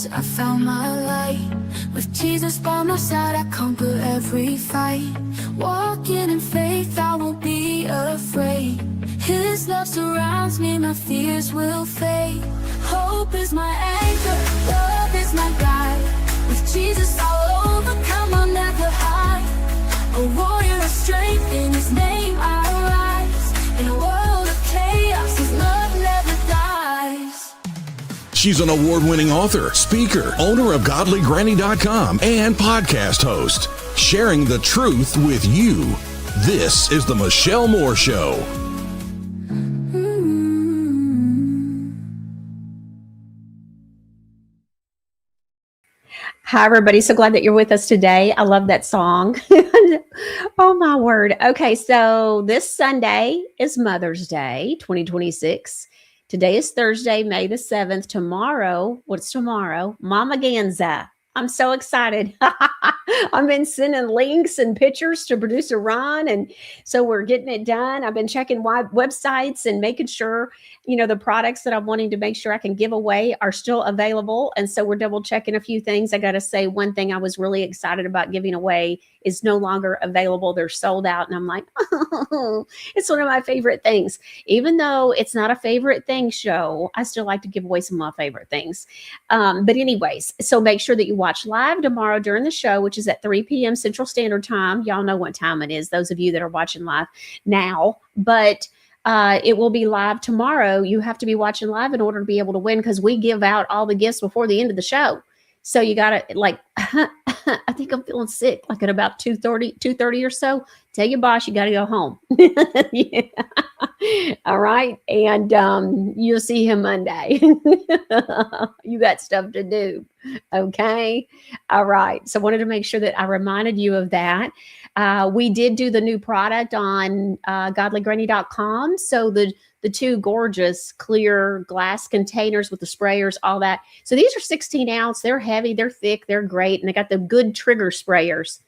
darkness, I found my light. With Jesus by my side, I conquer every fight. Walking in faith, I won't be afraid. His love surrounds me, my fears will fade. Hope is my anchor, love is my guide. With Jesus I'll overcome, I'll never hide. A warrior of strength, in His name I rise. In a world of chaos, His love never dies. She's an award-winning author, speaker, owner of GodlyGranny.com, and podcast host, sharing the truth with you. This is The Michelle Moore Show. Hi, everybody. So glad that you're with us today. I love that song. Oh, my word. Okay, so this Sunday is Mother's Day, 2026. Today is Thursday, May the 7th. Tomorrow, what's tomorrow? Mama Ganza. I'm so excited. I've been sending links and pictures to producer Ron, and so we're getting it done. I've been checking websites and making sure, the products that I'm wanting to make sure I can give away are still available. And so we're double checking a few things. I got to say, one thing I was really excited about giving away is no longer available. They're sold out. And I'm like, oh, it's one of my favorite things. Even though it's not a favorite thing show, I still like to give away some of my favorite things. But anyways, so make sure that you watch live tomorrow during the show, which is at 3 p.m. Central Standard Time. Y'all know what time it is, those of you that are watching live now. But it will be live tomorrow. You have to be watching live in order to be able to win, because we give out all the gifts before the end of the show. So you got to, like, I think I'm feeling sick, like at about 2:30 or so. Tell your boss you got to go home. Yeah. All right. And you'll see him Monday. You got stuff to do. Okay. All right. So I wanted to make sure that I reminded you of that. We did do the new product on godlygranny.com. So the two gorgeous clear glass containers with the sprayers, all that. So these are 16 ounce. They're heavy, they're thick, they're great. And they got the good trigger sprayers.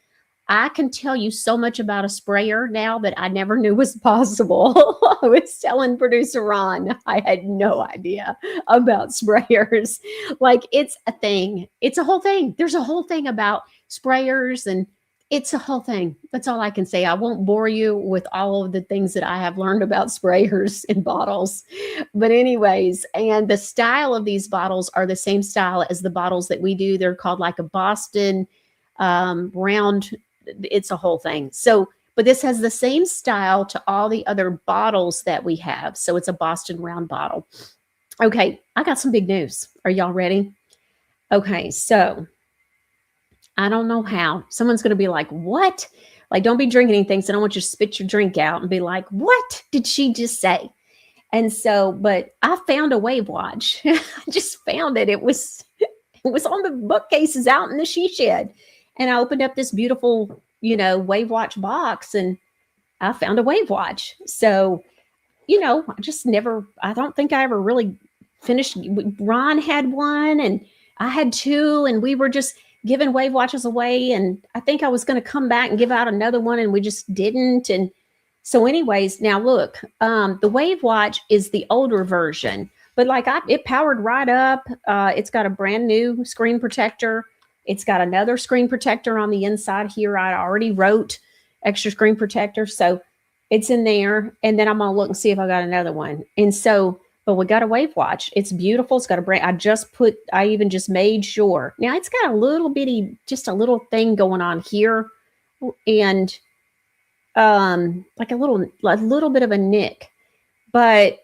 I can tell you so much about a sprayer now that I never knew was possible. I was telling producer Ron, I had no idea about sprayers. Like, it's a thing. It's a whole thing. There's a whole thing about sprayers, and it's a whole thing. That's all I can say. I won't bore you with all of the things that I have learned about sprayers and bottles. But anyways, and the style of these bottles are the same style as the bottles that we do. They're called like a Boston round. It's a whole thing. So, but this has the same style to all the other bottles that we have. So it's a Boston round bottle. Okay, I got some big news. Are y'all ready? Okay, so I don't know how. Someone's going to be like, what? Like, don't be drinking anything. So I don't want you to spit your drink out and be like, what did she just say? And so, but I found a wave watch. I just found it. It was on the bookcases out in the she shed. And I opened up this beautiful, wave watch box, and I found a wave watch. So, I don't think I ever really finished. Ron had one and I had two, and we were just giving wave watches away. And I think I was going to come back and give out another one, and we just didn't. And so anyways, now look, the wave watch is the older version, but it powered right up. It's got a brand new screen protector. It's got another screen protector on the inside here. I already wrote extra screen protector, so it's in there. And then I'm going to look and see if I got another one. And so, but we got a wave watch. It's beautiful. It's got a brand. I even just made sure. Now it's got a little bitty, just a little thing going on here. And like a little bit of a nick, but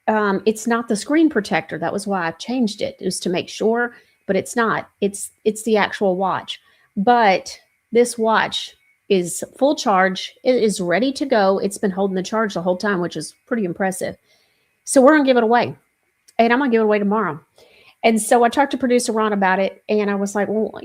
it's not the screen protector. That was why I changed it. It was to make sure. But it's not. It's the actual watch. But this watch is full charge. It is ready to go. It's been holding the charge the whole time, which is pretty impressive. So we're going to give it away. And I'm going to give it away tomorrow. And so I talked to producer Ron about it. And I was like, well,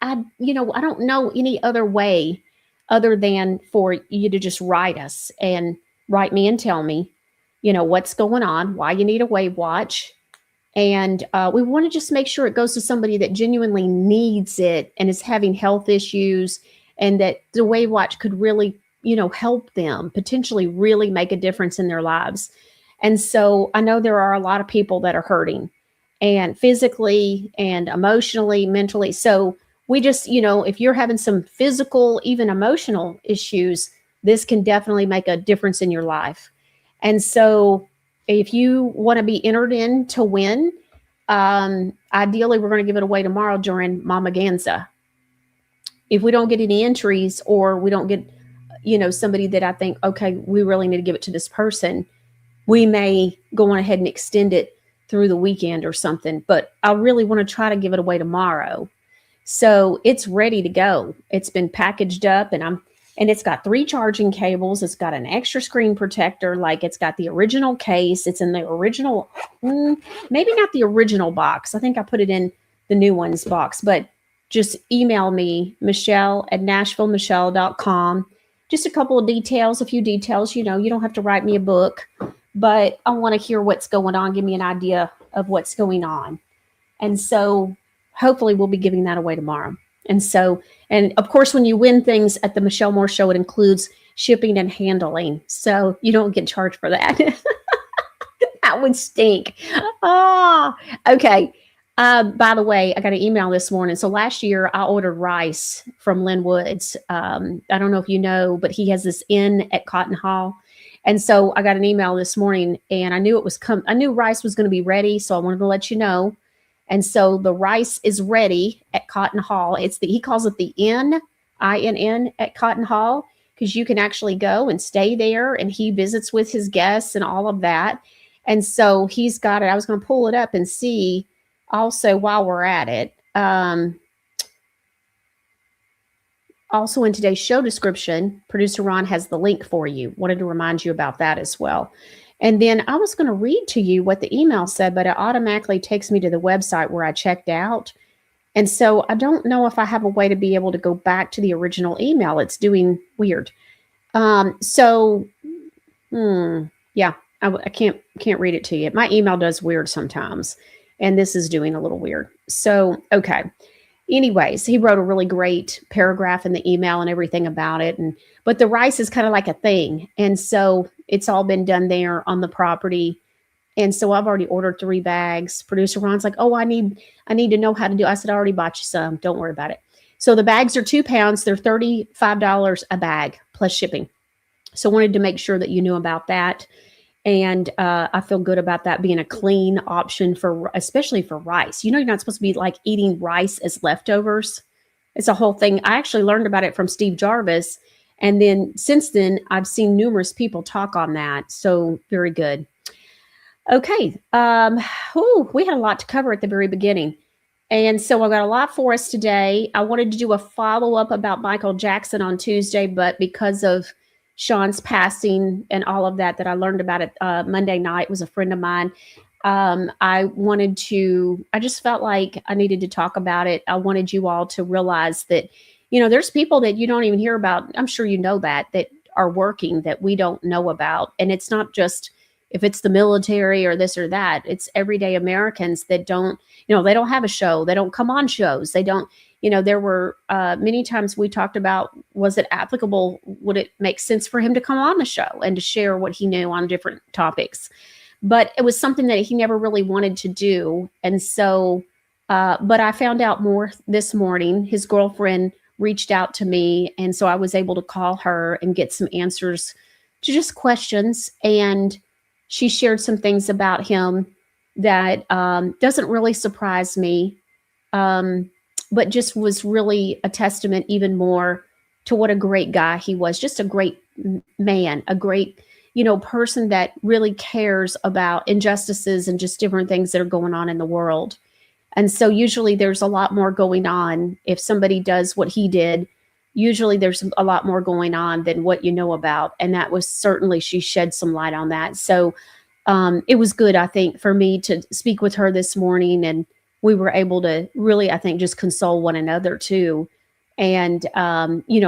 I don't know any other way other than for you to just write me and tell me, what's going on, why you need a wave watch. And we want to just make sure it goes to somebody that genuinely needs it and is having health issues, and that the Wave Watch could really, help them, potentially really make a difference in their lives. And so I know there are a lot of people that are hurting. and physically and emotionally, mentally. So we just, if you're having some physical, even emotional issues, this can definitely make a difference in your life. And so if you want to be entered in to win, ideally we're going to give it away tomorrow during Mama Ganza. If we don't get any entries, or we don't get, somebody that I think, okay, we really need to give it to this person, we may go on ahead and extend it through the weekend or something. But I really want to try to give it away tomorrow. So it's ready to go. It's been packaged up, and it's got 3 charging cables. It's got an extra screen protector. Like, it's got the original case. It's in the original, maybe not the original box. I think I put it in the new one's box, but just email me, Michelle@NashvilleMichelle.com. Just a couple of details, a few details. You don't have to write me a book, but I want to hear what's going on. Give me an idea of what's going on. And so hopefully we'll be giving that away tomorrow. And of course, when you win things at the Michelle Moore Show, it includes shipping and handling. So you don't get charged for that. That would stink. Okay. By the way, I got an email this morning. So last year I ordered rice from Lynn Woods. I don't know if you know, but he has this inn at Cotton Hall. And so I got an email this morning, and I knew I knew rice was going to be ready. So I wanted to let you know. And so the rice is ready at Cotton Hall. He calls it the Inn, INN, at Cotton Hall, because you can actually go and stay there, and he visits with his guests and all of that. And so he's got it. I was going to pull it up and see also while we're at it. Also in today's show description, producer Ron has the link for you. Wanted to remind you about that as well. And then I was going to read to you what the email said, but it automatically takes me to the website where I checked out. And so I don't know if I have a way to be able to go back to the original email. It's doing weird. Yeah, I can't read it to you. My email does weird sometimes, and this is doing a little weird. So, okay. Anyways, he wrote a really great paragraph in the email and everything about it. But the rice is kind of like a thing. And so it's all been done there on the property. And so I've already ordered 3 bags. Producer Ron's like, oh, I need to know how to do it. I said, I already bought you some. Don't worry about it. So the bags are 2 pounds. They're $35 a bag plus shipping. So I wanted to make sure that you knew about that. And I feel good about that being a clean option especially for rice. You're not supposed to be like eating rice as leftovers. It's a whole thing. I actually learned about it from Steve Jarvis. And then since then, I've seen numerous people talk on that. So very good. Okay. We had a lot to cover at the very beginning. And so I've got a lot for us today. I wanted to do a follow-up about Michael Jackson on Tuesday, but because of Sean's passing and all of that I learned about it Monday night, was a friend of mine. I just felt like I needed to talk about it. I wanted you all to realize that, there's people that you don't even hear about. I'm sure you know that are working that we don't know about. And it's not just if it's the military or this or that. It's everyday Americans that don't, they don't have a show. They don't come on shows. They don't. There were many times we talked about, was it applicable? Would it make sense for him to come on the show and to share what he knew on different topics? But it was something that he never really wanted to do. And so, but I found out more this morning. His girlfriend reached out to me. And so I was able to call her and get some answers to just questions. And she shared some things about him that doesn't really surprise me. But just was really a testament even more to what a great guy he was. Just a great man, a great, person that really cares about injustices and just different things that are going on in the world. And so usually there's a lot more going on. If somebody does what he did, usually there's a lot more going on than what you know about. And that was certainly, she shed some light on that. So it was good, I think, for me to speak with her this morning, and we were able to really, I think, just console one another too. And,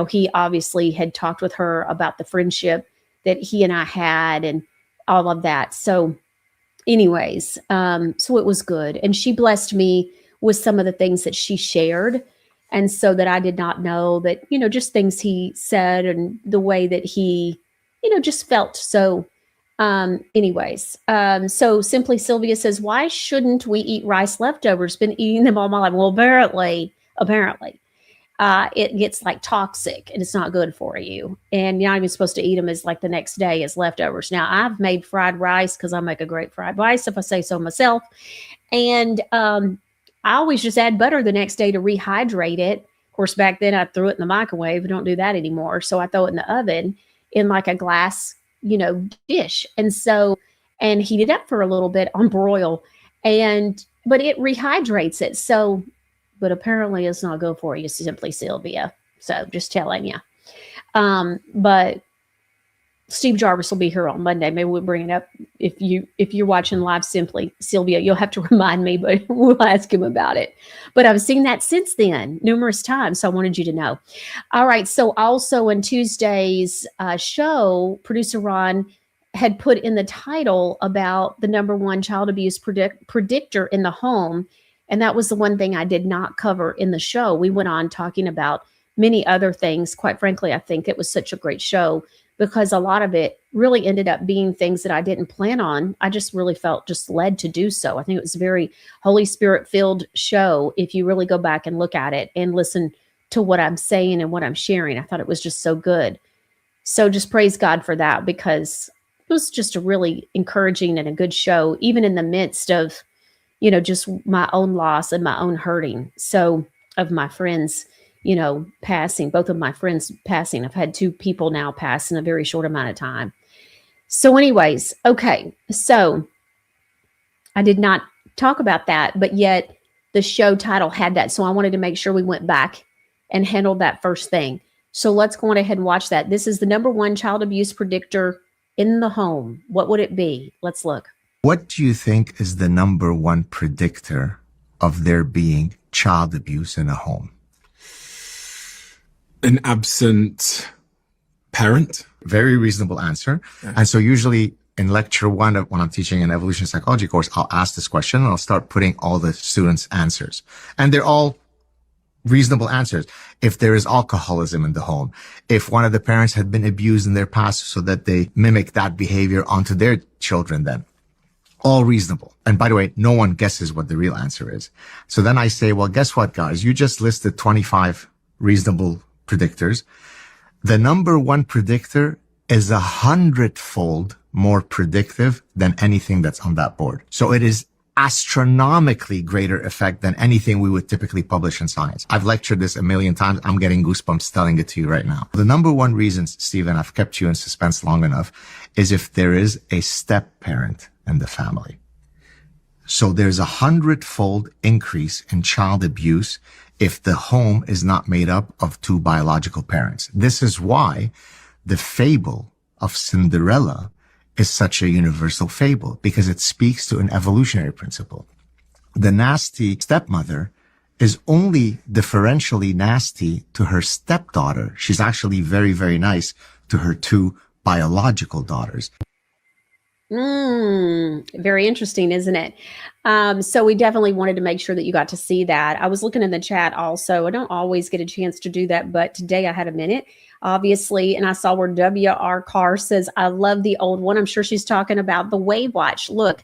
he obviously had talked with her about the friendship that he and I had and all of that. So anyways, so it was good. And she blessed me with some of the things that she shared. And so that I did not know that, just things he said and the way that he, just felt. So So Simply Sylvia says, why shouldn't we eat rice leftovers? Been eating them all my life. Well, apparently, it gets like toxic and it's not good for you. And you're not even supposed to eat them as like the next day as leftovers. Now, I've made fried rice because I make a great fried rice, if I say so myself. And I always just add butter the next day to rehydrate it. Of course, back then I threw it in the microwave. I don't do that anymore. So I throw it in the oven in like a glass, dish. And heat it up for a little bit on broil. But it rehydrates it. So, but apparently it's not good for you, Simply Sylvia. So just telling you. But Steve Jarvis will be here on Monday. Maybe we'll bring it up if you're watching live. Simply Sylvia, you'll have to remind me, but we'll ask him about it. But I've seen that since then numerous times, so I wanted you to know. All right. So also in Tuesday's show, producer Ron had put in the title about the number one child abuse predictor in the home. And that was the one thing I did not cover in the show. We went on talking about many other things. Quite frankly, I think it was such a great show because a lot of it really ended up being things that I didn't plan on. I just really felt just led to do so. I think it was a very Holy Spirit filled show. If you really go back and look at it and listen to what I'm saying and what I'm sharing, I thought it was just so good. So just praise God for that, because it was just a really encouraging and a good show, even in the midst of, just my own loss and my own hurting. So of my friends, passing, both of my friends passing. I've had 2 people now pass in a very short amount of time. So anyways, okay. So I did not talk about that, but yet the show title had that. So I wanted to make sure we went back and handled that first thing. So let's go on ahead and watch that. This is the number one child abuse predictor in the home. What would it be? Let's look. What do you think is the number one predictor of there being child abuse in a home? An absent parent. Very reasonable answer. Yeah. And so usually in lecture 1 when I'm teaching an evolution psychology course, I'll ask this question and I'll start putting all the students' answers. And they're all reasonable answers. If there is alcoholism in the home, if one of the parents had been abused in their past so that they mimic that behavior onto their children, then all reasonable. And by the way, no one guesses what the real answer is. So then I say, well, guess what, guys? You just listed 25 reasonable predictors. The number one predictor is 100-fold more predictive than anything that's on that board. So it is astronomically greater effect than anything we would typically publish in science. I've lectured this a million times. I'm getting goosebumps telling it to you right now. The number one reason, Stephen, I've kept you in suspense long enough, is if there is a step parent in the family. So there's 100-fold increase in child abuse if the home is not made up of 2 biological parents. This is why the fable of Cinderella is such a universal fable, because it speaks to an evolutionary principle. The nasty stepmother is only differentially nasty to her stepdaughter. She's actually very, very nice to her 2 biological daughters. Very interesting, isn't it? So we definitely wanted to make sure that you got to see that. I was looking in the chat also. I don't always get a chance to do that, but today I had a minute, obviously, and I saw where WR Carr says, I love the old one. I'm sure she's talking about the Wave Watch. Look,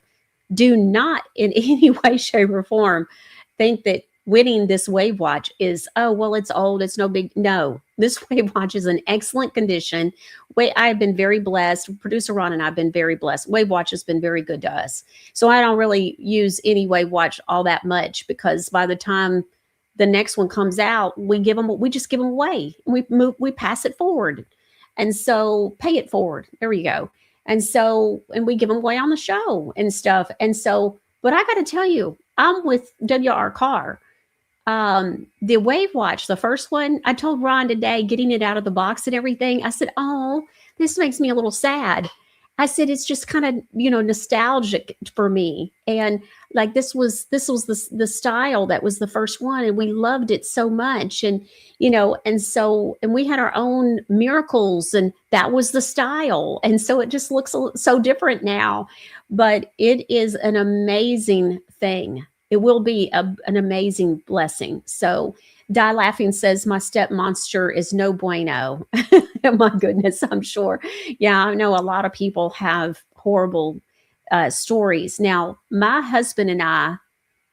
do not in any way, shape, or form think that winning this Wave Watch is, oh, well, it's old, it's no big. No, this Wave Watch is in excellent condition. I have been very blessed. Producer Ron and I have been very blessed. Wave Watch has been very good to us. So I don't really use any Wave Watch all that much, because by the time the next one comes out, we just give them away. We pass it forward. And so pay it forward. There you go. And we give them away on the show and stuff. And so, but I got to tell you, I'm with WR Carr. The Wave Watch, the first one, I told Ron today, getting it out of the box and everything, I said, oh, this makes me a little sad. I said, it's just kind of, nostalgic for me. And like, this was the style that was the first one. And we loved it so much. And, and we had our own miracles, and that was the style. And so it just looks so different now, but it is an amazing thing. It will be an amazing blessing. So Die Laughing says, my step monster is no bueno. My goodness, I'm sure. Yeah, I know a lot of people have horrible stories. Now, my husband and I,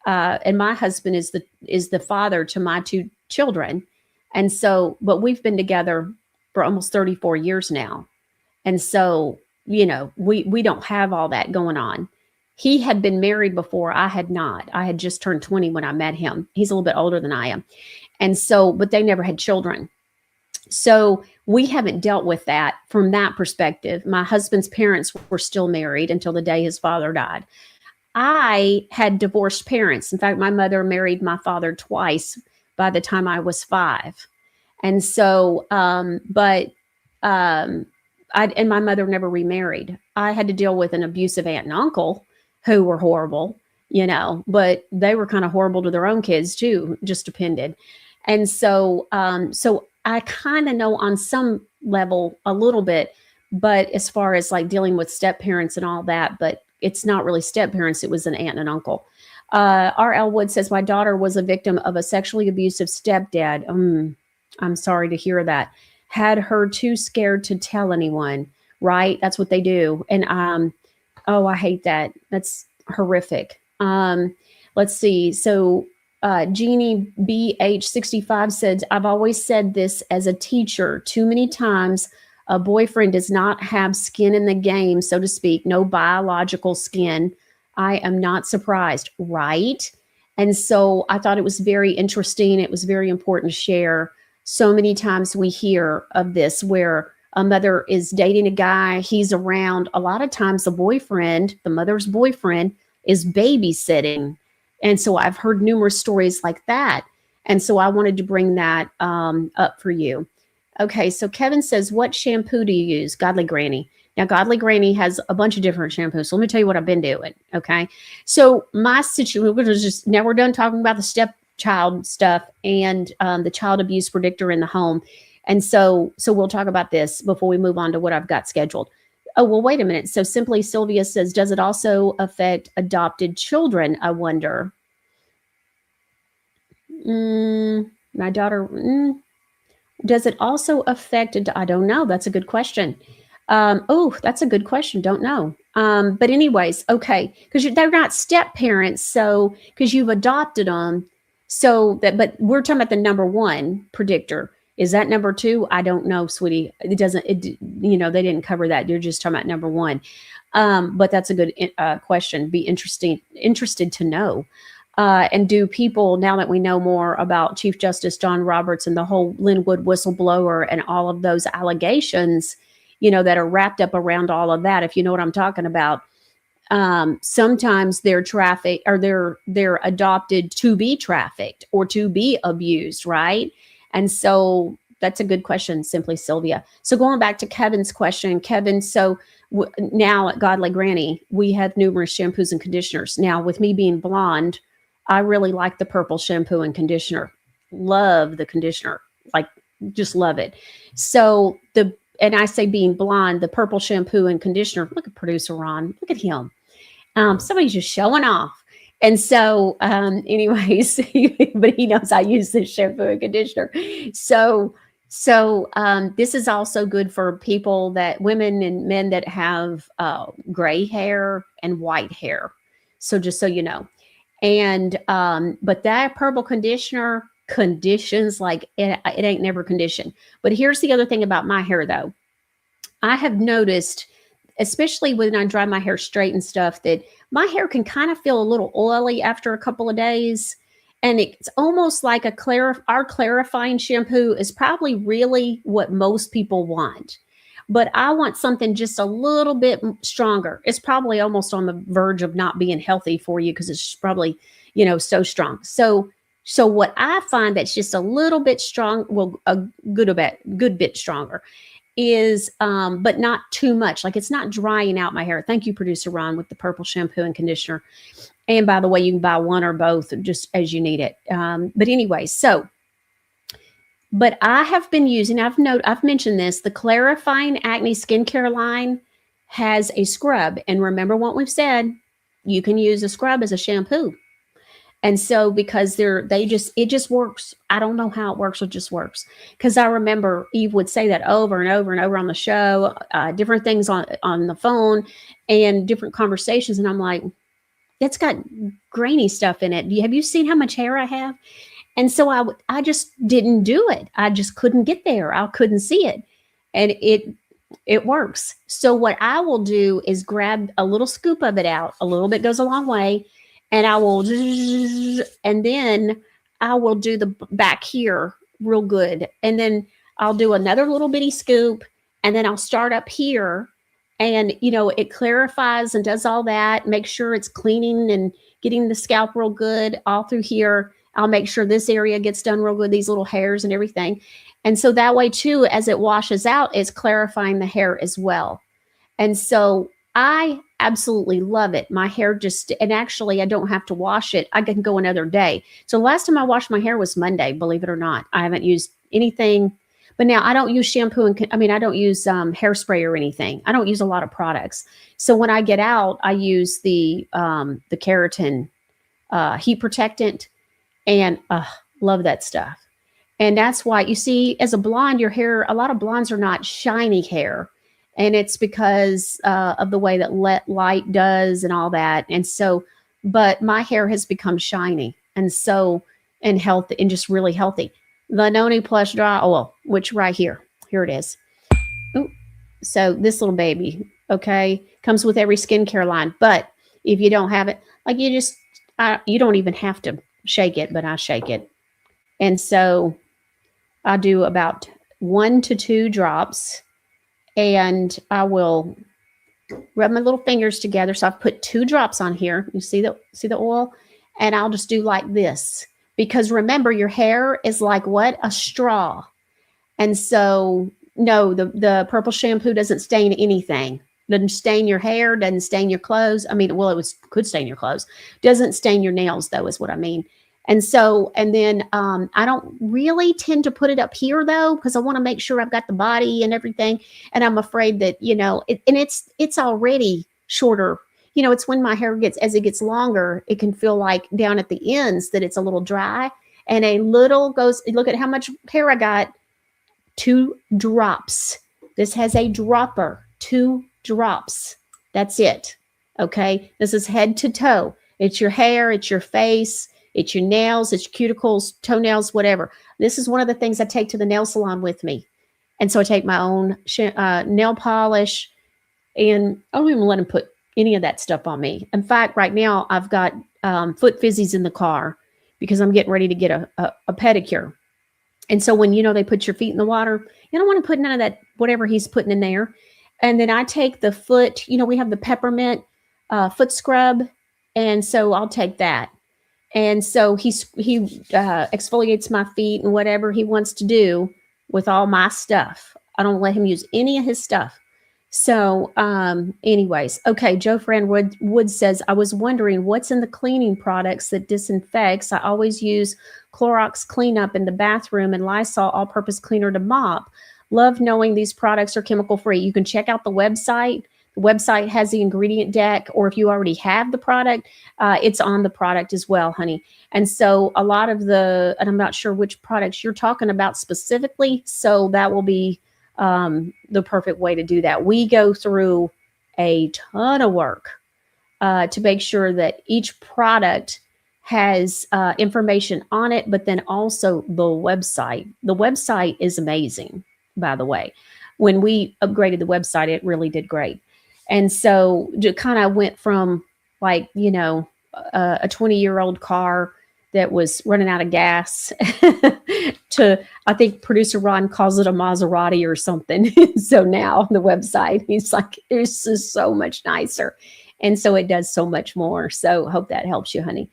and my husband is the father to my 2 children, and so, but we've been together for almost 34 years now, and so we don't have all that going on. He had been married before. I had not. I had just turned 20 when I met him. He's a little bit older than I am, and so, but they never had children. So we haven't dealt with that from that perspective. My husband's parents were still married until the day his father died. I had divorced parents. In fact, my mother married my father twice by the time I was 5. And so, and my mother never remarried. I had to deal with an abusive aunt and uncle who were horrible, but they were kind of horrible to their own kids too, just depended. And so, so I kind of know on some level a little bit, but as far as like dealing with step parents and all that, but it's not really step parents. It was an aunt and an uncle. R.L. Wood says, my daughter was a victim of a sexually abusive stepdad. I'm sorry to hear that. Had her too scared to tell anyone, right? That's what they do. And, oh, I hate that. That's horrific. Let's see. So, Jeannie BH65 said, I've always said this as a teacher too many times. A boyfriend does not have skin in the game, so to speak, no biological skin. I am not surprised, right? And so I thought it was very interesting. It was very important to share. So many times we hear of this where a mother is dating a guy, he's around. A lot of times the boyfriend, the mother's boyfriend, is babysitting. And so I've heard numerous stories like that. And so I wanted to bring that up for you. Okay, so Kevin says, what shampoo do you use? Godly Granny. Now, Godly Granny has a bunch of different shampoos. So let me tell you what I've been doing, okay? So my situation, now we're done talking about the stepchild stuff and the child abuse predictor in the home. And so we'll talk about this before we move on to what I've got scheduled. Oh, well, wait a minute. So Simply Sylvia says, does it also affect adopted children, I wonder? My daughter... Does it also affect, I don't know. That's a good question. Oh, that's a good question. Don't know. But anyways, okay. Because they're not step parents. So, because you've adopted them. So that, but we're talking about the number 1 predictor. Is that number 2? I don't know, sweetie. It doesn't, they didn't cover that. You're just talking about number 1. But that's a good question. Be interested to know. And do people, now that we know more about Chief Justice John Roberts and the whole Linwood whistleblower and all of those allegations, that are wrapped up around all of that, if you know what I'm talking about, sometimes they're trafficked or they're adopted to be trafficked or to be abused, right? And so that's a good question, Simply Sylvia. So going back to Kevin's question, Kevin, so now at Godly Granny, we have numerous shampoos and conditioners. Now, with me being blonde, I really like the purple shampoo and conditioner. Love the conditioner. Like, just love it. So and I say being blonde, the purple shampoo and conditioner, look at producer Ron, look at him. Somebody's just showing off. And so, anyways, but he knows I use this shampoo and conditioner. So this is also good for people women and men that have gray hair and white hair. So just so you know. And, but that purple conditioner conditions like it ain't never conditioned. But here's the other thing about my hair though. I have noticed, especially when I dry my hair straight and stuff, that my hair can kind of feel a little oily after a couple of days. And it's almost like our clarifying shampoo is probably really what most people want. But I want something just a little bit stronger. It's probably almost on the verge of not being healthy for you because it's probably, so strong. So what I find that's just a little bit strong, well, a good bit stronger is, but not too much. Like it's not drying out my hair. Thank you, producer Ron, with the purple shampoo and conditioner. And by the way, you can buy one or both just as you need it. But anyway, but I have been using, I've mentioned this, the Clarifying Acne Skincare line has a scrub. And remember what we've said, you can use a scrub as a shampoo. And so because it just works. I don't know how it works. It just works. Because I remember Eve would say that over and over and over on the show, different things on the phone and different conversations. And I'm like, that's got grainy stuff in it. Have you seen how much hair I have? And so I just didn't do it. I just couldn't get there. I couldn't see it. And it works. So what I will do is grab a little scoop of it out. A little bit goes a long way. And and then I will do the back here real good. And then I'll do another little bitty scoop. And then I'll start up here. And, it clarifies and does all that. Make sure it's cleaning and getting the scalp real good all through here. I'll make sure this area gets done real good, these little hairs and everything. And so that way, too, as it washes out, it's clarifying the hair as well. And so I absolutely love it. My hair and actually, I don't have to wash it. I can go another day. So last time I washed my hair was Monday, believe it or not. I haven't used anything. But now I don't use shampoo I don't use hairspray or anything. I don't use a lot of products. So when I get out, I use the keratin heat protectant, and love that stuff. And that's why you see, as a blonde, your hair, a lot of blondes are not shiny hair. And it's because of the way that light does and all that. And so, but my hair has become shiny and healthy and just really healthy. The Noni Plus Dry Oil, which right here it is. Ooh. So this little baby, okay, comes with every skincare line. But if you don't have it, like you don't even have to shake it, but I shake it. And so I do about 1 to 2 drops, and I will rub my little fingers together. So I've put 2 drops on here. You see the oil? And I'll just do like this, because remember, your hair is like what? A straw. And so no, the purple shampoo doesn't stain anything. Doesn't stain your hair, doesn't stain your clothes. I mean, well, could stain your clothes. Doesn't stain your nails, though, is what I mean. And so, and then I don't really tend to put it up here, though, because I want to make sure I've got the body and everything. And I'm afraid that, it's already shorter. It's when my hair as it gets longer, it can feel like down at the ends that it's a little dry. And a little goes, look at how much hair I got. 2 drops. This has a dropper. 2 drops. That's it. Okay. This is head to toe. It's your hair. It's your face. It's your nails. It's cuticles, toenails, whatever. This is one of the things I take to the nail salon with me. And so I take my own nail polish, and I don't even let them put any of that stuff on me. In fact, right now I've got foot fizzies in the car because I'm getting ready to get a pedicure. And so when, they put your feet in the water, you don't want to put none of that, whatever he's putting in there. And then I take the foot, we have the peppermint foot scrub. And so I'll take that. And so he exfoliates my feet and whatever he wants to do with all my stuff. I don't let him use any of his stuff. So anyways, okay, Joe Fran Wood says, I was wondering what's in the cleaning products that disinfects. I always use Clorox cleanup in the bathroom and Lysol all-purpose cleaner to mop. Love knowing these products are chemical-free. You can check out the website. The website has the ingredient deck, or if you already have the product, it's on the product as well, honey. And so a lot of and I'm not sure which products you're talking about specifically, so that will be the perfect way to do that. We go through a ton of work to make sure that each product has information on it, but then also the website. The website is amazing, by the way. When we upgraded the website, it really did great. And so it kind of went from like, a 20-year-old car that was running out of gas to, I think producer Ron calls it a Maserati or something. So now the website, he's like, this is so much nicer. And so it does so much more. So hope that helps you, honey.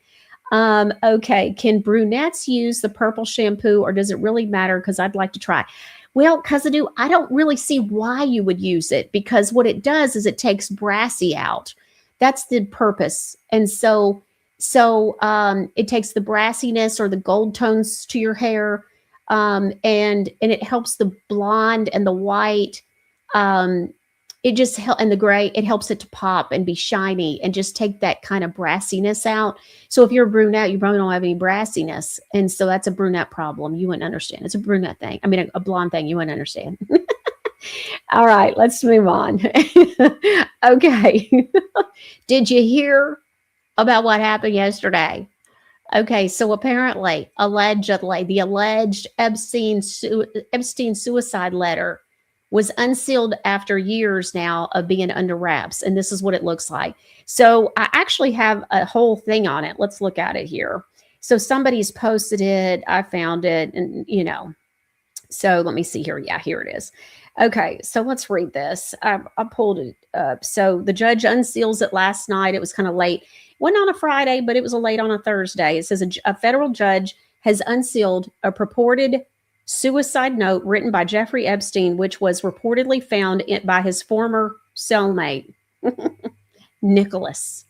Okay. Can brunettes use the purple shampoo, or does it really matter? Because I'd like to try. Well, Cousin, I don't really see why you would use it, because what it does is it takes brassy out. That's the purpose. And so it takes the brassiness or the gold tones to your hair, and it helps the blonde and the white it just helps, and the gray, it helps it to pop and be shiny and just take that kind of brassiness out. So if you're a brunette, you probably don't have any brassiness. And so that's a brunette problem. You wouldn't understand. It's a brunette thing. I mean, a blonde thing. You wouldn't understand. All right, let's move on. Okay. Did you hear about what happened yesterday? Okay, so apparently, allegedly, the alleged Epstein suicide letter was unsealed after years now of being under wraps. And this is what it looks like. So I actually have a whole thing on it. Let's look at it here. So somebody's posted it. I found it. And, so let me see here. Yeah, here it is. Okay, so let's read this. I pulled it up. So the judge unseals it last night. It was kind of late. It wasn't on a Friday, but it was late on a Thursday. It says a federal judge has unsealed a purported suicide note written by Jeffrey Epstein, which was reportedly found by his former cellmate, Nicholas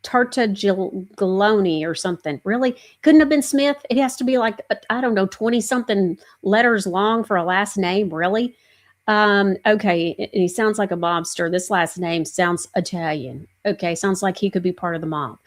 Tartaglione or something. Really? Couldn't have been Smith? It has to be like, I don't know, 20-something letters long for a last name, really? Okay, he sounds like a mobster. This last name sounds Italian. Okay, sounds like he could be part of the mob.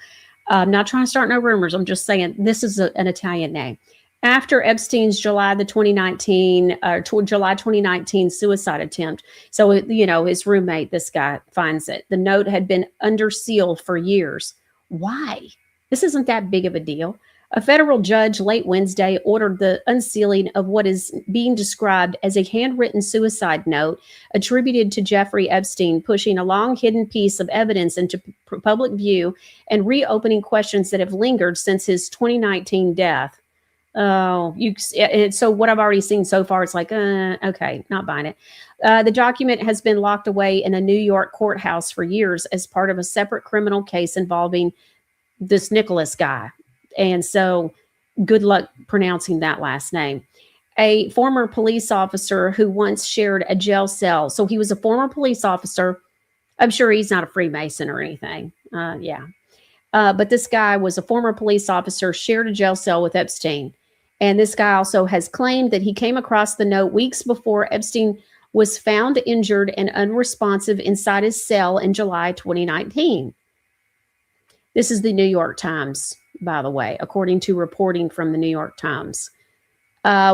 I'm not trying to start no rumors. I'm just saying this is an Italian name. After Epstein's July 2019 suicide attempt. So, his roommate, this guy, finds it. The note had been under seal for years. Why? This isn't that big of a deal. A federal judge late Wednesday ordered the unsealing of what is being described as a handwritten suicide note attributed to Jeffrey Epstein, pushing a long hidden piece of evidence into public view and reopening questions that have lingered since his 2019 death. Oh, so what I've already seen so far, it's like, okay, not buying it. The document has been locked away in a New York courthouse for years as part of a separate criminal case involving this Nicholas guy. And so good luck pronouncing that last name. A former police officer who once shared a jail cell. So he was a former police officer. I'm sure he's not a Freemason or anything. But this guy was a former police officer, shared a jail cell with Epstein. And this guy also has claimed that he came across the note weeks before Epstein was found injured and unresponsive inside his cell in July 2019. This is the New York Times, by the way, according to reporting from the New York Times.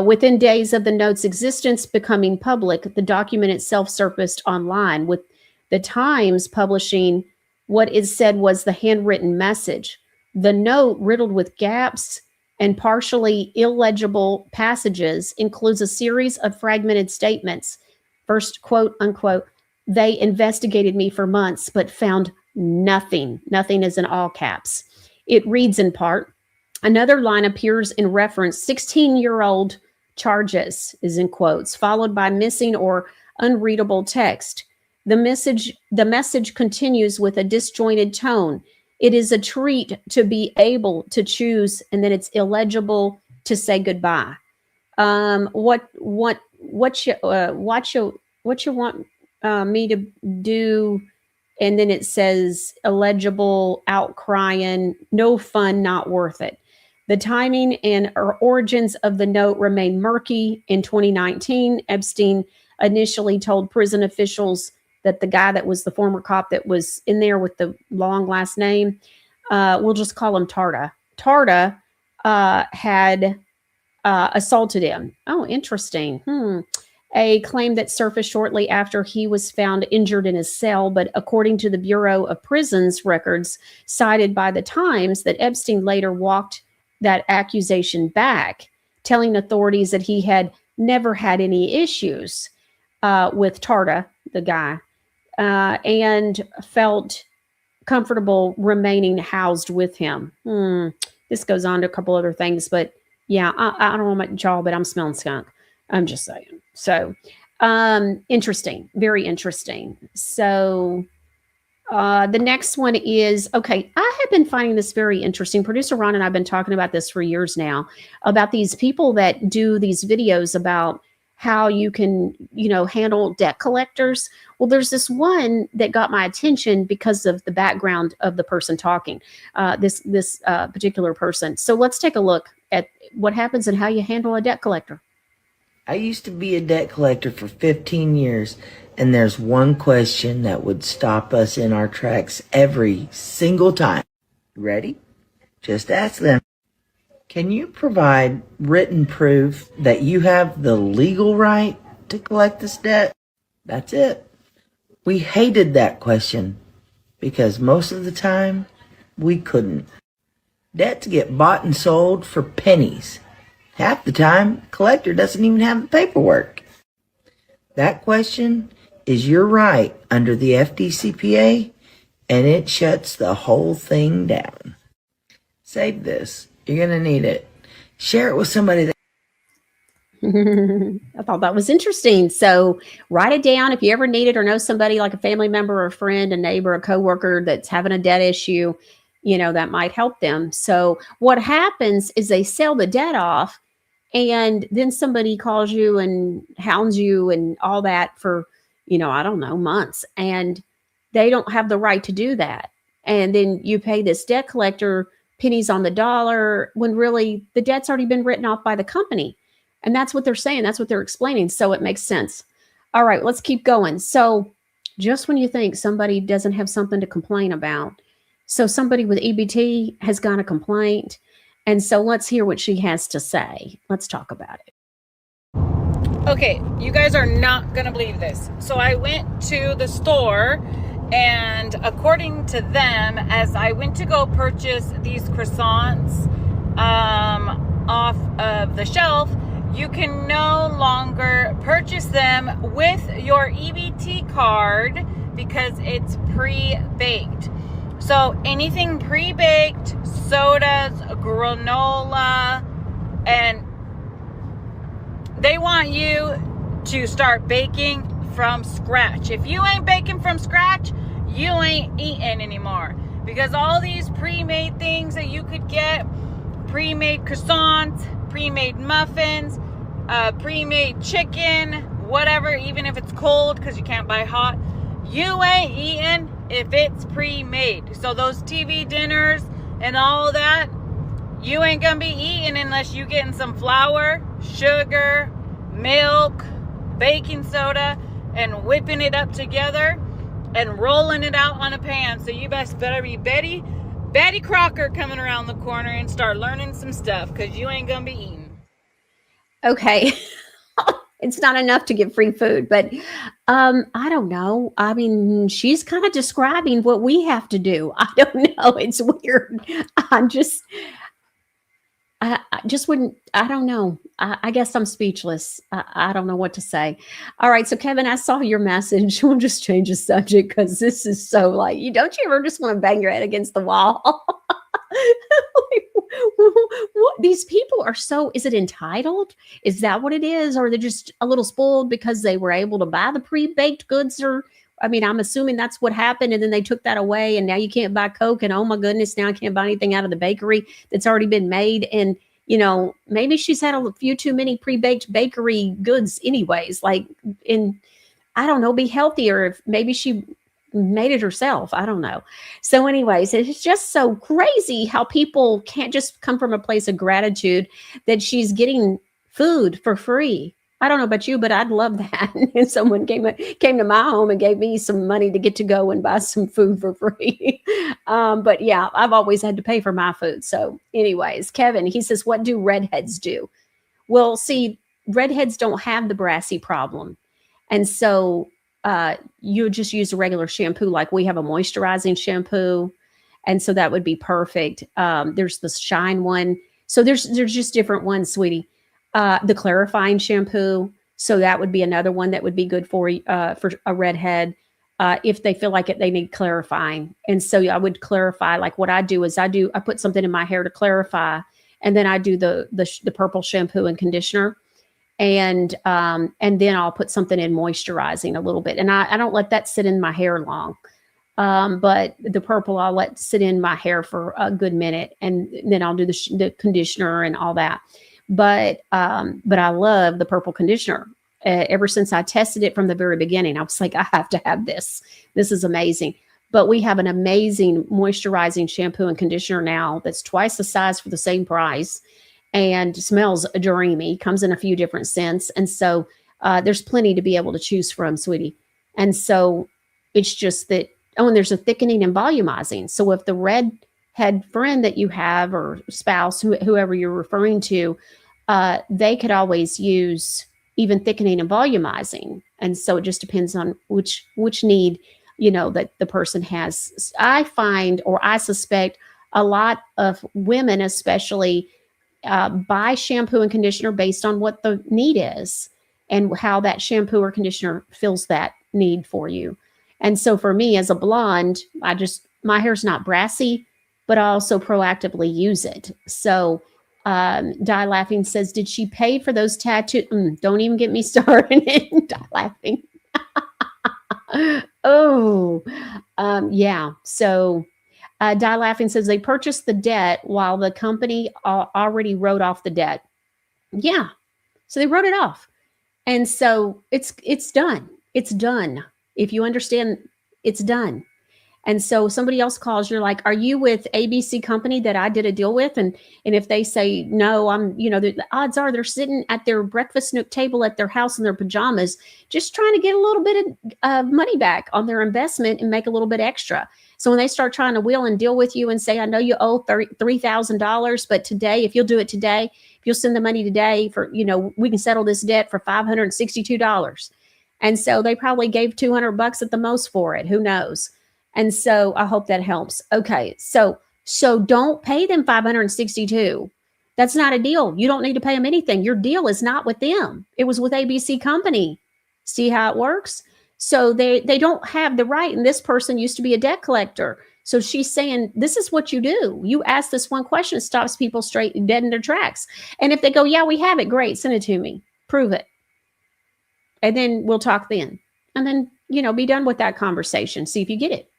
Within days of the note's existence becoming public, the document itself surfaced online, with the Times publishing what is said was the handwritten message. The note, riddled with gaps and partially illegible passages, includes a series of fragmented statements. First, quote, unquote, "They investigated me for months, but found nothing." Nothing is in all caps. It reads in part. Another line appears in reference, 16-year-old charges, is in quotes, followed by missing or unreadable text. The message continues with a disjointed tone. It is a treat to be able to choose, and then it's illegible to say goodbye. What you want me to do? And then it says illegible, outcrying, no fun, not worth it. The timing and origins of the note remain murky. In 2019, Epstein initially told prison officials that the guy that was the former cop that was in there with the long last name, we'll just call him Tarta. Tarta had assaulted him. Oh, interesting. A claim that surfaced shortly after he was found injured in his cell, but according to the Bureau of Prisons records cited by the Times, that Epstein later walked that accusation back, telling authorities that he had never had any issues with Tarta, the guy, and felt comfortable remaining housed with him. This goes on to a couple other things, but yeah, I don't know about y'all, but I'm smelling skunk. I'm just saying. So, interesting, very interesting. So, the next one is, okay, I have been finding this very interesting. Producer Ron and I have been talking about this for years now, about these people that do these videos about how you can, handle debt collectors. Well, there's this one that got my attention because of the background of the person talking, this particular person. So let's take a look at what happens and how you handle a debt collector. I used to be a debt collector for 15 years. And there's one question that would stop us in our tracks every single time. Ready? Just ask them. Can you provide written proof that you have the legal right to collect this debt? That's it. We hated that question because most of the time we couldn't. Debts get bought and sold for pennies. Half the time, the collector doesn't even have the paperwork. That question is your right under the FDCPA, and it shuts the whole thing down. Save this. You're going to need it. Share it with somebody that I thought that was interesting. So write it down if you ever need it or know somebody like a family member or a friend, a neighbor, a coworker that's having a debt issue, that might help them. So what happens is they sell the debt off, and then somebody calls you and hounds you and all that for, I don't know, months. And they don't have the right to do that. And then you pay this debt collector pennies on the dollar when really the debt's already been written off by the company. And that's what they're saying. That's what they're explaining. So it makes sense. All right, let's keep going. So just when you think somebody doesn't have something to complain about, so somebody with EBT has got a complaint. And so let's hear what she has to say. Let's talk about it. Okay, you guys are not going to believe this. So I went to the store, and according to them, as I went to go purchase these croissants off of the shelf, you can no longer purchase them with your EBT card because it's pre-baked. So anything pre-baked, sodas, granola, and they want you to start baking from scratch. If you ain't baking from scratch, you ain't eating anymore. Because all these pre-made things that you could get, pre-made croissants, pre-made muffins, pre-made chicken, whatever, even if it's cold because you can't buy hot, you ain't eating if it's pre-made. So those TV dinners and all that, you ain't gonna be eating unless you getting some flour, sugar, milk, baking soda, and whipping it up together and rolling it out on a pan. So you best better be Betty Crocker coming around the corner and start learning some stuff, because you ain't gonna be eating. Okay. It's not enough to get free food, but I don't know. I mean, she's kind of describing what we have to do. I don't know. It's weird. I just wouldn't, I don't know. I guess I'm speechless. I don't know what to say. All right. So Kevin, I saw your message. We'll just change the subject because this is so like, don't you ever just want to bang your head against the wall? What these people are so, is it entitled? Is that what it is? Or they're just a little spoiled because they were able to buy the pre-baked goods? Or, I mean, I'm assuming that's what happened. And then they took that away and now you can't buy Coke. And oh my goodness, now I can't buy anything out of the bakery that's already been made. And, maybe she's had a few too many pre-baked bakery goods anyways, I don't know, be healthier if maybe she made it herself. I don't know. So anyways, it's just so crazy how people can't just come from a place of gratitude that she's getting food for free. I don't know about you, but I'd love that. And someone came to my home and gave me some money to get to go and buy some food for free. But yeah, I've always had to pay for my food. So anyways, Kevin, he says, what do redheads do? Well, see, redheads don't have the brassy problem. And so you just use a regular shampoo. Like we have a moisturizing shampoo. And so that would be perfect. There's the Shine one. So there's just different ones, sweetie. The clarifying shampoo. So that would be another one that would be good for a redhead if they feel like they need clarifying. And so I would clarify, like what I do is I put something in my hair to clarify, and then I do the purple shampoo and conditioner. And then I'll put something in moisturizing a little bit. And I don't let that sit in my hair long. But the purple I'll let sit in my hair for a good minute, and then I'll do the conditioner and all that. But I love the purple conditioner. Ever since I tested it from the very beginning, I was like, I have to have this. This is amazing. But we have an amazing moisturizing shampoo and conditioner now that's twice the size for the same price, and smells dreamy. Comes in a few different scents, and so there's plenty to be able to choose from, sweetie. And so it's just that, oh, and there's a thickening and volumizing. So if the redhead friend that you have or spouse, whoever you're referring to, they could always use even thickening and volumizing. And so it just depends on which need, that the person has. I find, or I suspect, a lot of women especially buy shampoo and conditioner based on what the need is and how that shampoo or conditioner fills that need for you. And so for me as a blonde, my hair's not brassy, but I also proactively use it. So Die Laughing says, did she pay for those tattoos? Don't even get me started. Die Laughing. Oh, yeah. So Die Laughing says they purchased the debt while the company already wrote off the debt. Yeah. So they wrote it off. And so it's done. It's done. If you understand, it's done. And so somebody else calls, you're like, are you with ABC company that I did a deal with? And if they say, no, I'm, the odds are they're sitting at their breakfast nook table at their house in their pajamas, just trying to get a little bit of money back on their investment and make a little bit extra. So when they start trying to wheel and deal with you and say, I know you owe $3,000, but today, if you'll do it today, if you'll send the money today for, we can settle this debt for $562. And so they probably gave $200 at the most for it. Who knows? And so I hope that helps. Okay. So don't pay them $562. That's not a deal. You don't need to pay them anything. Your deal is not with them. It was with ABC company. See how it works? So they don't have the right. And this person used to be a debt collector. So she's saying, this is what you do. You ask this one question, it stops people straight dead in their tracks. And if they go, yeah, we have it. Great. Send it to me. Prove it. And then we'll talk then. And then, be done with that conversation. See if you get it.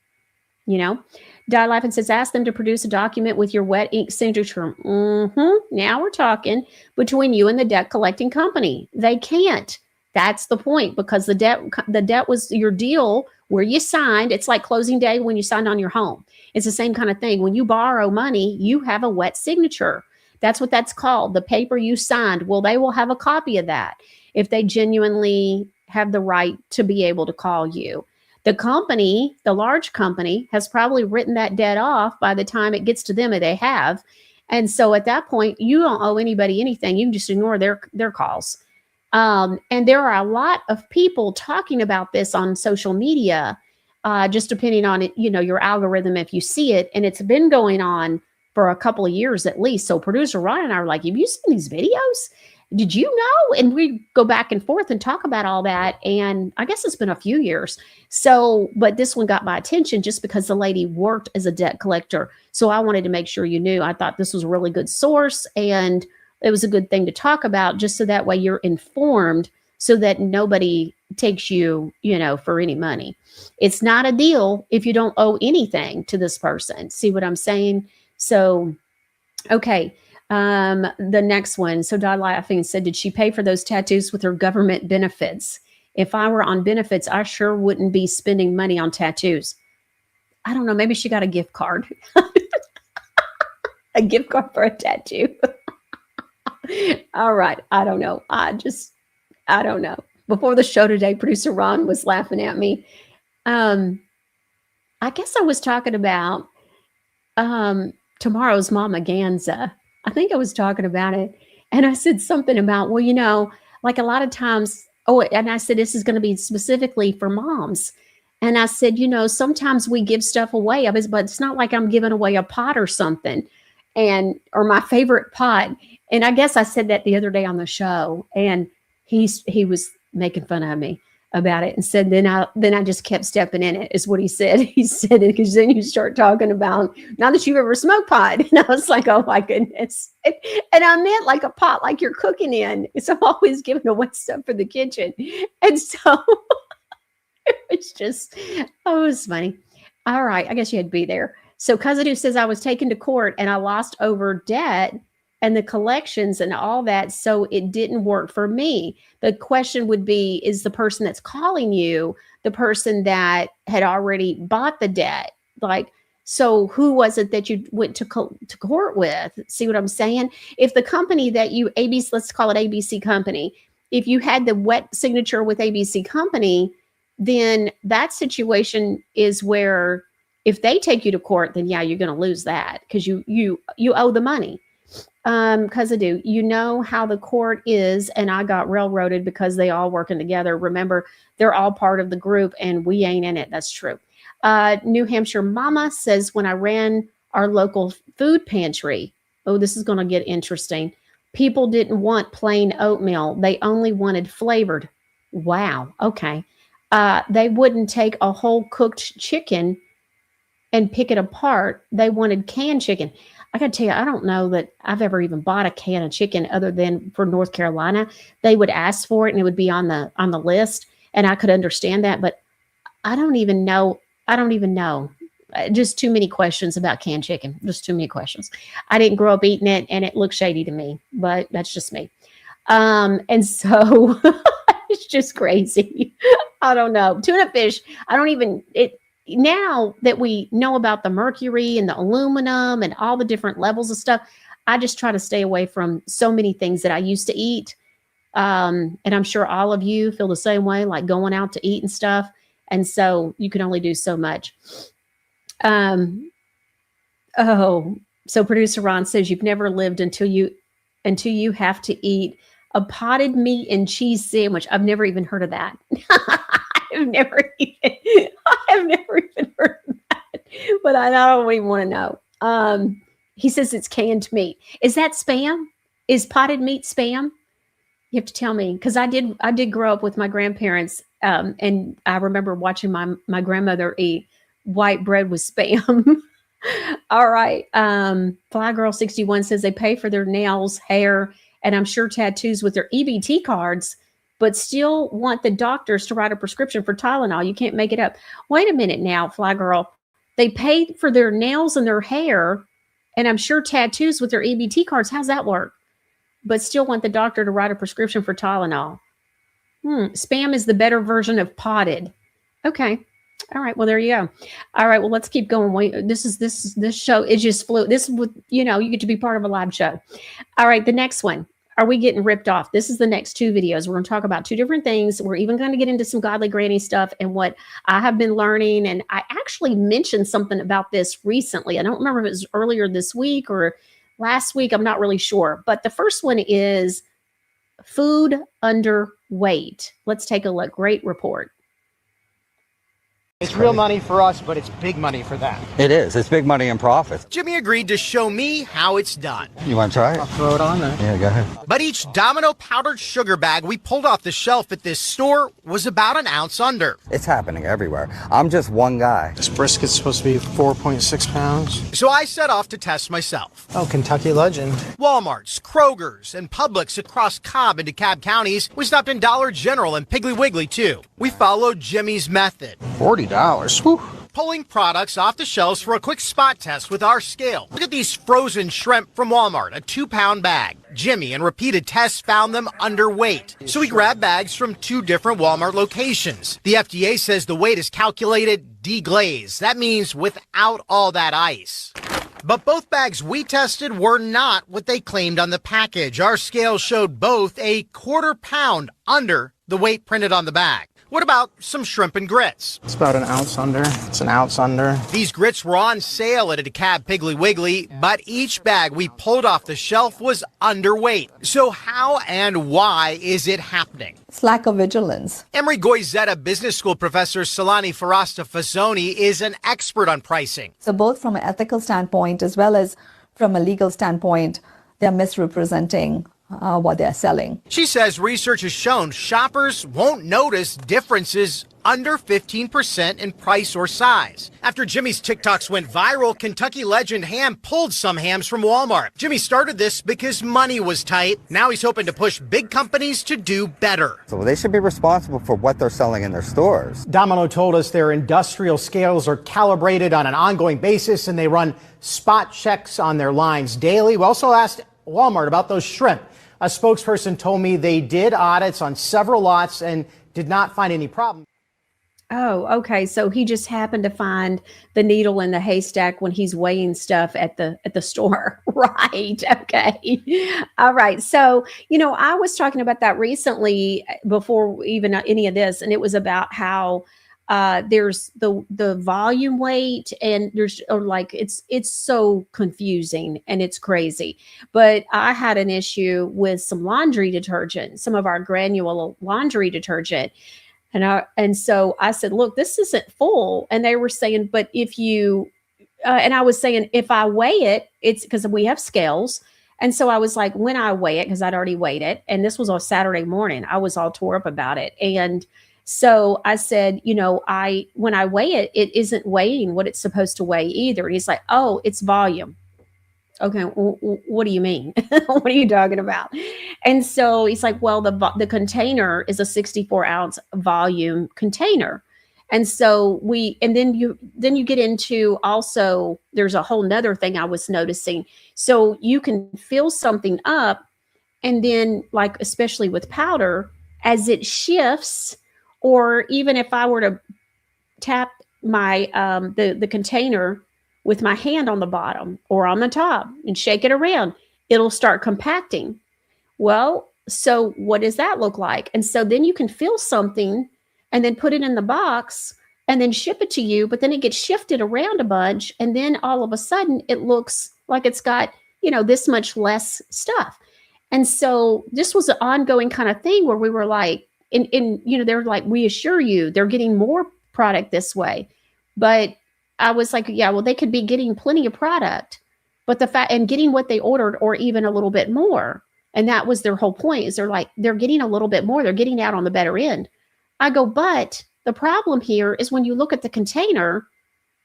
Die Laughing says, ask them to produce a document with your wet ink signature. Now we're talking between you and the debt collecting company. They can't. That's the point, because the debt was your deal where you signed. It's like closing day when you signed on your home. It's the same kind of thing. When you borrow money, you have a wet signature. That's what that's called. The paper you signed. Well, they will have a copy of that if they genuinely have the right to be able to call you. The company, the large company, has probably written that debt off by the time it gets to them, and they have. And so at that point, you don't owe anybody anything. You can just ignore their calls. And there are a lot of people talking about this on social media, just depending on it, your algorithm, if you see it. And it's been going on for a couple of years at least. So producer Ron and I are like, have you seen these videos? Did you know? And we go back and forth and talk about all that. And I guess it's been a few years. So, but this one got my attention just because the lady worked as a debt collector. So I wanted to make sure you knew. I thought this was a really good source, and it was a good thing to talk about, just so that way you're informed, so that nobody takes you, for any money. It's not a deal if you don't owe anything to this person. See what I'm saying? So, okay. The next one. So Die Laughing said, did she pay for those tattoos with her government benefits? If I were on benefits, I sure wouldn't be spending money on tattoos. I don't know. Maybe she got a gift card. A gift card for a tattoo. All right. I don't know. I don't know. Before the show today, producer Ron was laughing at me. I guess I was talking about tomorrow's Mama Ganza. I think I was talking about it. And I said something about, well, like a lot of times, and I said, this is going to be specifically for moms. And I said, sometimes we give stuff away, but it's not like I'm giving away a pot or something, or my favorite pot. And I guess I said that the other day on the show, and he was making fun of me about it and said, then I just kept stepping in it, is what he said. He said it because then you start talking about, not that you've ever smoked pot. And I was like, oh my goodness. And I meant like a pot, like you're cooking in. So I'm always giving away stuff for the kitchen. And so it's just, it was funny. All right. I guess you had to be there. So Cousin Who says, I was taken to court and I lost over debt and the collections and all that. So it didn't work for me. The question would be, is the person that's calling you the person that had already bought the debt? Like, so who was it that you went to court with? See what I'm saying? If the company that ABC, let's call it ABC company, if you had the wet signature with ABC company, then that situation is where if they take you to court, then yeah, you're going to lose that because you owe the money. Because I do, you know how the court is, and I got railroaded because they all working together. Remember, they're all part of the group, and we ain't in it. That's true. New Hampshire Mama says, when I ran our local food pantry, oh, this is going to get interesting. People didn't want plain oatmeal. They only wanted flavored. Wow. Okay. They wouldn't take a whole cooked chicken and pick it apart. They wanted canned chicken. I got to tell you, I don't know that I've ever even bought a can of chicken other than for North Carolina. They would ask for it and it would be on the list, and I could understand that, but I don't even know. Just too many questions about canned chicken. Just too many questions. I didn't grow up eating it, and it looked shady to me, but that's just me. And so it's just crazy. I don't know. Tuna fish, now that we know about the mercury and the aluminum and all the different levels of stuff, I just try to stay away from so many things that I used to eat. And I'm sure all of you feel the same way, like going out to eat and stuff. And so you can only do so much. So producer Ron says you've never lived until you have to eat a potted meat and cheese sandwich. I've never even heard of that. I've never even heard of that, but I don't even want to know. He says it's canned meat. Is that Spam? Is potted meat Spam? You have to tell me, because I did grow up with my grandparents, and I remember watching my grandmother eat white bread with Spam. All right. Fly Girl 61 says they pay for their nails, hair, and I'm sure tattoos with their EBT cards, but still want the doctors to write a prescription for Tylenol. You can't make it up. Wait a minute now, Fly Girl. They paid for their nails and their hair, and I'm sure tattoos with their EBT cards. How's that work? But still want the doctor to write a prescription for Tylenol. Spam is the better version of potted. Okay. All right. Well, there you go. All right. Well, let's keep going. This show is just flew. This would, you get to be part of a live show. All right. The next one. Are we getting ripped off? This is the next two videos. We're going to talk about two different things. We're even going to get into some godly granny stuff and what I have been learning. And I actually mentioned something about this recently. I don't remember if it was earlier this week or last week. I'm not really sure. But the first one is food underweight. Let's take a look. Great report. It's real money for us, but it's big money for them. It is. It's big money and profit. Jimmy agreed to show me how it's done. You want to try it? I'll throw it on there. Yeah, go ahead. But each Domino powdered sugar bag we pulled off the shelf at this store was about an ounce under. It's happening everywhere. I'm just one guy. This brisket's supposed to be 4.6 pounds. So I set off to test myself. Oh, Kentucky Legend. Walmart's, Kroger's, and Publix across Cobb and DeKalb counties. We stopped in Dollar General and Piggly Wiggly, too. We followed Jimmy's method. $40. Whew. Pulling products off the shelves for a quick spot test with our scale. Look at these frozen shrimp from Walmart, a 2-pound bag. Jimmy, in repeated tests, found them underweight. So we grabbed bags from 2 different Walmart locations. The FDA says the weight is calculated deglazed. That means without all that ice. But both bags we tested were not what they claimed on the package. Our scale showed both a 1/4 pound under the weight printed on the bag. What about some shrimp and grits? It's about an ounce under. It's an ounce under. These grits were on sale at a DeKalb Piggly Wiggly, but each bag we pulled off the shelf was underweight. So how and why is it happening? It's lack of vigilance. Emory Goizetta Business School professor Salani Farasta Fazzoni is an expert on pricing. So both from an ethical standpoint as well as from a legal standpoint, they're misrepresenting what they're selling. She says research has shown shoppers won't notice differences under 15% in price or size. After Jimmy's TikToks went viral, Kentucky Legend Ham pulled some hams from Walmart. Jimmy started this because money was tight. Now he's hoping to push big companies to do better. So they should be responsible for what they're selling in their stores. Domino told us their industrial scales are calibrated on an ongoing basis and they run spot checks on their lines daily. We also asked Walmart about those shrimp. A spokesperson told me they did audits on several lots and did not find any problem. Oh, okay. So he just happened to find the needle in the haystack when he's weighing stuff at the store. Right. Okay. All right. So, I was talking about that recently before even any of this, and it was about how there's the volume weight, and there's or like it's so confusing and it's crazy. But I had an issue with some laundry detergent, some of our granule laundry detergent, and so I said, look, this isn't full. And they were saying, but if you and I was saying, if I weigh it, it's because we have scales. And so I was like, when I weigh it, because I'd already weighed it, and this was on Saturday morning, I was all tore up about it. And so I said, I when I weigh it, it isn't weighing what it's supposed to weigh either. And he's like, oh, it's volume. Okay, what do you mean? What are you talking about? And so he's like, well, the container is a 64-ounce volume container. And so then you get into, also there's a whole nother thing I was noticing. So you can fill something up, and then, like, especially with powder, as it shifts, or even if I were to tap my the container with my hand on the bottom or on the top and shake it around, it'll start compacting. Well, so what does that look like? And so then you can fill something and then put it in the box and then ship it to you, but then it gets shifted around a bunch, and then all of a sudden it looks like it's got, this much less stuff. And so this was an ongoing kind of thing where we were like, they're like, we assure you they're getting more product this way. But I was like, yeah, well, they could be getting plenty of product, but the fact and getting what they ordered or even a little bit more. And that was their whole point, is they're getting a little bit more. They're getting out on the better end. I go, but the problem here is when you look at the container,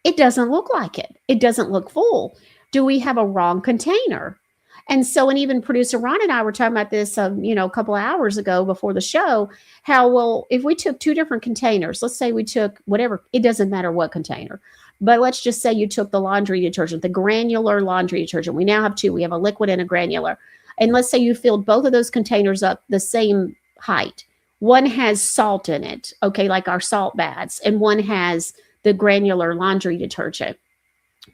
it doesn't look like it. It doesn't look full. Do we have a wrong container? And so, and even producer Ron and I were talking about this, a couple of hours ago before the show, how, well, if we took two different containers, let's say we took whatever, it doesn't matter what container, but let's just say you took the laundry detergent, the granular laundry detergent. We now have two. We have a liquid and a granular. And let's say you filled both of those containers up the same height. One has salt in it, okay, like our salt baths, and one has the granular laundry detergent.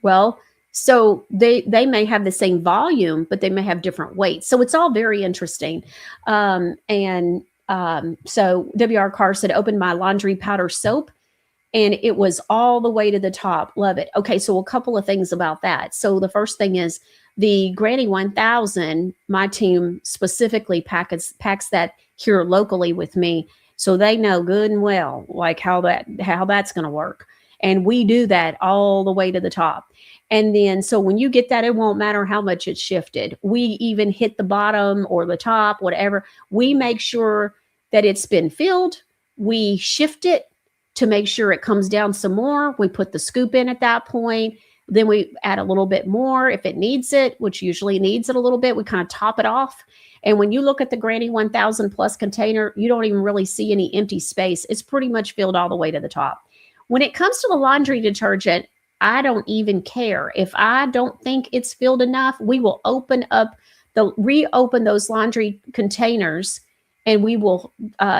Well, so they may have the same volume, but they may have different weights. So it's all very interesting. So WR Carr said, opened my laundry powder soap, and it was all the way to the top. Love it. Okay, so a couple of things about that. So the first thing is the Granny 1000, my team specifically packs that here locally with me. So they know good and well, like how that's going to work. And we do that all the way to the top. And then, so when you get that, it won't matter how much it's shifted. We even hit the bottom or the top, whatever. We make sure that it's been filled. We shift it to make sure it comes down some more. We put the scoop in at that point. Then we add a little bit more if it needs it, which usually needs it a little bit. We kind of top it off. And when you look at the Granny 1000 plus container, you don't even really see any empty space. It's pretty much filled all the way to the top. When it comes to the laundry detergent, I don't even care. If I don't think it's filled enough, we will reopen those laundry containers, and we will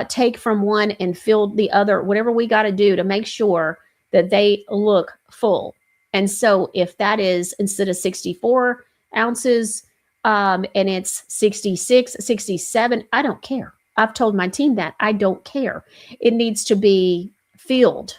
take from one and fill the other, whatever we got to do to make sure that they look full. And so if that is, instead of 64 ounces, and it's 66, 67, I don't care. I've told my team that I don't care. It needs to be filled.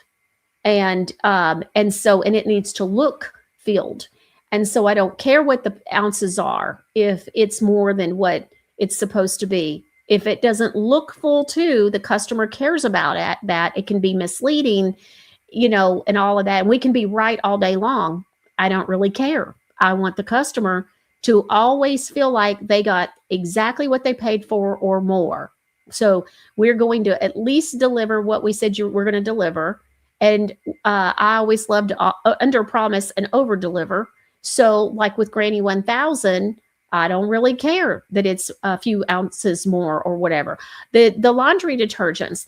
And it needs to look filled. And so I don't care what the ounces are if it's more than what it's supposed to be. If it doesn't look full too, the customer cares about that. It can be misleading, and all of that. And we can be right all day long. I don't really care. I want the customer to always feel like they got exactly what they paid for or more. So we're going to at least deliver what we said we're going to deliver. And I always love to under promise and over deliver. So like with Granny 1000, I don't really care that it's a few ounces more or whatever. The laundry detergents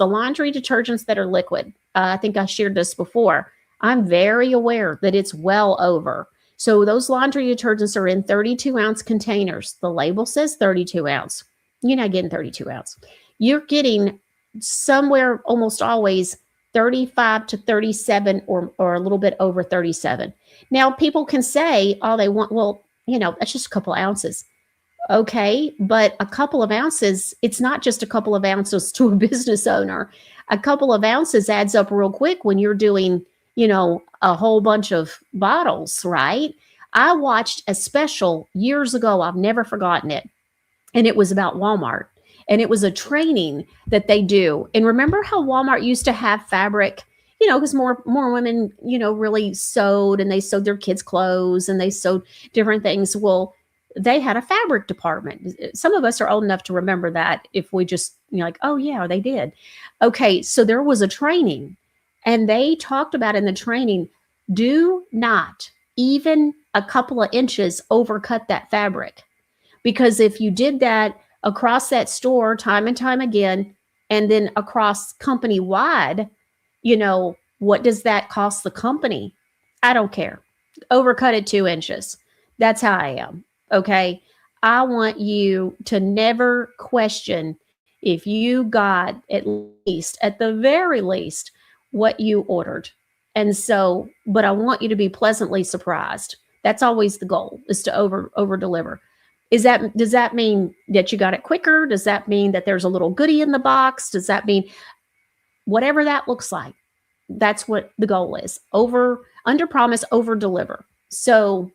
that are liquid, I think I shared this before. I'm very aware that it's well over. So those laundry detergents are in 32-ounce containers. The label says 32 ounce. You're not getting 32 ounce. You're getting somewhere almost always 35 to 37 or a little bit over 37. Now, people can say all they want, well, that's just a couple ounces. Okay, but a couple of ounces, it's not just a couple of ounces to a business owner. A couple of ounces adds up real quick when you're doing, a whole bunch of bottles, right? I watched a special years ago. I've never forgotten it. And it was about Walmart. And it was a training that they do. And remember how Walmart used to have fabric, because more women, really sewed, and they sewed their kids' clothes and they sewed different things. Well, they had a fabric department. Some of us are old enough to remember that, if we just, like, oh yeah, they did. Okay, so there was a training, and they talked about in the training, do not even a couple of inches overcut that fabric. Because if you did that across that store time and time again, and then across company wide, what does that cost the company? I don't care. Overcut it 2 inches. That's how I am. Okay. I want you to never question if you got at the very least, what you ordered. And so, but I want you to be pleasantly surprised. That's always the goal, is to over deliver. Does that mean that you got it quicker? Does that mean that there's a little goodie in the box? Does that mean whatever that looks like? That's what the goal is. Under promise, over deliver. So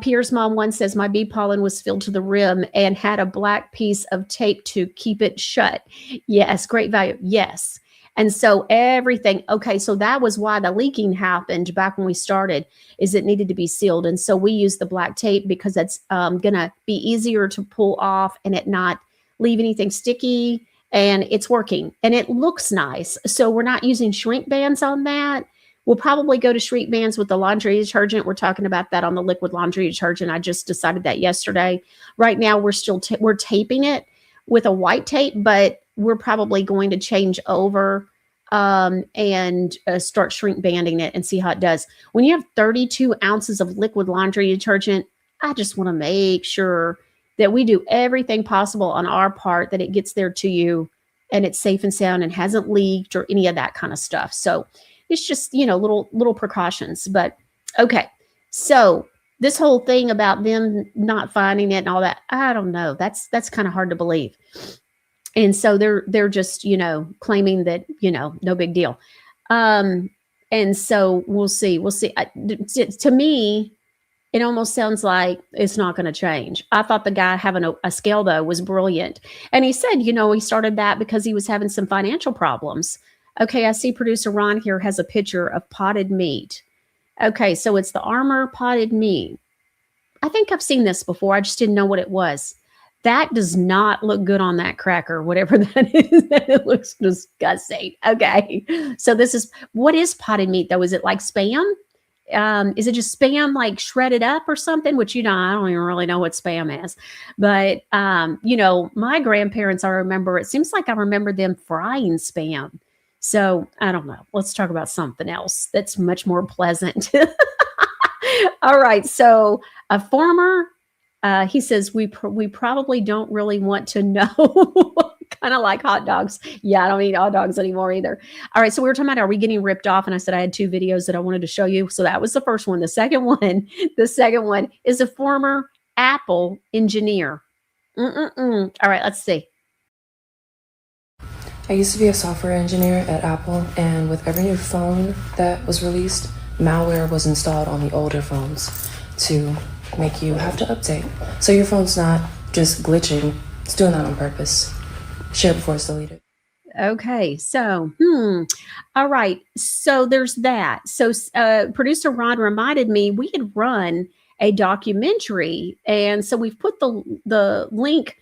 Pierre's mom once says, my bee pollen was filled to the rim and had a black piece of tape to keep it shut. Yes, great value. Yes. And so everything, okay, so that was why the leaking happened back when we started, is it needed to be sealed. And so we use the black tape because that's going to be easier to pull off and it not leave anything sticky, and it's working and it looks nice. So we're not using shrink bands on that. We'll probably go to shrink bands with the laundry detergent. We're talking about that on the liquid laundry detergent. I just decided that yesterday. Right now, we're still we're taping it with a white tape, but we're probably going to change over and start shrink banding it and see how it does. When you have 32 ounces of liquid laundry detergent, I just want to make sure that we do everything possible on our part that it gets there to you and it's safe and sound and hasn't leaked or any of that kind of stuff. So it's just, little precautions. But okay, so this whole thing about them not finding it and all that, I don't know. That's kind of hard to believe. And so they're just, claiming that, no big deal. And so we'll see. To me, it almost sounds like it's not going to change. I thought the guy having a scale, though, was brilliant. And he said, he started that because he was having some financial problems. Okay, I see producer Ron here has a picture of potted meat. Okay, so it's the Armor potted meat. I think I've seen this before. I just didn't know what it was. That does not look good on that cracker, whatever that is. It looks disgusting. Okay, so what is potted meat, though? Is it like Spam? Is it just Spam like shredded up or something? Which, I don't even really know what Spam is. But, my grandparents, it seems like I remember them frying Spam. So I don't know. Let's talk about something else that's much more pleasant. All right. So a former, he says, we probably don't really want to know. Kind of like hot dogs. Yeah, I don't eat hot dogs anymore either. All right. So we were talking about, are we getting ripped off? And I said I had 2 videos that I wanted to show you. So that was the first one. The second one is a former Apple engineer. All right. Let's see. I used to be a software engineer at Apple, and with every new phone that was released, malware was installed on the older phones to make you have to update. So your phone's not just glitching, it's doing that on purpose. Share before it's deleted. Okay, so, all right. So there's that. So producer Ron reminded me we had run a documentary, and so we've put the link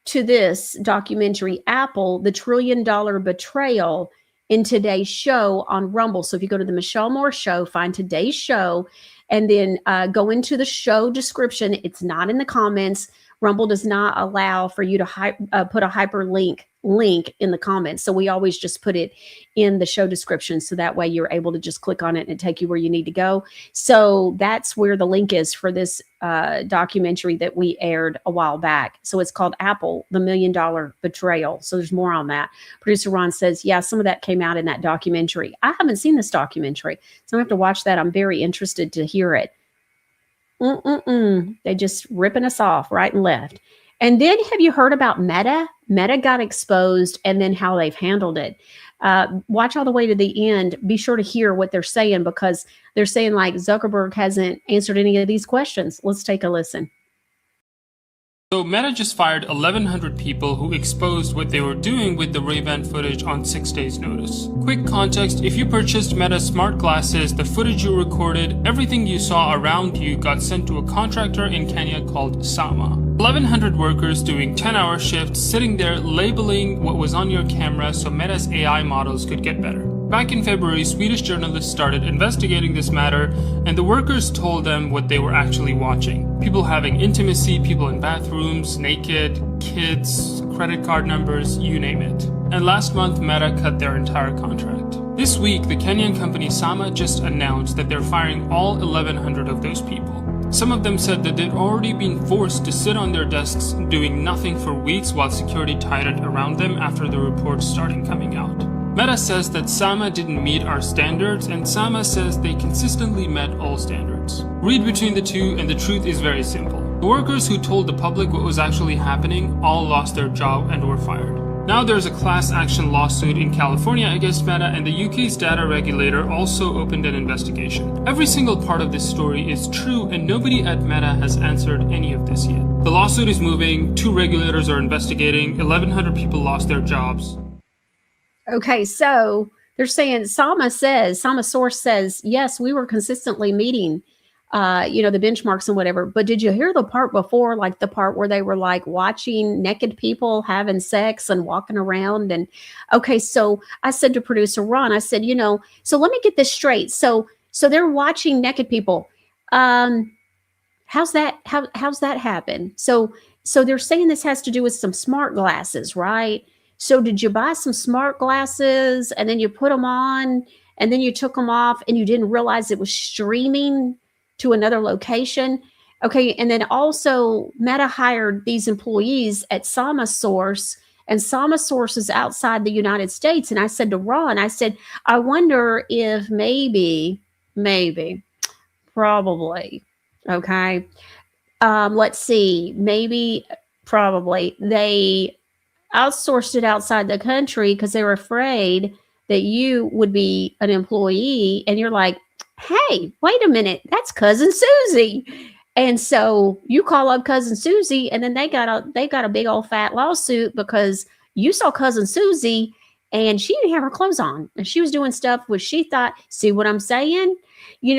to this documentary, Apple, the $1 Trillion Betrayal, in today's show on Rumble. So if you go to the Michelle Moore Show, find today's show, and then go into the show description. It's not in the comments. Rumble does not allow for you to put a hyperlink link in the comments. So we always just put it in the show description. So that way you're able to just click on it and take you where you need to go. So that's where the link is for this documentary that we aired a while back. So it's called Apple, the $1 Million Betrayal. So there's more on that. Producer Ron says, yeah, some of that came out in that documentary. I haven't seen this documentary, so I have to watch that. I'm very interested to hear it. They just ripping us off right and left. And then have you heard about Meta? Meta got exposed and then how they've handled it. Watch all the way to the end. Be sure to hear what they're saying, because they're saying like Zuckerberg hasn't answered any of these questions. Let's take a listen. So Meta just fired 1,100 people who exposed what they were doing with the Ray-Ban footage on 6 days' notice. Quick context, if you purchased Meta smart glasses, the footage you recorded, everything you saw around you got sent to a contractor in Kenya called Sama. 1,100 workers doing 10-hour shifts, sitting there labeling what was on your camera so Meta's AI models could get better. Back in February, Swedish journalists started investigating this matter, and the workers told them what they were actually watching. People having intimacy, people in bathrooms, naked, kids, credit card numbers, you name it. And last month, Meta cut their entire contract. This week, the Kenyan company Sama just announced that they're firing all 1,100 of those people. Some of them said that they'd already been forced to sit on their desks doing nothing for weeks while security tightened around them after the reports started coming out. Meta says that Sama didn't meet our standards, and Sama says they consistently met all standards. Read between the two, and the truth is very simple. The workers who told the public what was actually happening all lost their job and were fired. Now there's a class action lawsuit in California against Meta, and the UK's data regulator also opened an investigation. Every single part of this story is true, and nobody at Meta has answered any of this yet. The lawsuit is moving, 2 regulators are investigating, 1,100 people lost their jobs. Okay, so they're saying Sama source says, yes, we were consistently meeting, the benchmarks and whatever. But did you hear the part before, like the part where they were like watching naked people having sex and walking around? And okay, so I said to producer Ron, I said, so let me get this straight. So they're watching naked people. How's that happen? So they're saying this has to do with some smart glasses, right? So did you buy some smart glasses and then you put them on and then you took them off and you didn't realize it was streaming to another location? Okay. And then also Meta hired these employees at Sama Source, and Sama Source is outside the United States. And I said to Ron, I said, I wonder if maybe, probably, okay. Let's see, maybe, probably they outsourced it outside the country because they were afraid that you would be an employee and you're like, hey, wait a minute, that's Cousin Susie. And so you call up Cousin Susie, and then they got a big old fat lawsuit because you saw Cousin Susie and she didn't have her clothes on and she was doing stuff which she thought, see what I'm saying? You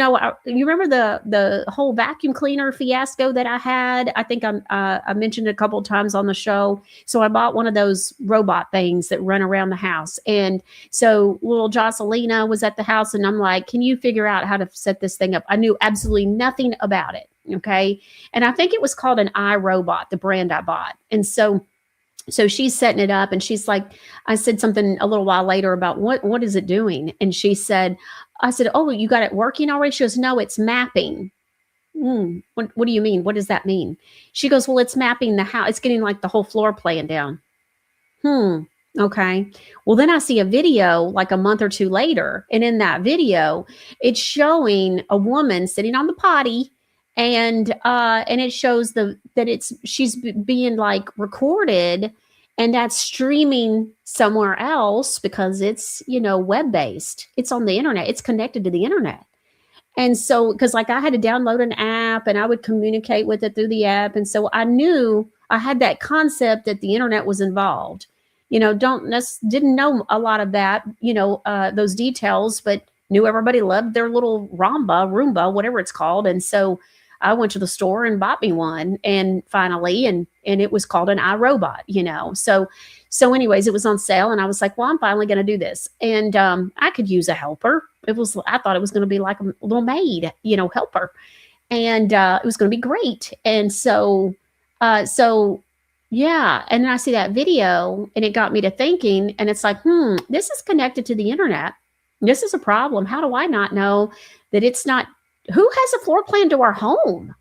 remember the whole vacuum cleaner fiasco that I had? I think I mentioned it a couple of times on the show. So I bought one of those robot things that run around the house. And so little Jocelina was at the house, and I'm like, can you figure out how to set this thing up? I knew absolutely nothing about it. Okay. And I think it was called an iRobot, the brand I bought. And so she's setting it up, and she's like, I said something a little while later about what is it doing? And she said, I said, oh, you got it working already? She goes, no, it's mapping. What do you mean? What does that mean? She goes, well, it's mapping the house. It's getting like the whole floor plan down. Okay. Well, then I see a video like a month or 2 later. And in that video, it's showing a woman sitting on the potty, and it shows she's being like recorded, and that's streaming somewhere else because it's, web-based. It's on the internet. It's connected to the internet. And so, because like I had to download an app and I would communicate with it through the app. And so I knew I had that concept that the internet was involved. Didn't know a lot of that, those details, but knew everybody loved their little Roomba, whatever it's called. And so I went to the store and bought me one, and finally, and it was called an iRobot, So anyways, it was on sale, and I was like, well, I'm finally going to do this. And I could use a helper. I thought it was going to be like a little maid, helper. And it was going to be great. And so Yeah. And then I see that video and it got me to thinking, and it's like, this is connected to the internet. This is a problem. How do I not know that it's not? Who has a floor plan to our home?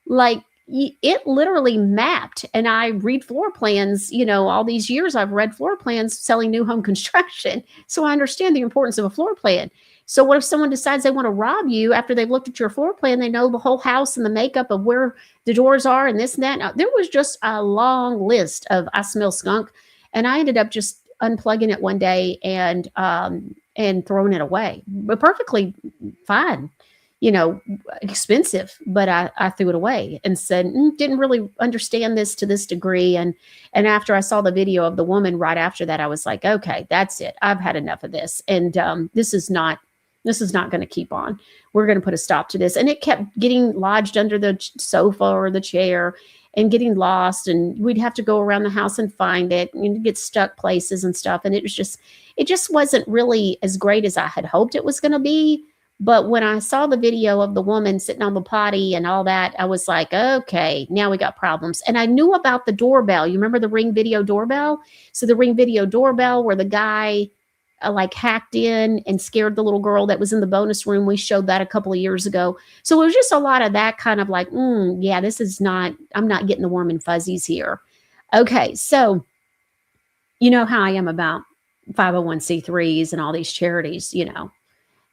Like, it literally mapped, and I read floor plans, all these years I've read floor plans selling new home construction. So I understand the importance of a floor plan. So what if someone decides they want to rob you after they've looked at your floor plan? They know the whole house and the makeup of where the doors are and this and that. Now, there was just a long list of I smell skunk, and I ended up just unplugging it one day and throwing it away. But perfectly fine, expensive, but I threw it away and said, didn't really understand this to this degree. And after I saw the video of the woman right after that, I was like, okay, that's it. I've had enough of this. And this is not going to keep on. We're going to put a stop to this. And it kept getting lodged under the sofa or the chair and getting lost. And we'd have to go around the house and find it and get stuck places and stuff. And it just wasn't really as great as I had hoped it was going to be. But when I saw the video of the woman sitting on the potty and all that, I was like, okay, now we got problems. And I knew about the doorbell. You remember the Ring video doorbell? So the Ring video doorbell where the guy hacked in and scared the little girl that was in the bonus room. We showed that a couple of years ago. So it was just a lot of that kind of like, yeah, I'm not getting the warm and fuzzies here. Okay, so you know how I am about 501c3s and all these charities,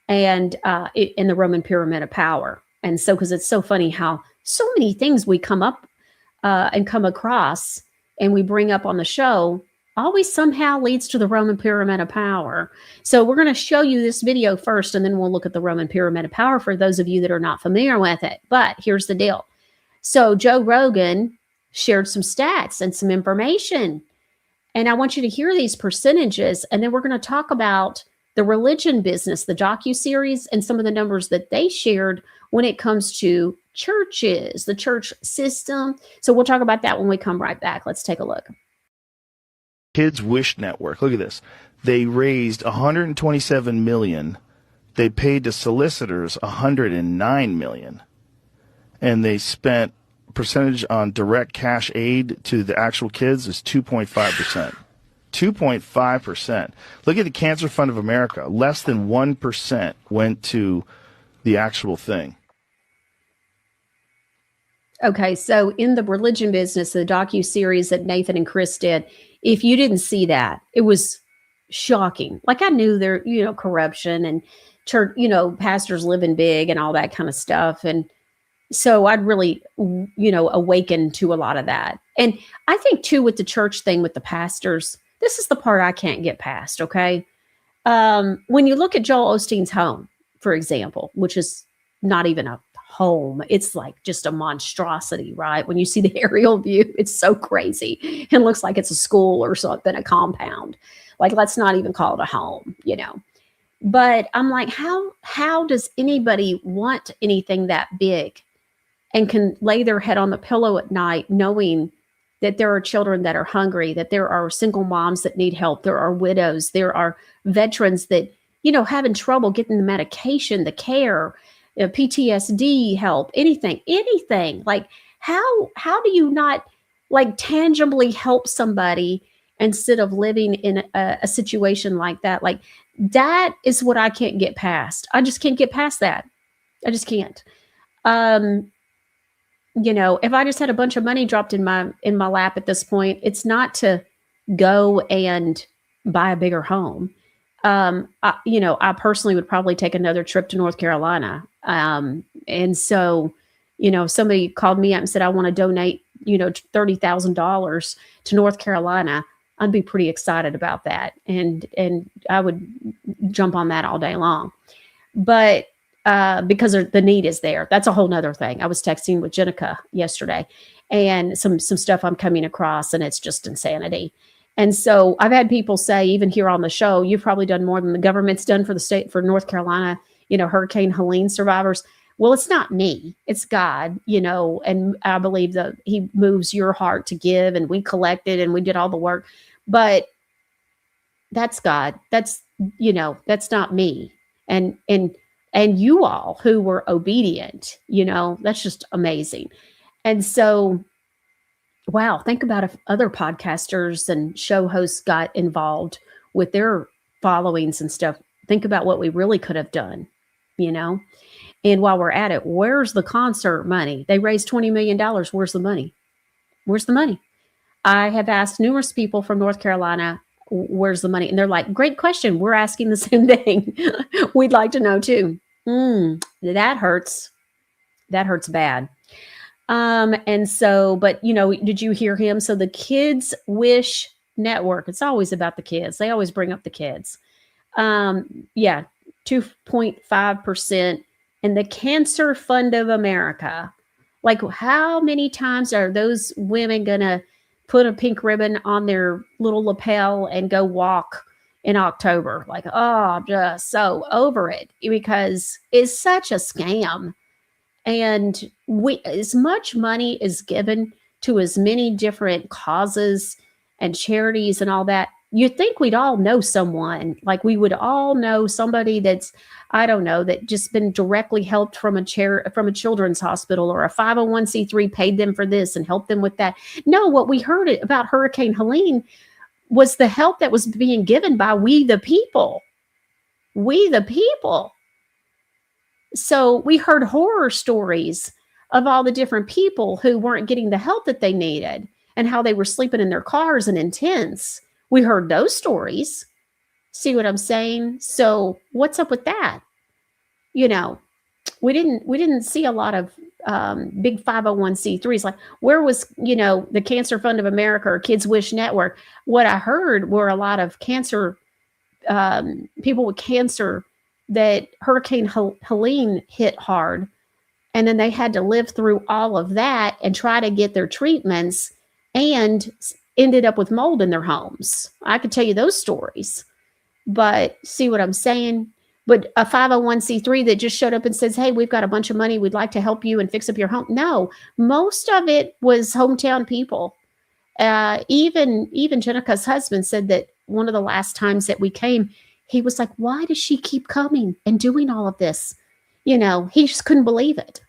and in the Roman pyramid of power. And so, because it's so funny how so many things we come up and come across and we bring up on the show always somehow leads to the Roman pyramid of power. So we're going to show you this video first, and then we'll look at the Roman pyramid of power for those of you that are not familiar with it. But here's the deal. So Joe Rogan shared some stats and some information, and I want you to hear these percentages, and then we're going to talk about the religion business, the docuseries, and some of the numbers that they shared when it comes to churches, the church system. So we'll talk about that when we come right back. Let's take a look. Kids Wish Network. Look at this. They raised $127 million. They paid to solicitors $109 million. And they spent percentage on direct cash aid to the actual kids is 2.5%. 2.5%. Look at the Cancer Fund of America. Less than 1% went to the actual thing. Okay, so in the religion business, the docuseries that Nathan and Chris did, if you didn't see that, it was shocking. Like, I knew there, corruption and church, pastors living big and all that kind of stuff. And so I'd really, awakened to a lot of that. And I think too, with the church thing, with the pastors, this is the part I can't get past. Okay. When you look at Joel Osteen's home, for example, which is not even a home, it's like just a monstrosity, right? When you see the aerial view, it's so crazy. It looks like it's a school or something, a compound. Like, let's not even call it a home, But I'm like, how does anybody want anything that big and can lay their head on the pillow at night knowing that there are children that are hungry, that there are single moms that need help, there are widows, there are veterans that, having trouble getting the medication, the care, PTSD help, anything. Like, how do you not tangibly help somebody instead of living in a situation like that? Like, that is what I can't get past. I just can't get past that. I just can't. If I just had a bunch of money dropped in my lap at this point, it's not to go and buy a bigger home. I personally would probably take another trip to North Carolina. And so, somebody called me up and said, I want to donate, $30,000 to North Carolina. I'd be pretty excited about that. And I would jump on that all day long. But because the need is there. That's a whole nother thing. I was texting with Jenica yesterday, and some stuff I'm coming across, and it's just insanity. And so I've had people say, even here on the show, you've probably done more than the government's done for the state, for North Carolina, Hurricane Helene survivors. Well, it's not me, it's God, and I believe that he moves your heart to give, and we collected and we did all the work, but that's God. That's not me. And you all who were obedient, that's just amazing. And so Wow, think about if other podcasters and show hosts got involved with their followings and stuff. Think about what we really could have done, you know? And while we're at it, where's the concert money? They raised $20 million. Where's the money? Where's the money? I have asked numerous people from North Carolina, where's the money? And they're like, great question. We're asking the same thing. We'd like to know too. That hurts. That hurts bad. And so, but did you hear him? So the Kids Wish Network, it's always about the kids. They always bring up the kids. Yeah, 2.5%. And the Cancer Fund of America. Like, how many times are those women going to put a pink ribbon on their little lapel and go walk in October? Like, oh, I'm just so over it because it's such a scam. And as much money is given to as many different causes and charities and all that, you'd think we'd all know someone. Like, we would all know somebody that's, I don't know, that just been directly helped from a children's hospital, or a 501c3 paid them for this and helped them with that. No, what we heard about Hurricane Helene was the help that was being given by we the people. We the people. So we heard horror stories of all the different people who weren't getting the help that they needed and how they were sleeping in their cars and in tents. We heard those stories. See what I'm saying? So what's up with that? We didn't see a lot of big 501c3s. Like, where was, the Cancer Fund of America or Kids Wish Network? What I heard were a lot of cancer, people with cancer that Hurricane Helene hit hard. And then they had to live through all of that and try to get their treatments and ended up with mold in their homes. I could tell you those stories. But see what I'm saying? But a 501c3 that just showed up and says, hey, we've got a bunch of money. We'd like to help you and fix up your home. No, most of it was hometown people. Even Jenica's husband said that one of the last times that we came, he was like, why does she keep coming and doing all of this? He just couldn't believe it.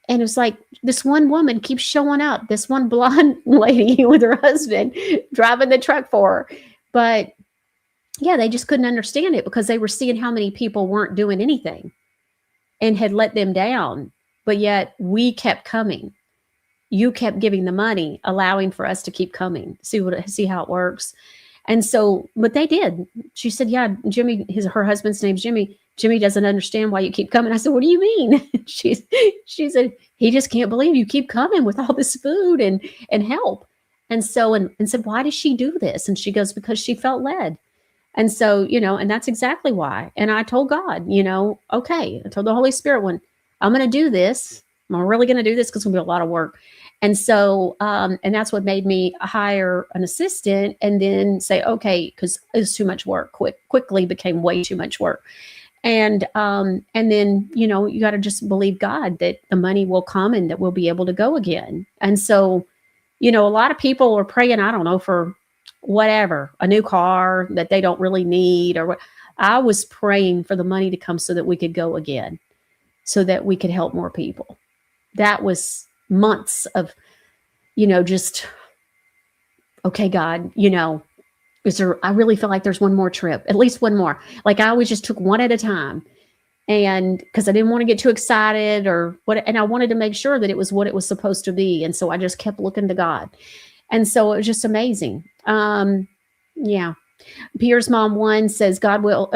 And it's like, this one woman keeps showing up, this one blonde lady with her husband driving the truck for her. But yeah, they just couldn't understand it because they were seeing how many people weren't doing anything and had let them down. But yet we kept coming. You kept giving the money, allowing for us to keep coming. See how it works. And so, but they did. She said, yeah, Jimmy, her husband's name's Jimmy. Jimmy doesn't understand why you keep coming. I said, what do you mean? She said, he just can't believe you keep coming with all this food and help. And so, and said, why does she do this? And she goes, because she felt led. And so, and that's exactly why. And I told God, okay, I told the Holy Spirit, when I'm going to do this, I'm really going to do this because it's going to be a lot of work. And so, and that's what made me hire an assistant and then say, okay, because it's too much work. Quickly became way too much work. And then, you got to just believe God that the money will come and that we'll be able to go again. And so, a lot of people are praying, I don't know, for whatever, a new car that they don't really need or what. I was praying for the money to come so that we could go again, so that we could help more people. That was months of, just, okay, God, I really feel like there's one more trip, at least one more. Like, I always just took one at a time. And because I didn't want to get too excited or what, and I wanted to make sure that it was what it was supposed to be. And so I just kept looking to God. And so it was just amazing. Yeah. Pierre's mom one says, Goodwill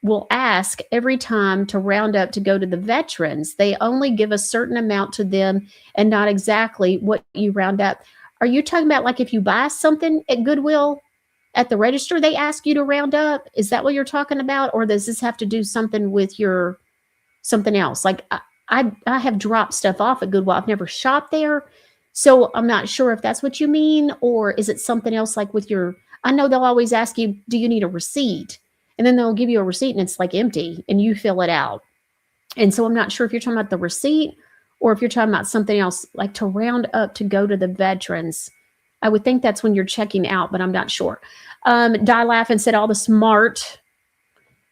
will ask every time to round up to go to the veterans. They only give a certain amount to them and not exactly what you round up. Are you talking about like if you buy something at Goodwill at the register, they ask you to round up? Is that what you're talking about? Or does this have to do something with your something else? Like I have dropped stuff off at Goodwill. I've never shopped there. So I'm not sure if that's what you mean, or is it something else like with I know they'll always ask you, do you need a receipt? And then they'll give you a receipt and it's like empty and you fill it out. And so I'm not sure if you're talking about the receipt or if you're talking about something else, like to round up to go to the veterans. I would think that's when you're checking out, but I'm not sure. Die Laughing said all the smart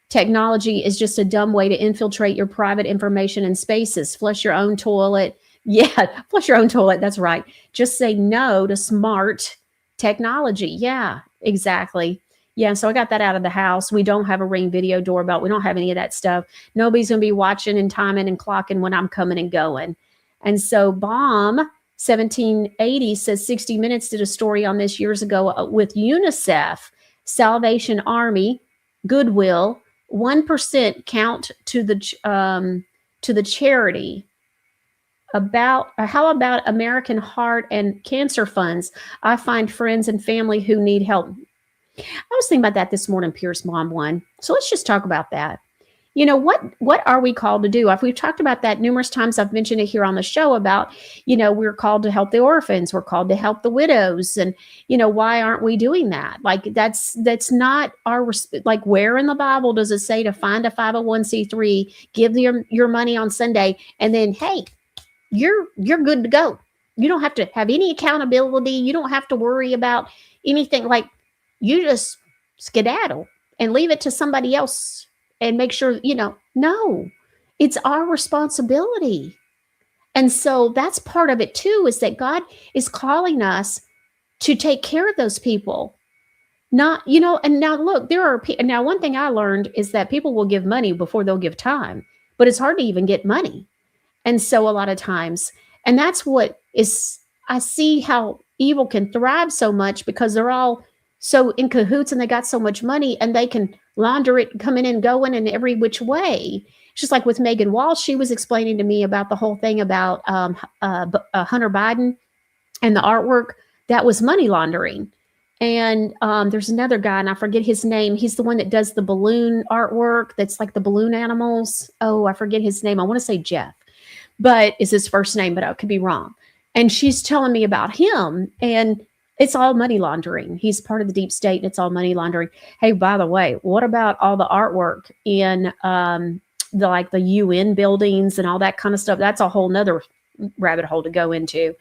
technology is just a dumb way to infiltrate your private information and spaces. Flush your own toilet, Yeah, flush your own toilet. That's right. Just say no to smart technology. Yeah, exactly. Yeah, so I got that out of the house. We don't have a Ring video doorbell. We don't have any of that stuff. Nobody's going to be watching and timing and clocking when I'm coming and going. And so Bomb 1780 says 60 Minutes did a story on this years ago with UNICEF, Salvation Army, Goodwill, 1% count to the charity. About how about American Heart and Cancer Funds? I find friends and family who need help. I was thinking about that this morning, Pierce Mom One. So let's just talk about that. You know, what are we called to do? We've talked about that numerous times. I've mentioned it here on the show about, we're called to help the orphans. We're called to help the widows. And, why aren't we doing that? Like, that's not our, like, where in the Bible does it say to find a 501c3, give your money on Sunday, and then, hey, you're good to go. You don't have to have any accountability. You don't have to worry about anything. Like, you just skedaddle and leave it to somebody else and make sure, no, it's our responsibility. And so that's part of it too, is that God is calling us to take care of those people. Not, and now look, now one thing I learned is that people will give money before they'll give time, but it's hard to even get money. And so a lot of times, and that's what is, I see how evil can thrive so much because they're all so in cahoots and they got so much money and they can launder it coming and going in every which way. Just like with Megan Walsh, she was explaining to me about the whole thing about Hunter Biden and the artwork that was money laundering. And there's another guy, and I forget his name. He's the one that does the balloon artwork that's like the balloon animals. Oh, I forget his name. I want to say Jeff, but is his first name, but I could be wrong. And she's telling me about him, and it's all money laundering. He's part of the deep state, and it's all money laundering. Hey, by the way, what about all the artwork in the UN buildings and all that kind of stuff? That's a whole nother rabbit hole to go into.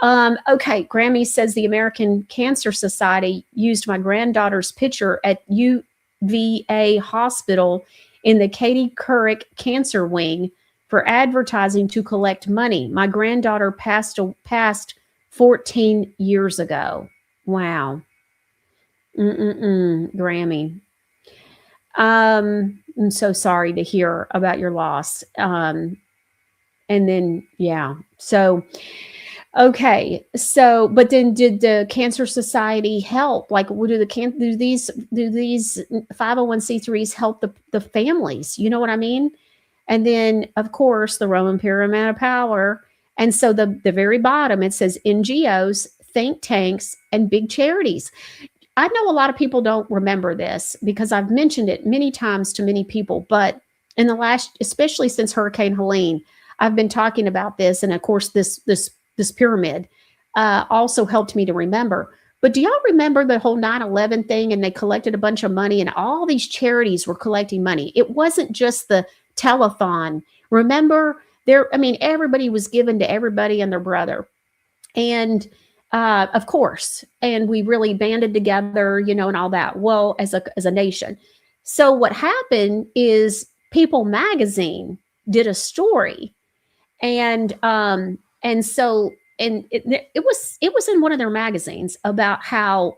Okay, Grammy says the American Cancer Society used my granddaughter's picture at UVA Hospital in the Katie Couric Cancer Wing for advertising to collect money. My granddaughter passed 14 years ago. Wow. Grammy. I'm so sorry to hear about your loss. And then, yeah. So, okay. So, but then did the Cancer Society help? Like, do these 501c3s help the families? You know what I mean? And then, of course, the Roman pyramid of power. And so the very bottom, it says NGOs, think tanks, and big charities. I know a lot of people don't remember this because I've mentioned it many times to many people, but in the last, especially since Hurricane Helene, I've been talking about this. And of course, this pyramid also helped me to remember. But do y'all remember the whole 9/11 thing? And they collected a bunch of money and all these charities were collecting money. It wasn't just the telethon. Remember, everybody was given to everybody and their brother. And of course, and we really banded together, and all that. Well, as a nation. So what happened is People Magazine did a story, and so it was in one of their magazines about how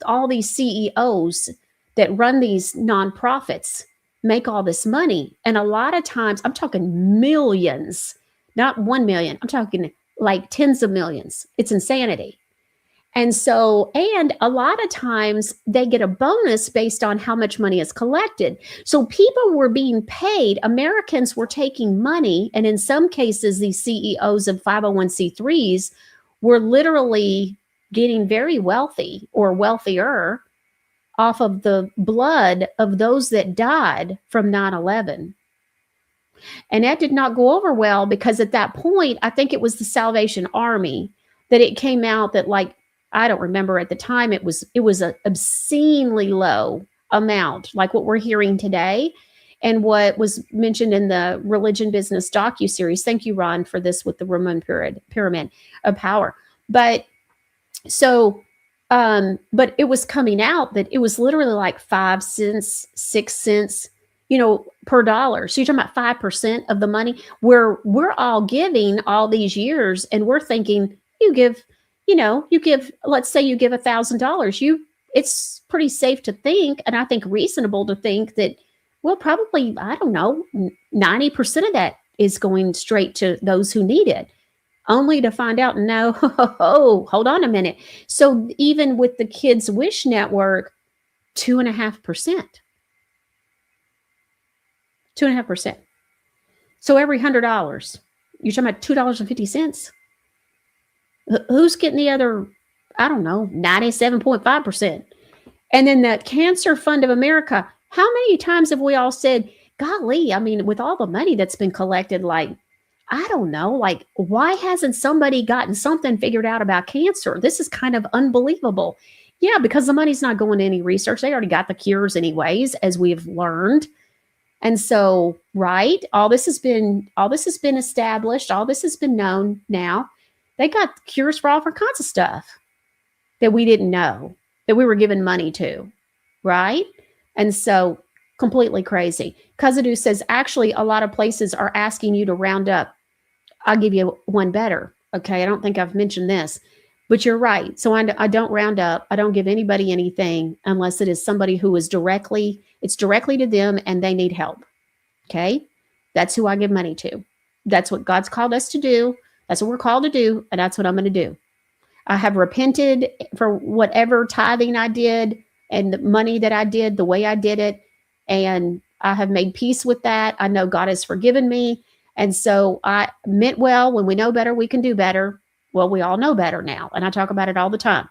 all these CEOs that run these nonprofits make all this money. And a lot of times, I'm talking millions, not 1 million. I'm talking like tens of millions. It's insanity. And so, and a lot of times they get a bonus based on how much money is collected. So people were being paid. Americans were taking money. And in some cases, these CEOs of 501c3s were literally getting very wealthy or wealthier off of the blood of those that died from 9/11. And that did not go over well because at that point, I think it was the Salvation Army that it came out that, like, I don't remember at the time, it was an obscenely low amount, like what we're hearing today and what was mentioned in the Religion Business docuseries. Thank you, Ron, for this with the Roman pyramid of power. But so, but it was coming out that it was literally like 5 cents, 6 cents, per dollar. So you're talking about 5% of the money, where we're all giving all these years, and we're thinking let's say you give $1,000. It's pretty safe to think, and I think reasonable to think that, well, probably, I don't know, 90% of that is going straight to those who need it, only to find out, no, oh, hold on a minute. So even with the Kids Wish Network, 2.5%. 2.5%. So every $100, you're talking about $2.50. Who's getting the other, I don't know, 97.5%? And then the Cancer Fund of America, how many times have we all said, golly, I mean, with all the money that's been collected, like, I don't know, like, why hasn't somebody gotten something figured out about cancer? This is kind of unbelievable. Yeah, because the money's not going to any research. They already got the cures anyways, as we've learned. And so, right, all this has been established, all this has been known now. They got cures for all kinds of stuff that we didn't know, that we were giving money to, right? And so, completely crazy. Kazadu says, actually, a lot of places are asking you to round up. I'll give you one better. Okay, I don't think I've mentioned this, but you're right. So I don't round up. I don't give anybody anything unless it is somebody who is directly to them and they need help. Okay, that's who I give money to. That's what God's called us to do. That's what we're called to do, and that's what I'm going to do. I have repented for whatever tithing I did and the money that I did, the way I did it, and I have made peace with that. I know God has forgiven me, and so I meant well. When we know better, we can do better. Well, we all know better now, and I talk about it all the time.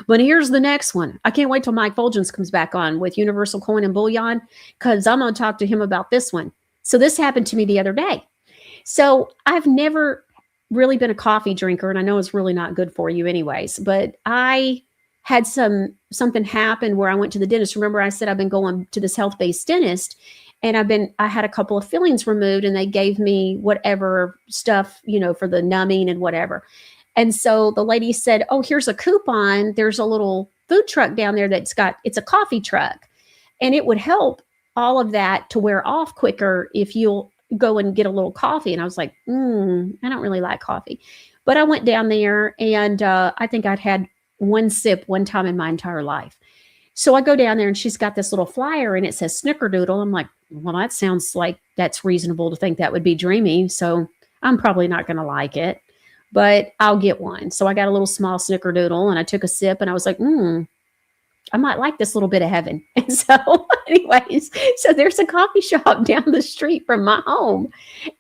But here's the next one. I can't wait till Mike Fulgens comes back on with Universal Coin and Bullion, because I'm going to talk to him about this one. So this happened to me the other day. So I've never really been a coffee drinker, and I know it's really not good for you anyways, but I had something happen where I went to the dentist. Remember, I said I've been going to this health-based dentist, and I had a couple of fillings removed, and they gave me whatever stuff, for the numbing and whatever. And so the lady said, oh, here's a coupon. There's a little food truck down there it's a coffee truck, and it would help all of that to wear off quicker if you'll go and get a little coffee. And I was like, I don't really like coffee. But I went down there, and I think I'd had one sip one time in my entire life. So I go down there, and she's got this little flyer, and it says Snickerdoodle. I'm like, well, that sounds like that's reasonable to think that would be dreamy. So I'm probably not going to like it, but I'll get one. So I got a little small Snickerdoodle, and I took a sip, and I was like, I might like this little bit of heaven. And so anyways, so there's a coffee shop down the street from my home.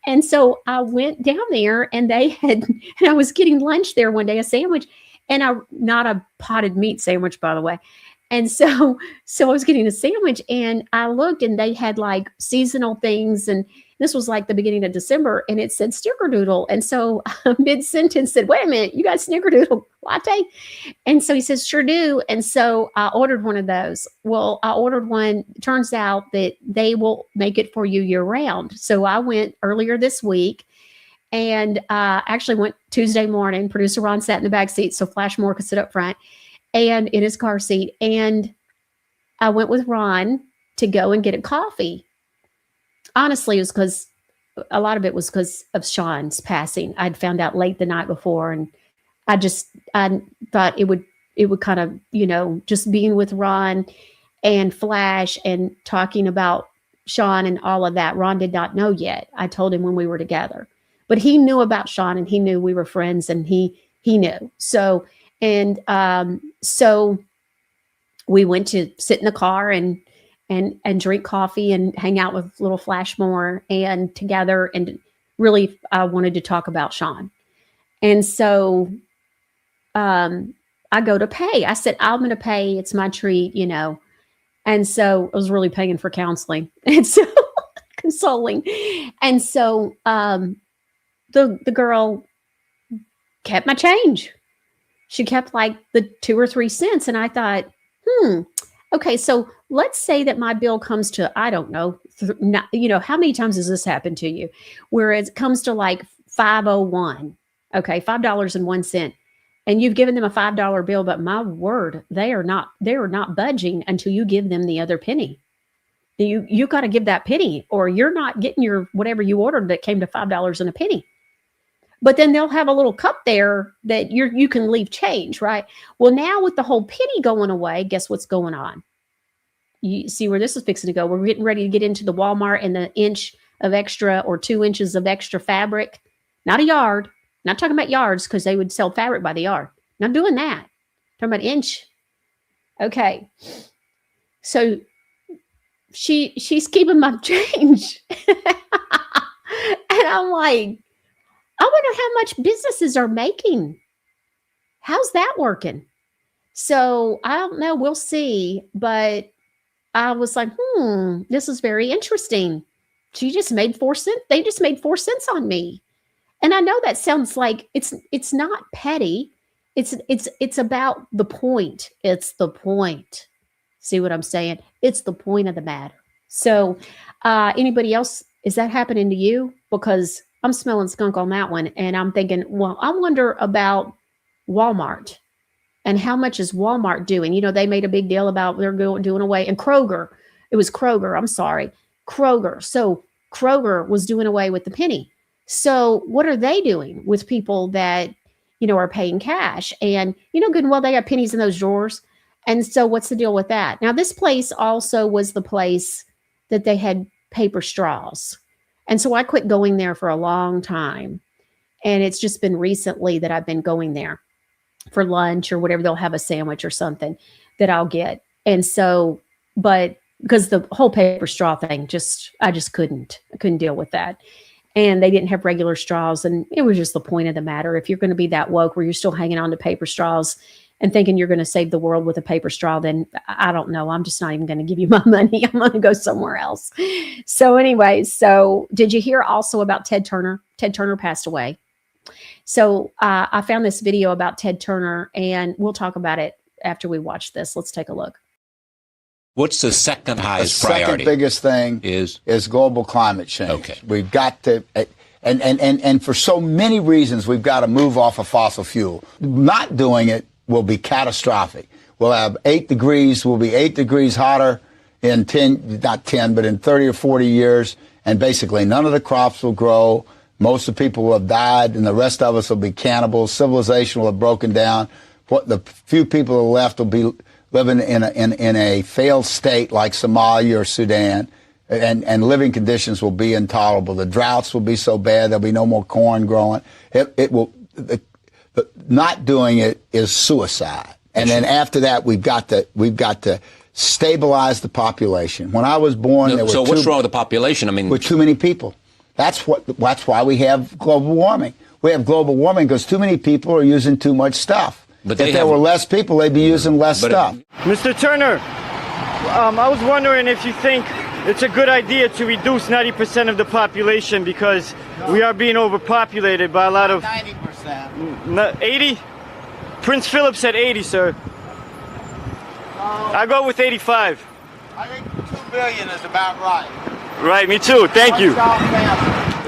And so I went down there, and and I was getting lunch there one day, a sandwich, and not a potted meat sandwich, by the way. And so I was getting a sandwich, and I looked, and they had like seasonal things, and this was like the beginning of December, and it said Snickerdoodle. And so mid-sentence said, wait a minute, you got Snickerdoodle latte? And so he says, sure do. And so I ordered one of those. Well, I ordered one. Turns out that they will make it for you year round. So I went earlier this week, and actually went Tuesday morning. Producer Ron sat in the back seat, so Flash Moore could sit up front and in his car seat. And I went with Ron to go and get a coffee. Honestly, it was because a lot of it was because of Sean's passing. I'd found out late the night before, and I thought it would kind of, just being with Ron and Flash and talking about Sean and all of that. Ron did not know yet. I told him when we were together, but he knew about Sean, and he knew we were friends, and he knew. So we went to sit in the car and drink coffee and hang out with little Flashmore and together. And really, I wanted to talk about Sean. And so I go to pay. I said, I'm going to pay. It's my treat, And so I was really paying for counseling and so consoling. And so the girl kept my change. She kept like the 2 or 3 cents. And I thought, okay, so let's say that my bill comes to, I don't know, how many times has this happened to you? Where it comes to like $5.01, okay, $5.01. And you've given them a $5 bill, but my word, they are not budging until you give them the other penny. You got to give that penny, or you're not getting your whatever you ordered that came to $5 and a penny. But then they'll have a little cup there that you can leave change, right? Well, now with the whole penny going away, guess what's going on? You see where this is fixing to go. We're getting ready to get into the Walmart and the inch of extra or 2 inches of extra fabric. Not a yard. Not talking about yards, because they would sell fabric by the yard. Not doing that. Talking about inch. Okay. So she's keeping my change. And I'm like, I wonder how much businesses are making. How's that working? So I don't know. We'll see. But I was like, this is very interesting. She just made 4 cents. They just made 4 cents on me. And I know that sounds like it's not petty. It's about the point. It's the point. See what I'm saying? It's the point of the matter. So anybody else, is that happening to you? Because I'm smelling skunk on that one. And I'm thinking, well, I wonder about Walmart and how much is Walmart doing? You know, they made a big deal about they're doing away. And Kroger, it was Kroger. I'm sorry. Kroger. So Kroger was doing away with the penny. So what are they doing with people that, you know, are paying cash? And, you know, good and well, they got pennies in those drawers. And so what's the deal with that? Now, this place also was the place that they had paper straws. And so I quit going there for a long time. And it's just been recently that I've been going there for lunch or whatever. They'll have a sandwich or something that I'll get. And so, but because the whole paper straw thing, I couldn't deal with that. And they didn't have regular straws. And it was just the point of the matter. If you're going to be that woke where you're still hanging on to paper straws and thinking you're going to save the world with a paper straw, then I don't know. I'm just not even going to give you my money. I'm going to go somewhere else. So anyway, so did you hear also about Ted Turner? Ted Turner passed away. So I found this video about Ted Turner, and we'll talk about it after we watch this. Let's take a look. What's the second highest the second priority? Biggest thing is global climate change. Okay. We've got to, and for so many reasons, we've got to move off of fossil fuel. Not doing it will be catastrophic. We'll have 8 degrees, we'll be 8 degrees hotter in 30 or 40 years, and basically none of the crops will grow. Most of the people will have died, and the rest of us will be cannibals. Civilization will have broken down. What the few people who are left will be living in a failed state like Somalia or Sudan, and living conditions will be intolerable. The droughts will be so bad there'll be no more corn growing. Not doing it is suicide. And then after that, we've got to stabilize the population. When I was born, there were so what's wrong with the population? I mean, with too many people. That's why we have global warming. We have global warming because too many people are using too much stuff. But if there were less people, they'd be using less stuff. Mr. Turner, I was wondering if you think it's a good idea to reduce 90% of the population because we are being overpopulated by a lot of... 90%. 80? Prince Philip said 80, sir. I go with 85. I think 2 billion is about right. Right, me too. Thank you.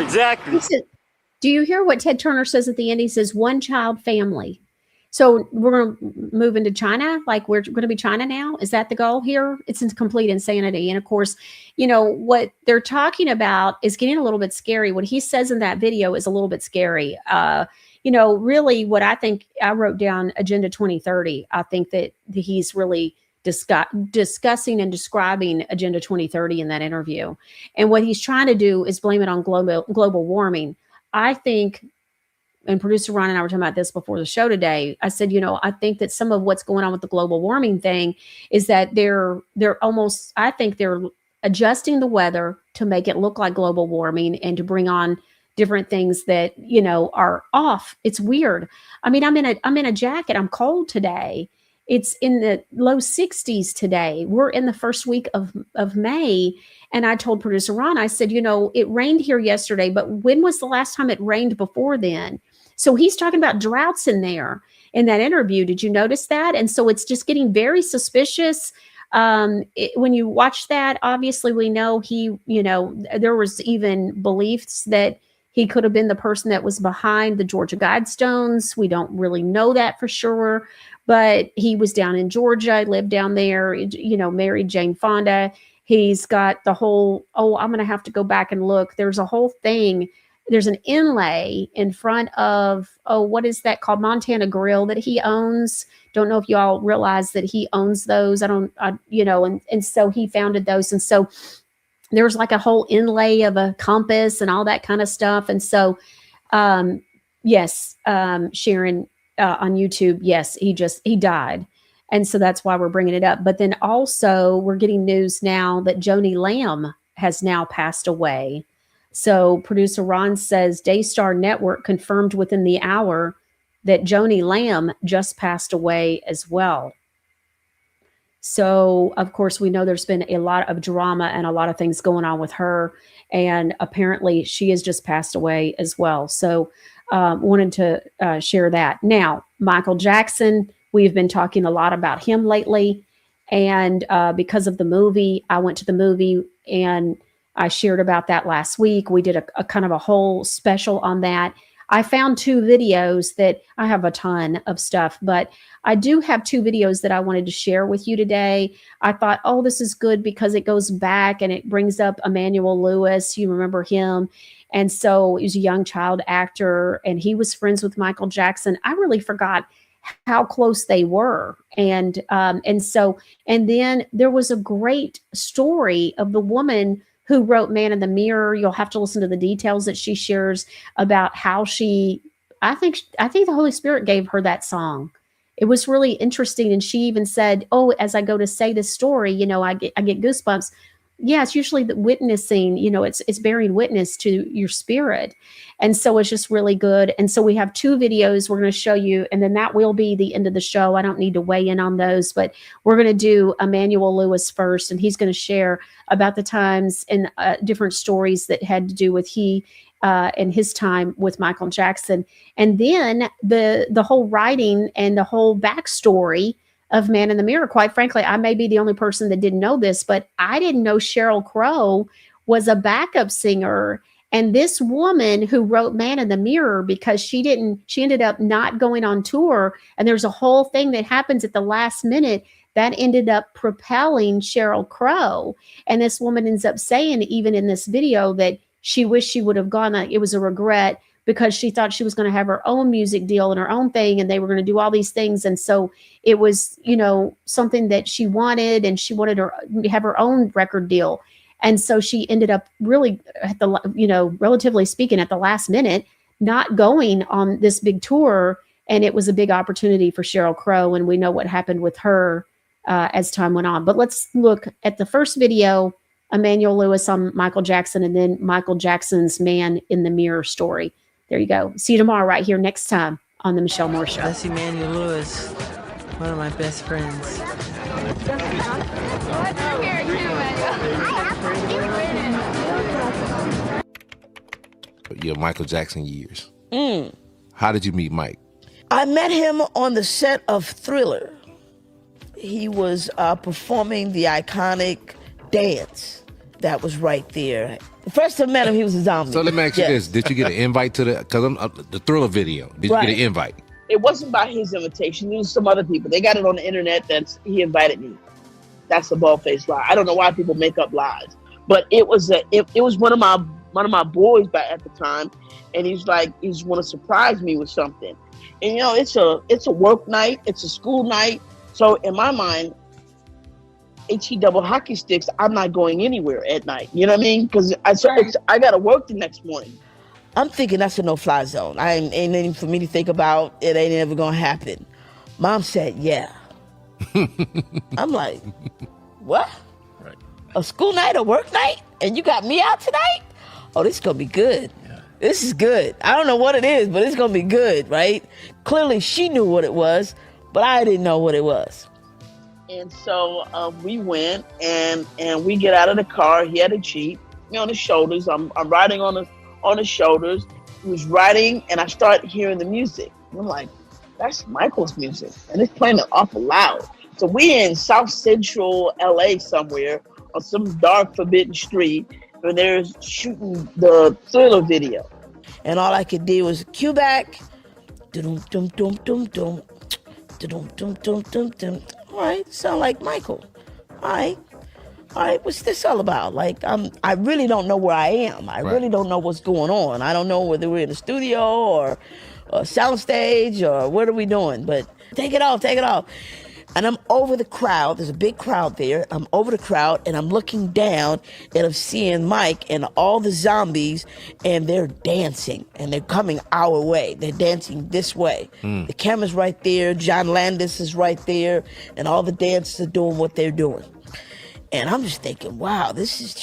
Exactly. Do you hear what Ted Turner says at the end? He says, one child family. So we're going to move into China, like we're going to be China now. Is that the goal here? It's complete insanity. And of course, you know, what they're talking about is getting a little bit scary. What he says in that video is a little bit scary. You know, really what I think, I wrote down Agenda 2030. I think that he's really discussing and describing Agenda 2030 in that interview. And what he's trying to do is blame it on global warming. I think, and producer Ron and I were talking about this before the show today. I said, you know, I think that some of what's going on with the global warming thing is that they're almost, I think they're adjusting the weather to make it look like global warming and to bring on different things that, you know, are off. It's weird. I mean, I'm in a jacket. I'm cold today. It's in the low 60s today. We're in the first week of May. And I told producer Ron, I said, you know, it rained here yesterday, but when was the last time it rained before then? So he's talking about droughts in there in that interview. Did you notice that? And so it's just getting very suspicious. When you watch that, obviously we know there was even beliefs that he could have been the person that was behind the Georgia Guidestones. We don't really know that for sure, but he was down in Georgia, lived down there, you know, married Jane Fonda. He's got the whole, I'm going to have to go back and look. There's a whole thing. There's an inlay in front of, what is that called? Montana Grill that he owns. Don't know if you all realize that he owns those. And so he founded those. And so there's like a whole inlay of a compass and all that kind of stuff. And so, yes, Sharon, on YouTube, yes, he died. And so that's why we're bringing it up. But then also we're getting news now that Joni Lamb has now passed away. So producer Ron says Daystar Network confirmed within the hour that Joni Lamb just passed away as well. So, of course, we know there's been a lot of drama and a lot of things going on with her. And apparently she has just passed away as well. So wanted to share that. Now, Michael Jackson, we've been talking a lot about him lately. And because of the movie, I went to the movie and I shared about that last week. We did a kind of a whole special on that. I found 2 videos that I have a ton of stuff, but I do have 2 videos that I wanted to share with you today. I thought, this is good because it goes back and it brings up Emmanuel Lewis. You remember him. And so he was a young child actor and he was friends with Michael Jackson. I really forgot how close they were. And then there was a great story of the woman who wrote Man in the Mirror. You'll have to listen to the details that she shares about how I think the Holy Spirit gave her that song. It was really interesting. And she even said, as I go to say this story, I get goosebumps. Yeah, it's usually the witnessing, it's bearing witness to your spirit. And so it's just really good. And so we have 2 videos we're going to show you, and then that will be the end of the show. I don't need to weigh in on those, but we're going to do Emmanuel Lewis first, and he's going to share about the times and different stories that had to do with and his time with Michael Jackson. And then the whole writing and the whole backstory of Man in the Mirror. Quite frankly, I may be the only person that didn't know this, but I didn't know Sheryl Crow was a backup singer. And this woman who wrote Man in the Mirror, because she ended up not going on tour. And there's a whole thing that happens at the last minute that ended up propelling Sheryl Crow. And this woman ends up saying, even in this video, that she wished she would have gone. It was a regret because she thought she was going to have her own music deal and her own thing, and they were going to do all these things. And so it was, something that she wanted, and she wanted to have her own record deal. And so she ended up really, relatively speaking, at the last minute, not going on this big tour. And it was a big opportunity for Sheryl Crow. And we know what happened with her as time went on. But let's look at the first video, Emmanuel Lewis on Michael Jackson, and then Michael Jackson's Man in the Mirror story. There you go. See you tomorrow right here next time on the Michelle Moore Show. That's Emmanuel Lewis, one of my best friends. Your Michael Jackson years. How did you meet Mike? I met him on the set of Thriller. He was performing the iconic dance that was right there. The first time I met him, he was a zombie. So let me ask you this. Did you get an invite to the Thriller video? Did you get an invite? It wasn't by his invitation. It was some other people. They got it on the internet that he invited me. That's a bald-faced lie. I don't know why people make up lies. But it was one of my boys back at the time, and he's like, he just want to surprise me with something. And it's a work night, it's a school night. So in my mind, HE double hockey sticks, I'm not going anywhere at night. You know what I mean? Because I got to work the next morning. I'm thinking that's a no-fly zone. Ain't anything for me to think about. It ain't ever gonna happen. Mom said, yeah. I'm like, what? Right. A school night, a work night? And you got me out tonight? Oh, this is gonna be good. Yeah. This is good. I don't know what it is, but it's gonna be good, right? Clearly she knew what it was, but I didn't know what it was. And so we went and we get out of the car. He had a Jeep, me on his shoulders. I'm riding on his shoulders. He was riding, and I started hearing the music. And I'm like, that's Michael's music, and it's playing it awful loud. So we're in South Central LA somewhere on some dark, forbidden street, and they're shooting the Thriller video. And all I could do was cue back. Dum dum dum dum dum. Dum dum dum dum dum. All right, sound like Michael. All right. all right, what's this all about? Like, I really don't know where I am. I really don't know what's going on. I don't know whether we're in the studio or soundstage or what are we doing, but take it off. And I'm over the crowd. There's a big crowd there. I'm over the crowd and I'm looking down and I'm seeing Mike and all the zombies and they're dancing and they're coming our way. They're dancing this way. The camera's right there. John Landis is right there and all the dancers are doing what they're doing. And I'm just thinking, wow, this is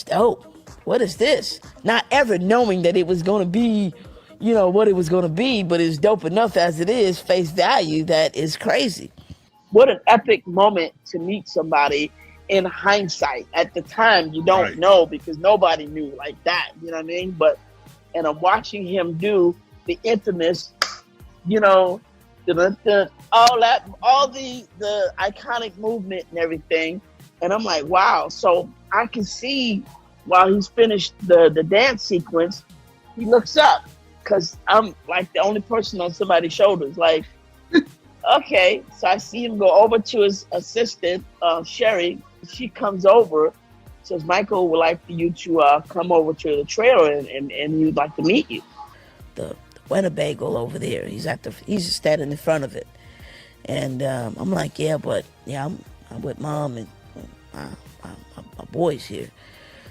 dope. What is this? Not ever knowing that it was going to be, you know, what it was going to be, but it's dope enough as it is, face value, that is crazy. What an epic moment to meet somebody in hindsight. At the time, you don't know because nobody knew like that, you know what I mean? And I'm watching him do the infamous, you know, all the iconic movement and everything. And I'm like, wow. So I can see while he's finished the dance sequence, he looks up because I'm like the only person on somebody's shoulders. Like, okay. So I see him go over to his assistant, Sherry. She comes over, says, Michael would like for you to come over to the trailer and he would like to meet you. The Winnebago over there. He's just standing in front of it. And I'm like, I'm with Mom and my boys here.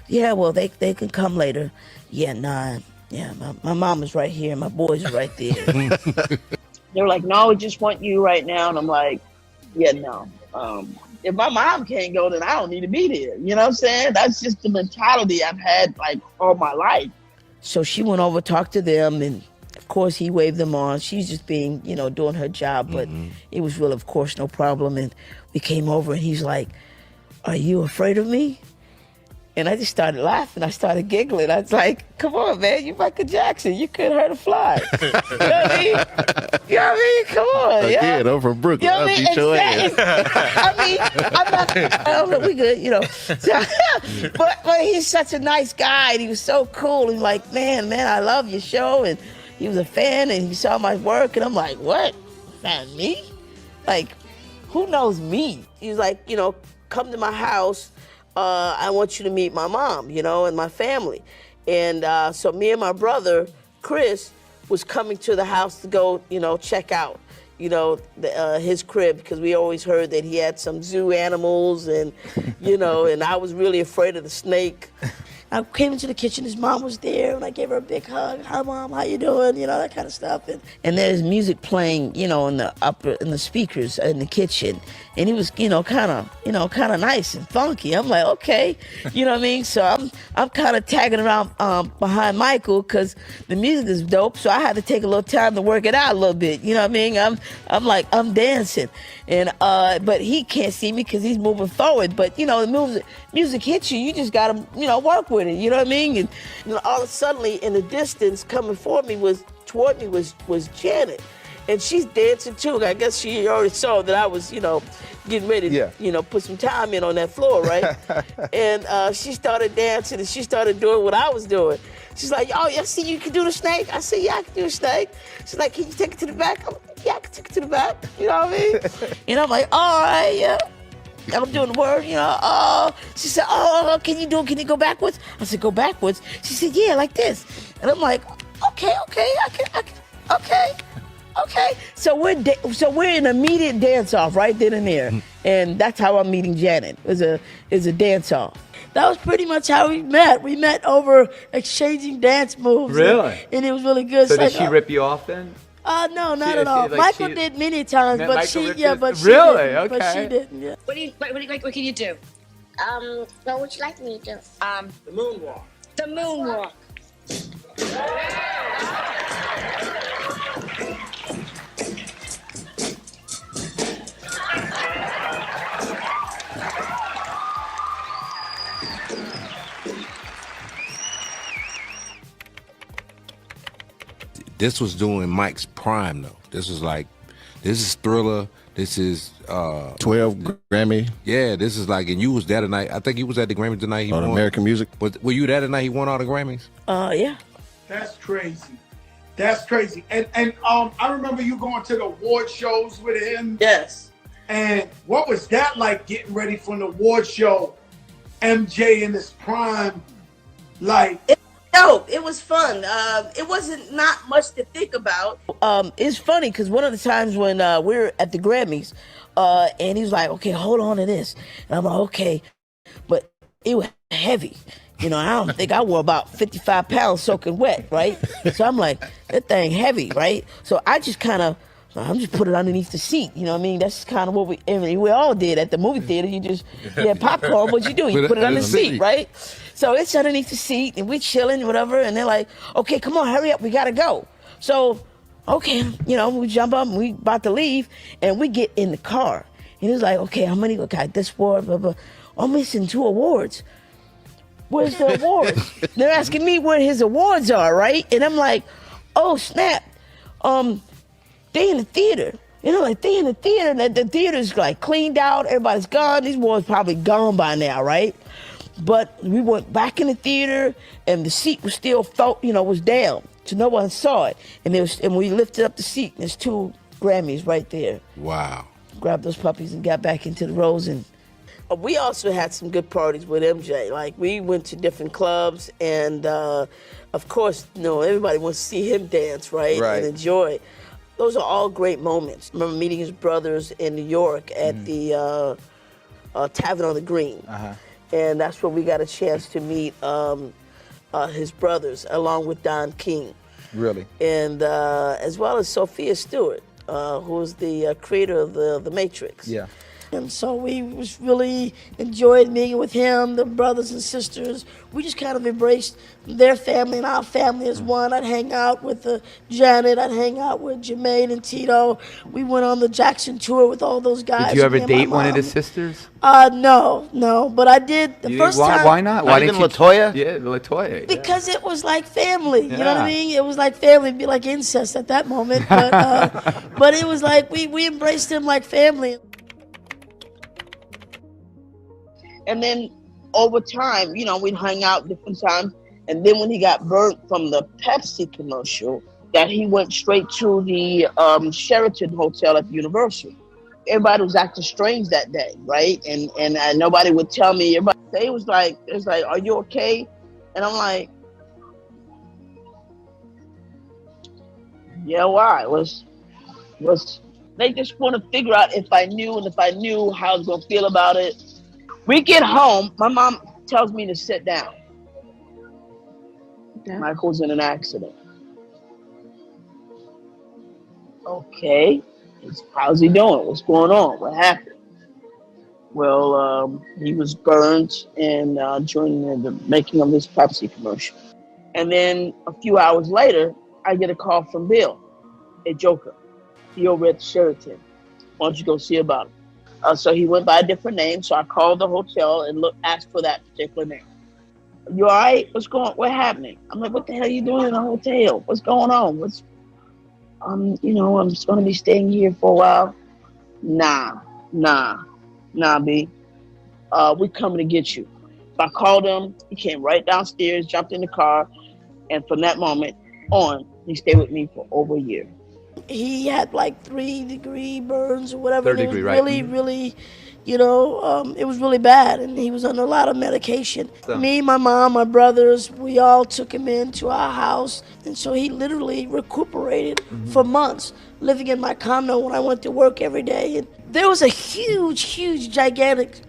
Yeah, well, they can come later. Yeah, nah. Yeah, my mom is right here. My boys are right there. They were like, no, we just want you right now. And I'm like, yeah, no. If my mom can't go, then I don't need to be there. You know what I'm saying? That's just the mentality I've had like all my life. So she went over, talked to them, and of course he waved them on. She's just being, doing her job, but it was really, of course, no problem. And we came over and he's like, are you afraid of me? And I just started laughing. I started giggling. I was like, come on, man, you Michael Jackson. You couldn't hurt a fly. You know what I mean? You know what I mean? Come on. Again, I'm from Brooklyn. You know what I mean? I'll beat your ass. I mean, I'm not, I don't know, we good, So, but he's such a nice guy, and he was so cool. He's like, man, I love your show. And he was a fan, and he saw my work, and I'm like, what? Man, me? Like, who knows me? He was like, come to my house. I want you to meet my mom, and my family. And so me and my brother, Chris, was coming to the house to go, check out, his crib, because we always heard that he had some zoo animals and, and I was really afraid of the snake. I came into the kitchen, his mom was there, and I gave her a big hug. Hi, Mom, how you doing? That kind of stuff. And there's music playing, in the speakers in the kitchen. And he was, kind of nice and funky. I'm like, okay, you know what I mean? So I'm kind of tagging around behind Michael because the music is dope. So I had to take a little time to work it out a little bit. You know what I mean? I'm dancing, and but he can't see me because he's moving forward. But the music hits you. You just gotta work with it. You know what I mean? And all of a sudden, in the distance, coming toward me was Janet. And she's dancing too. I guess she already saw that I was, getting ready to, put some time in on that floor, right? And she started dancing and she started doing what I was doing. She's like, oh, I see you can do the snake. I said, yeah, I can do the snake. She's like, can you take it to the back? I'm like, yeah, I can take it to the back. You know what I mean? And I'm like, all right, yeah. I'm doing the word, She said, can you go backwards? I said, go backwards? She said, yeah, like this. And I'm like, okay, okay. So we're in immediate dance off right then and there, and that's how I'm meeting Janet. Is a dance off. That was pretty much how we met. We met over exchanging dance moves. Really? And it was really good. So did she rip you off then? No, not at all. Michael did many times, but she really? didn't. Okay. But she didn't. Yeah. What can you do? What would you like me to do? The moonwalk. The moonwalk. This was during Mike's prime, though. This is Thriller. This is 12 Grammy. Yeah, this is like, and you was there tonight. I think you was at the Grammy tonight. He on won. American Music. Were you there tonight? He won all the Grammys. Yeah. That's crazy. That's crazy. And I remember you going to the award shows with him. Yes. And what was that like getting ready for an award show? MJ in his prime, like. Dope. It was fun. It wasn't not much to think about. It's funny because one of the times when we were at the Grammys, and he was like, "Okay, hold on to this," and I'm like, "Okay," but it was heavy. You know, I don't think I wore about 55 pounds soaking wet, right? So I'm like, that thing heavy, right? So I just kind of, I'm just put it underneath the seat. You know what I mean? That's kind of what we all did at the movie theater. You had popcorn. What you do? You put it under the seat, right? So it's underneath the seat, and we're chilling, whatever. And they're like, okay, come on, hurry up. We got to go. So, okay, you know, we jump up, and we about to leave, and we get in the car. And he's like, okay, how many? Okay, this award, blah, blah. I'm missing 2 awards. Where's the awards? They're asking me where his awards are, right? And I'm like, oh, snap. They in the theater. You know, like they in the theater, and the theater's like cleaned out, everybody's gone. These awards probably gone by now, right? But we went back in the theater, and the seat was still was down, so no one saw it. And we lifted up the seat, and there's 2 Grammys right there. Wow. Grabbed those puppies and got back into the rows. And we also had some good parties with MJ. Like, we went to different clubs, and of course, everybody wants to see him dance, right? And enjoy. Those are all great moments. I remember meeting his brothers in New York at the Tavern on the Green. And that's where we got a chance to meet his brothers, along with Don King. Really? And as well as Sophia Stewart, who's the creator of the Matrix. Yeah. And so we was really enjoyed meeting with him, the brothers and sisters. We just kind of embraced their family and our family as one. I'd hang out with Janet. I'd hang out with Jermaine and Tito. We went on the Jackson tour with all those guys. Did you ever date one of his sisters? No. But I did the first time. Why not? Why didn't you? LaToya? Yeah, LaToya. Because it was like family. You know what I Yeah. mean? It was like family. It'd be like incest at that moment. But it was like we embraced him like family. And then over time, we'd hang out different times. And then when he got burnt from the Pepsi commercial, that he went straight to the Sheraton Hotel at the Universal. Everybody was acting strange that day, right? And nobody would tell me. Everybody it was like, are you okay? And I'm like, yeah, why? Was they just want to figure out if I knew, and if I knew, how I was gonna feel about it. We get home, my mom tells me to sit down. Yeah. Michael's in an accident. Okay, how's he doing? What's going on? What happened? Well, he was burned during the making of this Pepsi commercial. And then a few hours later, I get a call from Bill, a Joker. He over at the Sheraton. Why don't you go see about him? So he went by a different name. So I called the hotel and asked for that particular name. You all right? What's happening? I'm like, what the hell are you doing in a hotel? What's going on? I'm just going to be staying here for a while. Nah, B. We're coming to get you. So I called him. He came right downstairs, jumped in the car. And from that moment on, he stayed with me for over a year. He had like 3-degree burns or whatever. Third degree, right. Really, it was really bad, and he was under a lot of medication. So. Me, my mom, my brothers, we all took him into our house, and so he literally recuperated for months, living in my condo when I went to work every day. And there was a huge, gigantic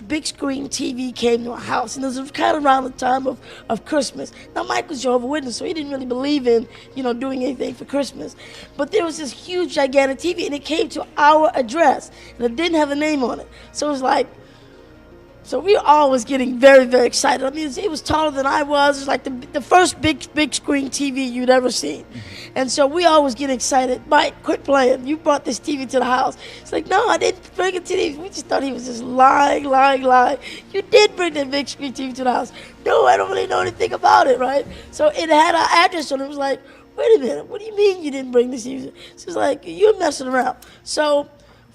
big screen TV came to our house, and it was kind of around the time of Christmas. Now, Mike was Jehovah's Witness, so he didn't really believe in, doing anything for Christmas. But there was this huge, gigantic TV, and it came to our address, and it didn't have a name on it. So it was like, so we all was getting very, very excited. I mean, it was taller than I was. It was like the first big screen TV you'd ever seen. And so we all was getting excited. Mike, quit playing. You brought this TV to the house. It's like, no, I didn't bring it to the. We just thought he was just lying. You did bring that big screen TV to the house. No, I don't really know anything about it, right? So it had our address on it. It was like, wait a minute, what do you mean you didn't bring this TV? So it's like, you're messing around. So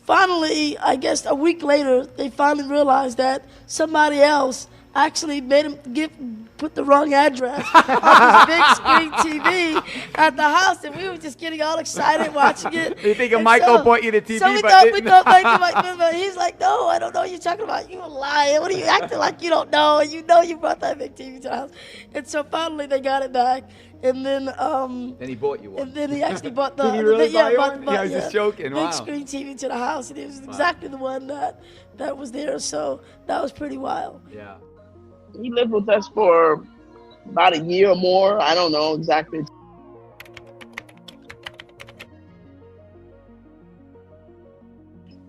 finally, I guess a week later, they finally realized that somebody else actually made him put the wrong address on this big screen TV at the house, and we were just getting all excited watching it. You think And Michael bought you the TV, so we but thought didn't. but he's like, no, I don't know what you're talking about. You lying. What are you acting like you don't know? You know you brought that big TV to the house. And so finally they got it back. And then Then he bought you one. And then he actually bought the Did he really buy one? bought, I was just joking. big Wow. screen TV to the house, and it was exactly the one that was there. So that was pretty wild. Yeah. He lived with us for about a year or more. I don't know exactly.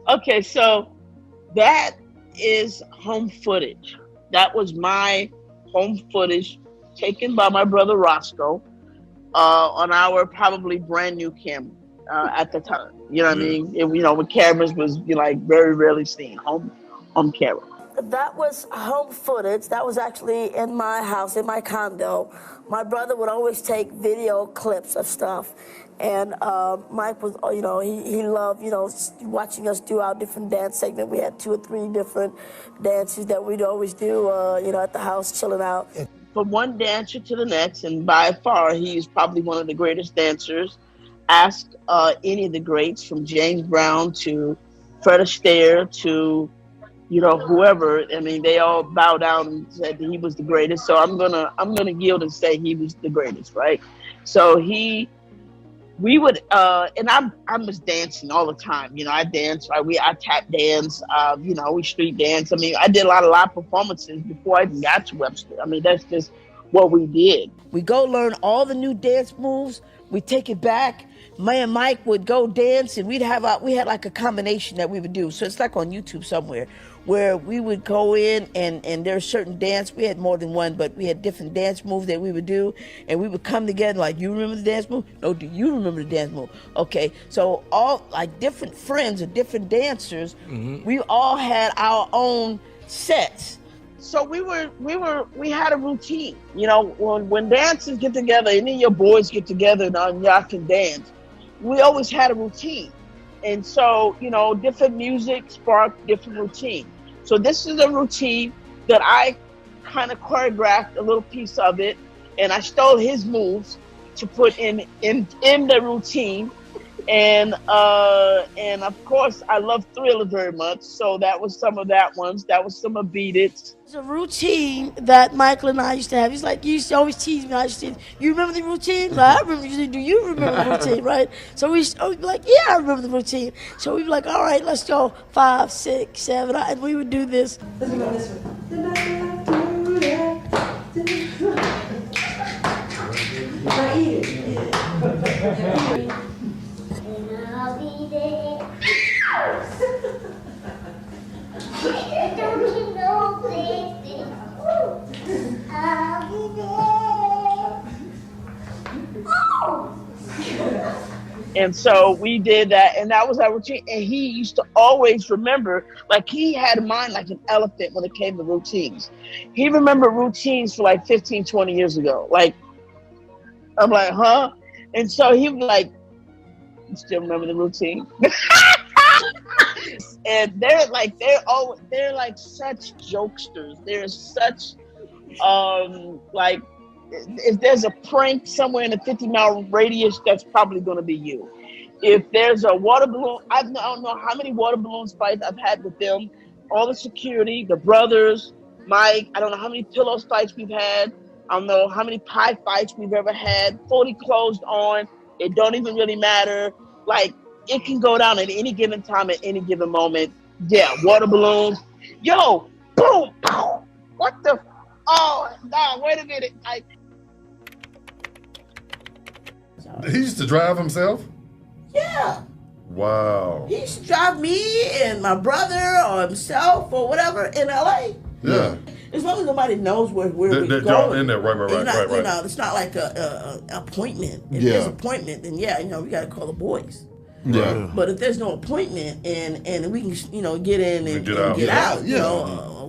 Okay, so that is home footage. That was my home footage taken by my brother Roscoe on our probably brand new camera at the time. You know what I mean? When cameras was like very rarely seen, home camera. That was home footage. That was actually in my house, in my condo. My brother would always take video clips of stuff. And Mike was, he loved, watching us do our different dance segment. We had 2 or 3 different dances that we'd always do, at the house, chilling out. From one dancer to the next, and by far, he is probably one of the greatest dancers. Ask any of the greats, from James Brown to Fred Astaire to whoever. I mean, they all bow down and said that he was the greatest. So I'm gonna yield and say he was the greatest, right? So we would, and I was dancing all the time. I danced, I tap dance, we street dance. I mean, I did a lot of live performances before I even got to Webster. I mean, that's just what we did. We go learn all the new dance moves. We take it back. Me and Mike would go dance, and we had like a combination that we would do. So it's like on YouTube somewhere, where we would go in and there's certain dance. We had more than one, but we had different dance moves that we would do, and we would come together like, you remember the dance move? No, do you remember the dance move? Okay, so all like different friends or different dancers, we all had our own sets. So we had a routine. When dancers get together, any of your boys get together and y'all can dance, we always had a routine. And so, different music sparked different routine. So this is a routine that I kind of choreographed a little piece of it, and I stole his moves to put in the routine. And of course, I love Thriller very much. So that was some of that ones. That was some of Beat It. It's a routine that Michael and I used to have. He's like, you used to always tease me. I used to say, you remember the routine? Like, I remember. You say, do you remember the routine, right? So we used to always be like, yeah, I remember the routine. So we'd be like, all right, let's go 5, 6, 7, and we would do this. Let's go this one. I'll be there. I'll be there. And so we did that, and that was our routine. And he used to always remember, like he had a mind like an elephant when it came to routines. He remembered routines for like 15, 20 years ago. Like, I'm like, huh? And so he was like, you still remember the routine? And they're like such jokesters. They're such like, if there's a prank somewhere in a 50-mile radius, that's probably going to be you. If there's a water balloon, I don't know how many water balloons fights I've had with them. All the security, the brothers, Mike. I don't know how many pillows fights we've had. I don't know how many pie fights we've ever had. Fully closed on. It don't even really matter. Like, it can go down at any given time, at any given moment. Yeah, water balloons. Yo, boom, pow. What the? Oh, no, wait a minute. He used to drive himself? Yeah. Wow. He used to drive me and my brother or himself or whatever in LA. Yeah. As long as nobody knows where we're They're going. in there, right. It's not like a appointment. If there's an appointment, then we got to call the boys. Yeah. But if there's no appointment and we can get in and get out,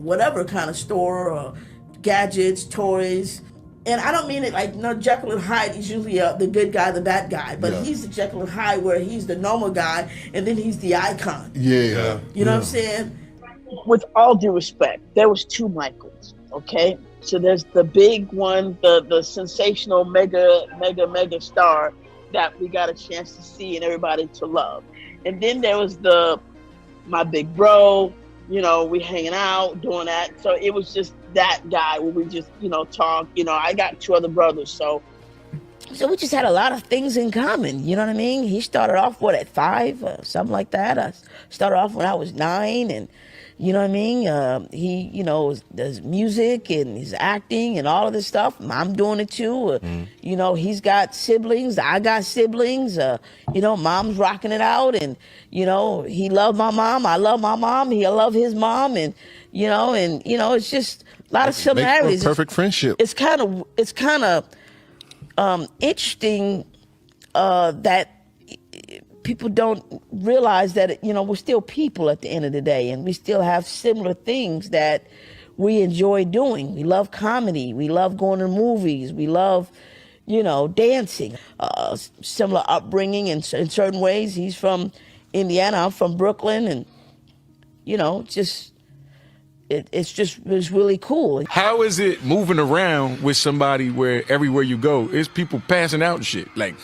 whatever kind of store or gadgets, toys. And I don't mean it like Jekyll and Hyde. He's usually the good guy, the bad guy, but he's the Jekyll and Hyde where he's the normal guy and then he's the icon. Yeah. You know what I'm saying? With all due respect, there was 2 Michaels. Okay, so there's the big one, the sensational mega star that we got a chance to see and everybody to love. And then there was my big bro, we hanging out, doing that. So it was just that guy where we just, talk. I got 2 other brothers, so we just had a lot of things in common. You know what I mean? He started off, at 5, something like that. I started off when I was 9, and you know what I mean? He, does music and he's acting and all of this stuff. I'm doing it too. He's got siblings. I got siblings. Mom's rocking it out, and he loved my mom. I love my mom. He loved his mom, and it's just a lot of similarities. Perfect friendship. It's kind of interesting that people don't realize that, we're still people at the end of the day, and we still have similar things that we enjoy doing. We love comedy. We love going to movies. We love, dancing. Similar upbringing in certain ways. He's from Indiana. I'm from Brooklyn, and, it's really cool. How is it moving around with somebody where everywhere you go, it's people passing out and shit? Like,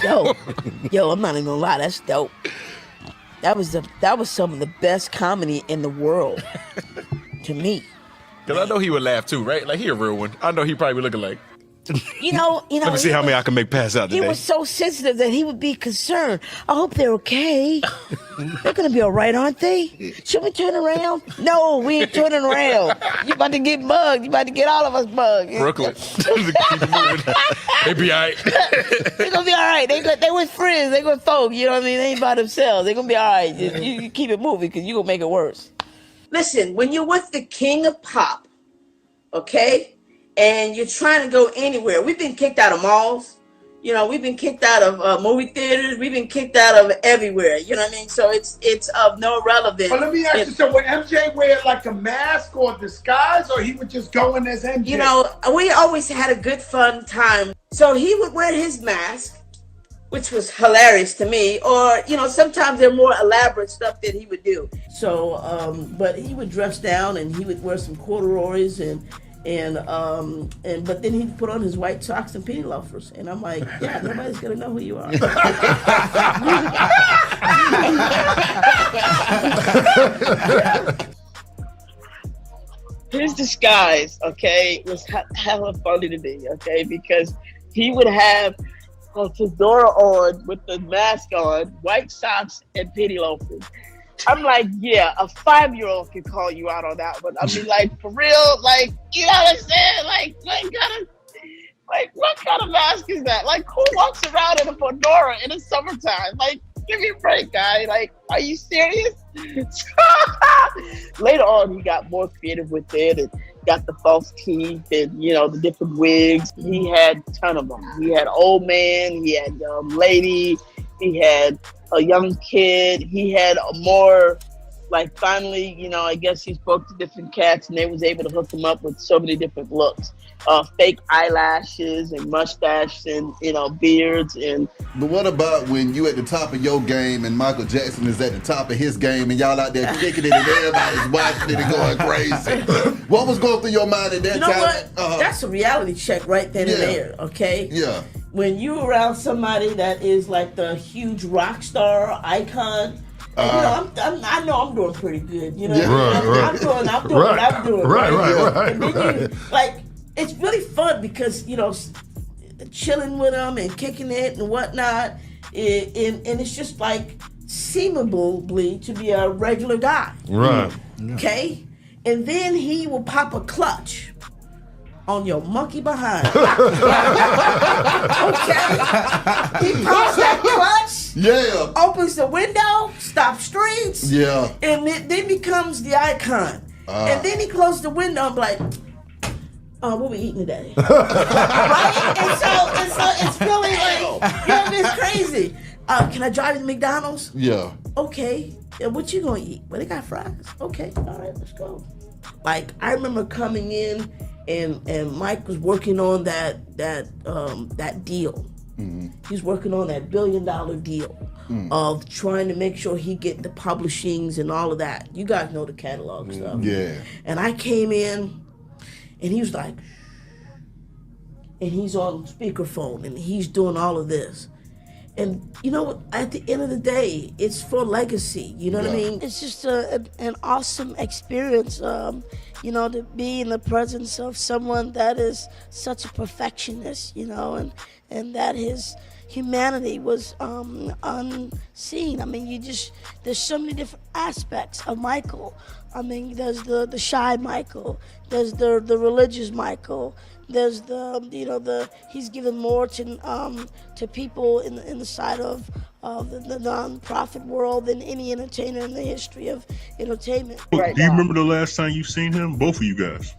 yo, I'm not even gonna lie, that's dope. That was some of the best comedy in the world to me. Cause I know he would laugh too, right? Like, he a real one. I know he probably be looking like. Let me see how many I can make pass out today. He was so sensitive that he would be concerned. I hope they're okay. They're gonna be all right, aren't they? Should we turn around? No, we ain't turning around. You about to get mugged. You about to get all of us mugged. Brooklyn. They be all right. They're gonna be all right. They with friends. They with folk. You know what I mean? They ain't by themselves. They're gonna be all right. You keep it moving, because you gonna make it worse. Listen, when you're with the king of pop, okay, and you're trying to go anywhere, we've been kicked out of malls. We've been kicked out of movie theaters. We've been kicked out of everywhere. You know what I mean? So it's of no relevance. But let me ask you, so would MJ wear like a mask or disguise, or he would just go in as MJ? We always had a good fun time. So he would wear his mask, which was hilarious to me. Or, sometimes they're more elaborate stuff that he would do. So, but he would dress down, and he would wear some corduroys, but then he'd put on his white socks and penny loafers, and I'm like, yeah, nobody's gonna know who you are. His disguise, okay, was hella funny to me, okay, because he would have a fedora on with the mask on, white socks, and penny loafers. I'm like, yeah, a 5-year-old can call you out on that one. I mean, like, for real, like, you know what I'm saying? What kind of mask is that? Like, who walks around in a fedora in the summertime? Like, give me a break, guy. Like, are you serious? Later on, he got more creative with it and got the false teeth and, the different wigs. He had a ton of them. He had old man, he had lady, he had a young kid. He had a more, finally, I guess he spoke to different cats, and they was able to hook him up with so many different looks. Fake eyelashes and mustache and, beards. But what about when you at the top of your game and Michael Jackson is at the top of his game and y'all out there kicking it and everybody's watching it and going crazy? What was going through your mind at that time? You know what? That's a reality check right then and there, okay? Yeah. When you're around somebody that is like the huge rock star icon, I know I'm doing pretty good. I'm doing what I'm doing. Right. And then it's really fun because chilling with them and kicking it and whatnot, and it's just like seemingly to be a regular guy. Right. Okay, and then he will pop a clutch on your monkey behind. Okay? He pops that clutch. Yeah. Opens the window, stops streets. Yeah. And it then becomes the icon. And then he closed the window. I'm like, what we eating today? Right? And so it's really like, it's crazy. Can I drive you to McDonald's? Yeah. Okay. And what you gonna eat? Well, they got fries. Okay. All right, let's go. Like, I remember coming in and Mike was working on that deal. Mm-hmm. He's working on that $1 billion deal of trying to make sure he get the publishings and all of that. You guys know the catalog stuff. Yeah. And I came in And he was like, and he's on speakerphone and he's doing all of this. And you know, at the end of the day, it's for legacy. You know what I mean? It's just an awesome experience, you know, to be in the presence of someone that is such a perfectionist, you know, and that his humanity was unseen. I mean, there's so many different aspects of Michael. I mean, there's the shy Michael, there's the religious Michael, there's he's given more to people in the side of the non-profit world than any entertainer in the history of entertainment. Do you remember the last time you seen him? Both of you guys.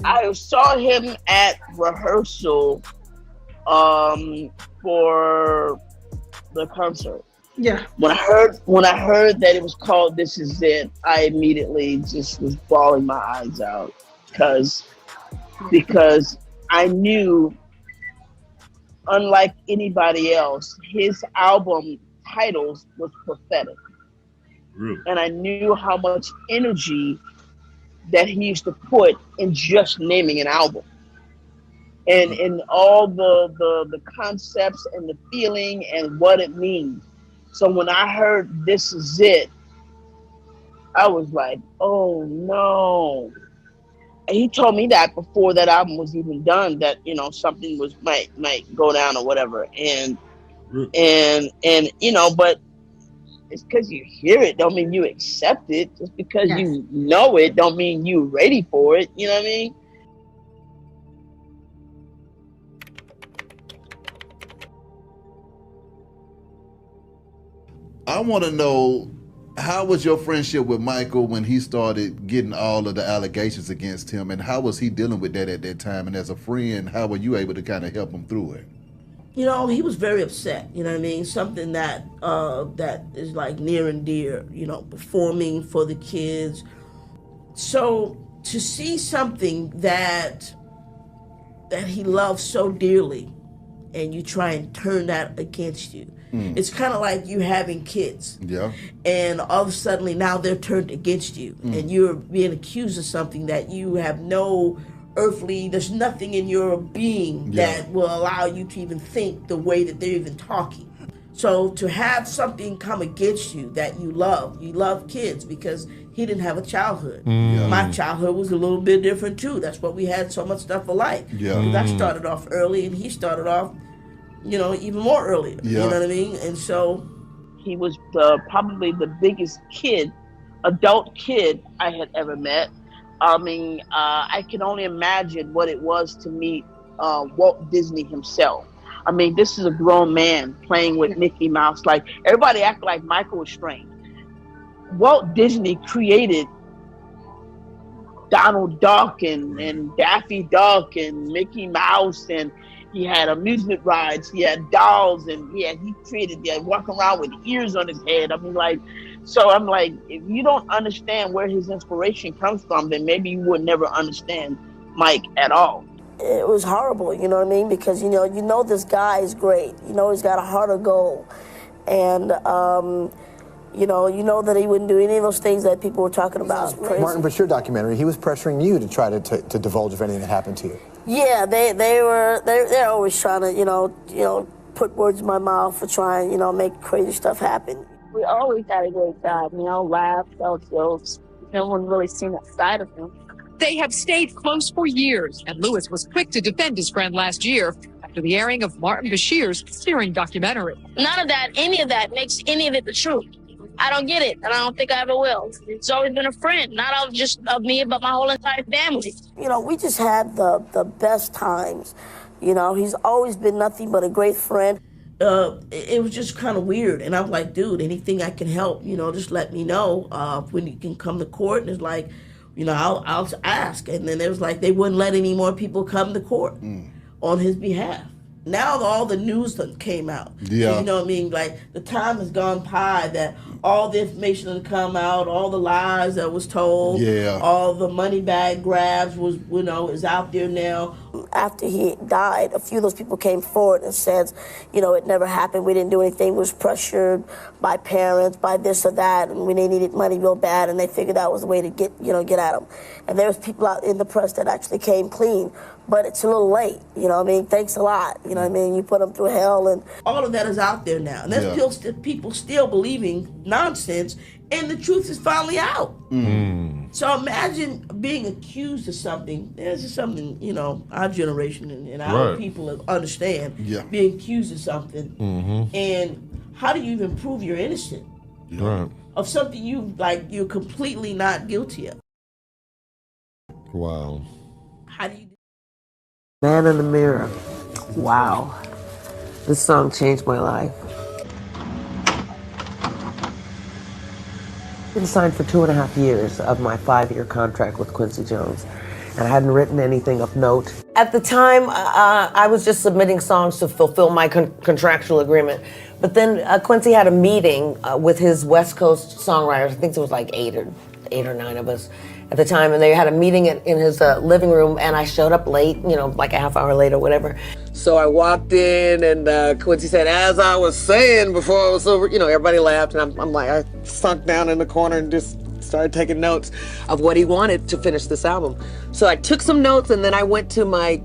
I saw him at rehearsal for the concert. Yeah. When I heard that it was called "This Is It," I immediately just was bawling my eyes out because I knew, unlike anybody else, his album titles was prophetic. Really? And I knew how much energy that he used to put in just naming an album. And all the concepts and the feeling and what it means. So when I heard "This Is It," I was like, oh no. And he told me that before that album was even done, that, you know, something might go down or whatever. And you know, but it's because you hear it don't mean you accept it. Just because you know it don't mean you ready for it. You know what I mean? I want to know, how was your friendship with Michael when he started getting all of the allegations against him, and how was he dealing with that at that time? And as a friend, how were you able to kind of help him through it? You know, he was very upset, you know what I mean? Something that that is like near and dear, you know, performing for the kids. So to see something that he loves so dearly and you try and turn that against you, it's kind of like you having kids. Yeah. And all of a sudden now they're turned against you and you're being accused of something that you have no earthly, there's nothing in your being that will allow you to even think the way that they're even talking. So to have something come against you that you love kids, because he didn't have a childhood. My childhood was a little bit different too. That's why we had so much stuff alike. Because I started off early and he started off, you know, even more earlier. You know what I mean? And so he was probably the biggest adult kid I had ever met. I mean, I can only imagine what it was to meet Walt Disney himself. I mean, this is a grown man playing with Mickey Mouse. Like, everybody acted like Michael was strange. Walt Disney created Donald Duck and Daffy Duck and Mickey Mouse, and he had amusement rides, he had dolls, and he created walking around with ears on his head. I mean, like, so I'm like, if you don't understand where his inspiration comes from, then maybe you would never understand Mike at all. it was horrible, you know what I mean? Because, you know this guy is great. You know he's got a heart of gold. And, you know that he wouldn't do any of those things that people were talking about. Martin Bashir documentary, he was pressuring you to try to divulge if anything that happened to you. Yeah, they're always trying to, you know, put words in my mouth for trying, make crazy stuff happen. We always had a great time, laugh, tell jokes. No one really seen that side of him. They have stayed close for years, and Lewis was quick to defend his friend last year after the airing of Martin Bashir's searing documentary. None of that, any of that makes any of it the truth. I don't get it, and I don't think I ever will. He's always been a friend, not just of me, but my whole entire family. We just had the best times. He's always been nothing but a great friend. It was just kind of weird, and I'm like, dude, anything I can help, just let me know when you can come to court. And it's like, I'll ask. And then it was like they wouldn't let any more people come to court on his behalf. Now all the news came out. Yeah. So, you know what I mean? Like, the time has gone by that all the information that come out, all the lies that was told, all the money bag grabs was, is out there now. after he died, a few of those people came forward and said, you know, it never happened. We didn't do anything. We was pressured by parents, by this or that, and when they needed money real bad, and they figured that was the way to get at them. And there was people out in the press that actually came clean, but it's a little late. You know what I mean? Thanks a lot. You know what I mean? You put them through hell, and all of that is out there now. And there's still people still believing nonsense, and the truth is finally out. So imagine being accused of something. This is something, you know, our generation and our people understand. Being accused of something. And how do you even prove you're innocent? Of something you're completely not guilty of. Wow. How do you Man in the Mirror. Wow. This song changed my life. I've been signed for 2.5 years of my 5-year contract with Quincy Jones, and I hadn't written anything of note. At the time, I was just submitting songs to fulfill my contractual agreement. But then Quincy had a meeting with his West Coast songwriters. I think there was like eight or 9 of us at the time, and they had a meeting in his living room, and I showed up late, you know, like a half hour late or whatever. So I walked in, and Quincy said, as I was saying before I was over, you know, everybody laughed, and I'm like, I sunk down in the corner and just started taking notes of what he wanted to finish this album. So I took some notes, and then I went to my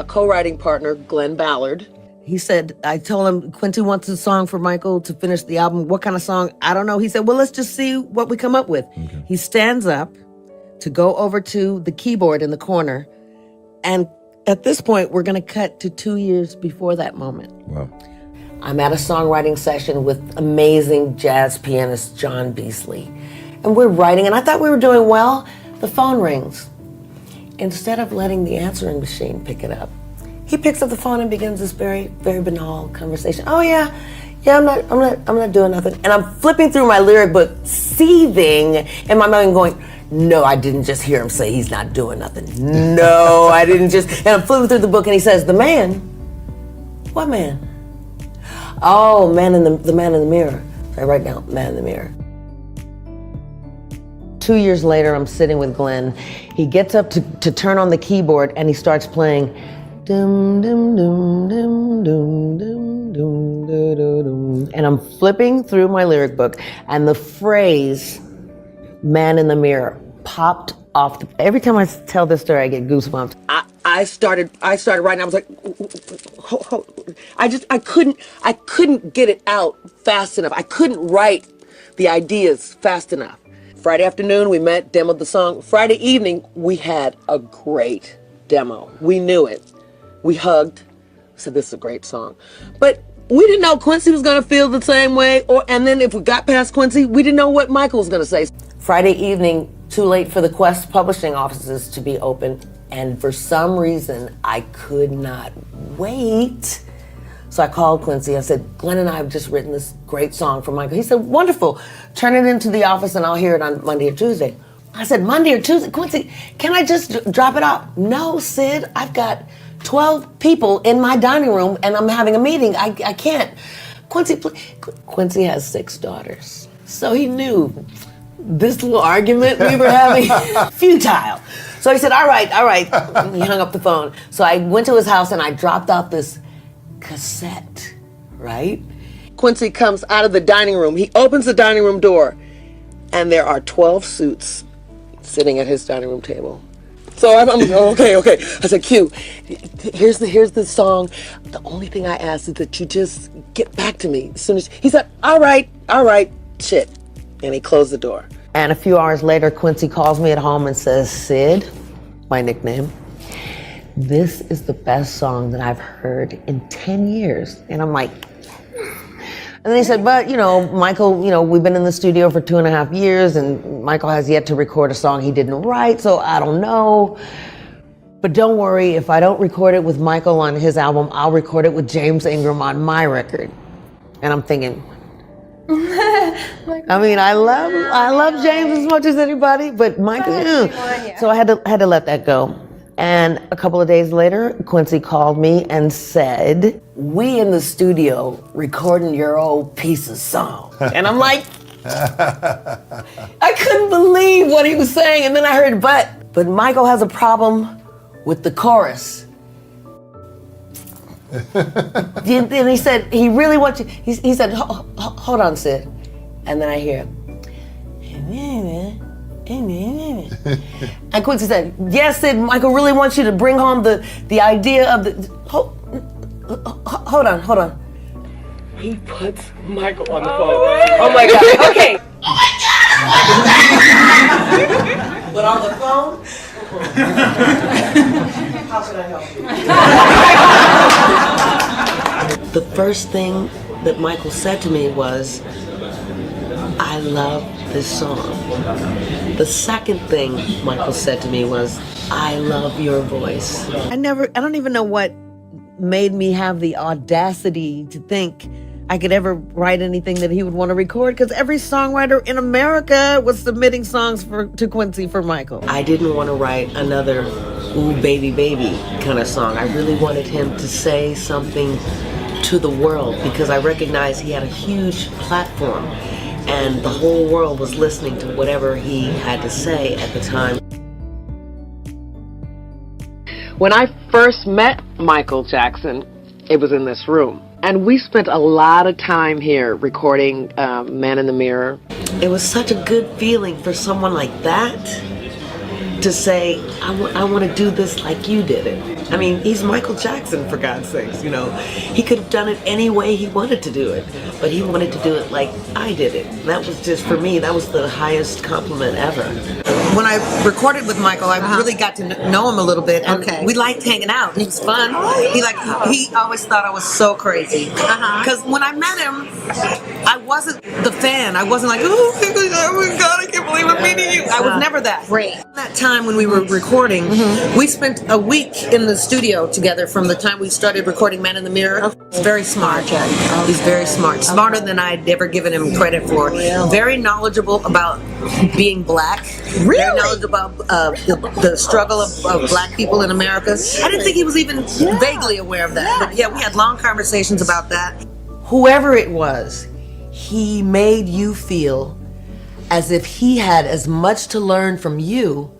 co-writing partner, Glenn Ballard. He said, I told him, Quincy wants a song for Michael to finish the album. What kind of song? I don't know. He said, well, let's just see what we come up with. Okay. He stands up to go over to the keyboard in the corner. And at this point, we're going to cut to 2 years before that moment. Wow. I'm at a songwriting session with amazing jazz pianist John Beasley. And we're writing, and I thought we were doing well. The phone rings. Instead of letting the answering machine pick it up, he picks up the phone and begins this very, very banal conversation. Oh yeah, I'm not doing nothing. And I'm flipping through my lyric book, seething in my mind going, no, I didn't just hear him say he's not doing nothing. No, I didn't just, and I'm flipping through the book and he says, the man? What man? Oh, the man in the mirror. So I write down, man in the mirror. 2 years later, I'm sitting with Glenn. He gets up to turn on the keyboard and he starts playing dum dum dum dum dum dum dum dum dum, and I'm flipping through my lyric book, and the phrase "man in the mirror" popped off. Every time I tell this story, I get goosebumps. I started writing. I was like, I couldn't get it out fast enough. I couldn't write the ideas fast enough. Friday afternoon, we met, demoed the song. Friday evening, we had a great demo. We knew it. We hugged, said this is a great song. But we didn't know Quincy was gonna feel the same way, and then if we got past Quincy, we didn't know what Michael was gonna say. Friday evening, too late for the Quest publishing offices to be open, and for some reason, I could not wait. So I called Quincy, I said, Glenn and I have just written this great song for Michael. He said, wonderful, turn it into the office and I'll hear it on Monday or Tuesday. I said, Monday or Tuesday? Quincy, can I just drop it off? No, Sid, I've got 12 people in my dining room and I'm having a meeting. I can't. Quincy has 6 daughters. So he knew this little argument we were having, futile. So he said, all right. He hung up the phone. So I went to his house and I dropped off this cassette, right? Quincy comes out of the dining room. He opens the dining room door and there are 12 suits sitting at his dining room table. So I'm okay. I said, Q, here's the song. The only thing I ask is that you just get back to me as soon as. He said, all right, shit. And he closed the door. And a few hours later, Quincy calls me at home and says, Sid, my nickname, this is the best song that I've heard in 10 years. And I'm like, and then he said, but, Michael, we've been in the studio for 2.5 years and Michael has yet to record a song he didn't write, so I don't know. But don't worry, if I don't record it with Michael on his album, I'll record it with James Ingram on my record. And I'm thinking, I mean, I love James as much as anybody, but Michael, so I had to let that go. And a couple of days later, Quincy called me and said, we in the studio recording your old piece of song. And I'm like, I couldn't believe what he was saying. And then I heard, but Michael has a problem with the chorus. And he said, he really wants you. He said, hold on, Sid. And then I hear, and Quincy said, yes, Sid, Michael really wants you to bring home the idea of the, hold on. He puts Michael on the phone. Oh my God, okay. Oh my God! But on the phone, how can I help you? The first thing that Michael said to me was, I love this song. The second thing Michael said to me was, I love your voice. I don't even know what made me have the audacity to think I could ever write anything that he would want to record, because every songwriter in America was submitting songs to Quincy for Michael. I didn't want to write another ooh baby baby kind of song. I really wanted him to say something to the world, because I recognized he had a huge platform and the whole world was listening to whatever he had to say at the time. When I first met Michael Jackson, it was in this room. And we spent a lot of time here recording Man in the Mirror. It was such a good feeling for someone like that to say, I want to do this like you did it. I mean, he's Michael Jackson, for God's sakes, you know. He could have done it any way he wanted to do it, but he wanted to do it like I did it. And that was just, for me, that was the highest compliment ever. When I recorded with Michael, I really got to know him a little bit, and we liked hanging out. He was fun. He always thought I was so crazy. Because when I met him, I wasn't the fan. I wasn't like, oh my God, I can't believe I'm meeting you. I was never that. Right. That time when we were recording, we spent a week in the studio together from the time we started recording Man in the Mirror. He's very smart. He's very smart. Smarter than I'd ever given him credit for. Very knowledgeable about being black. Really? Very knowledgeable about the struggle of black people in America. I didn't think he was even vaguely aware of that. But yeah, we had long conversations about that. Whoever it was, he made you feel as if he had as much to learn from you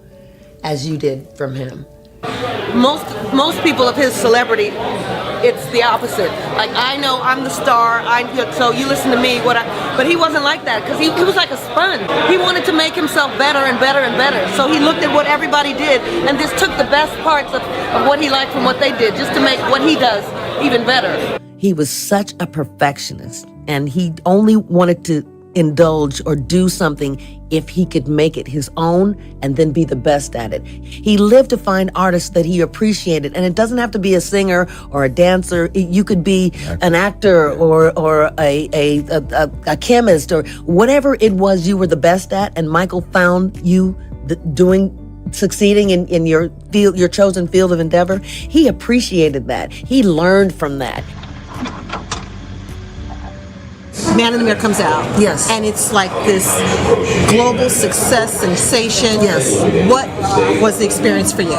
as you did from him. Most people of his celebrity, it's the opposite. Like, I know I'm the star, so you listen to me. But he wasn't like that, because he was like a sponge. He wanted to make himself better and better and better. So he looked at what everybody did and just took the best parts of what he liked from what they did, just to make what he does even better. He was such a perfectionist, and he only wanted to indulge or do something if he could make it his own and then be the best at it. He lived to find artists that he appreciated, and it doesn't have to be a singer or a dancer. You could be an actor or a chemist or whatever it was you were the best at, and Michael found you succeeding in your field, your chosen field of endeavor. He appreciated that. He learned from that. Man in the Mirror comes out. Yes. And it's like this global success sensation. Yes. What was the experience for you?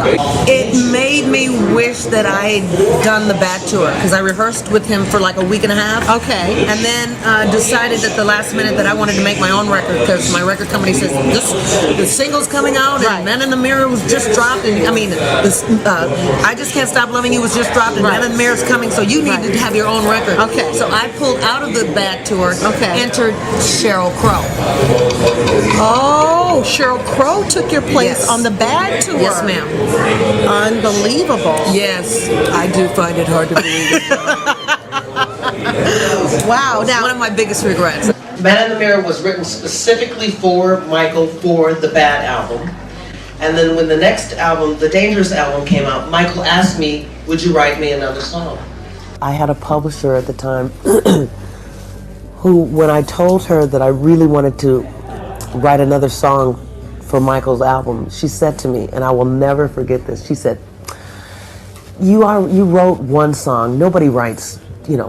It made me wish that I had done the Bat Tour, because I rehearsed with him for like a week and a half. Okay. And then decided at the last minute that I wanted to make my own record, because my record company says, the single's coming out, and Man in the Mirror was just dropped, and I mean, I Just Can't Stop Loving You was just dropped, and Man in the Mirror's coming, so you need to have your own record. Okay. So I pulled out of the Bat Tour, entered Sheryl Crow. Oh, Sheryl Crow took your place on the Bad Tour. Yes, ma'am. Unbelievable. Yes, I do find it hard to believe. Wow. Now, one of my biggest regrets. Man in the Mirror was written specifically for Michael for the Bad album. And then when the next album, the Dangerous album, came out, Michael asked me, would you write me another song? I had a publisher at the time who, when I told her that I really wanted to write another song for Michael's album, she said to me, and I will never forget this, she said, you wrote one song. Nobody writes,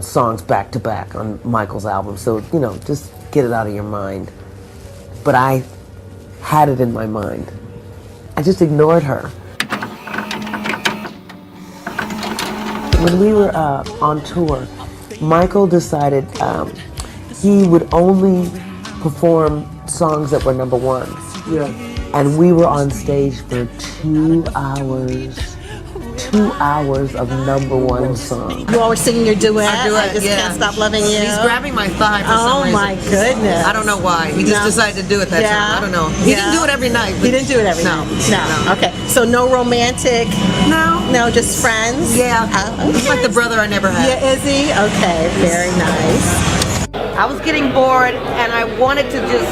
songs back to back on Michael's album, so, just get it out of your mind. But I had it in my mind. I just ignored her. When we were on tour, Michael decided he would only perform songs that were number ones. Yeah. And we were on stage for 2 hours. 2 hours of #1 song. You always singing your duet? Our duet, I just yeah. can't stop loving you. He's grabbing my thigh for some reason. Oh my goodness. I don't know why. He just decided to do it that time. I don't know. He didn't do it every night. He didn't do it every night. No. Okay. So no romantic? No, just friends? Yeah. Okay. He's like the brother I never had. Yeah, is he? Okay, very nice. I was getting bored and I wanted to just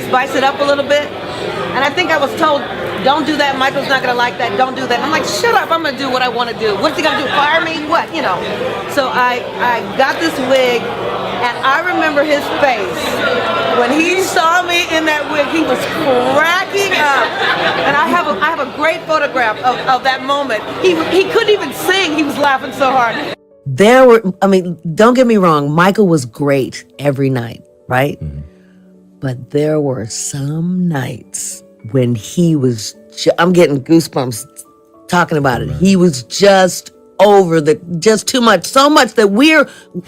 spice it up a little bit. And I think I was told, don't do that, Michael's not gonna like that, don't do that. And I'm like, shut up, I'm gonna do what I wanna do. What's he gonna do, fire me? What, you know? So I got this wig and I remember his face. When he saw me in that wig, he was cracking up. And I have a great photograph of that moment. He couldn't even sing, he was laughing so hard. Don't get me wrong, Michael was great every night, right? But there were some nights when he was, I'm getting goosebumps talking about it. He was just just too much. So much that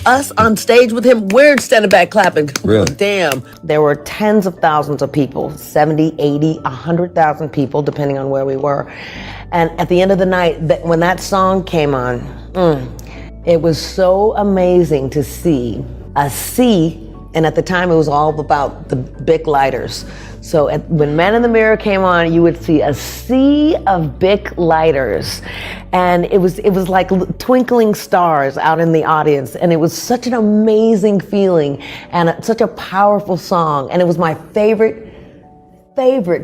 us on stage with him, we're standing back clapping. Really? Damn. There were tens of thousands of people, 70, 80, 100,000 people, depending on where we were. And at the end of the night, when that song came on, it was so amazing to see a sea. And at the time, it was all about the Bic lighters. So when Man in the Mirror came on, you would see a sea of Bic lighters. And it was like twinkling stars out in the audience. And it was such an amazing feeling and such a powerful song. And it was my favorite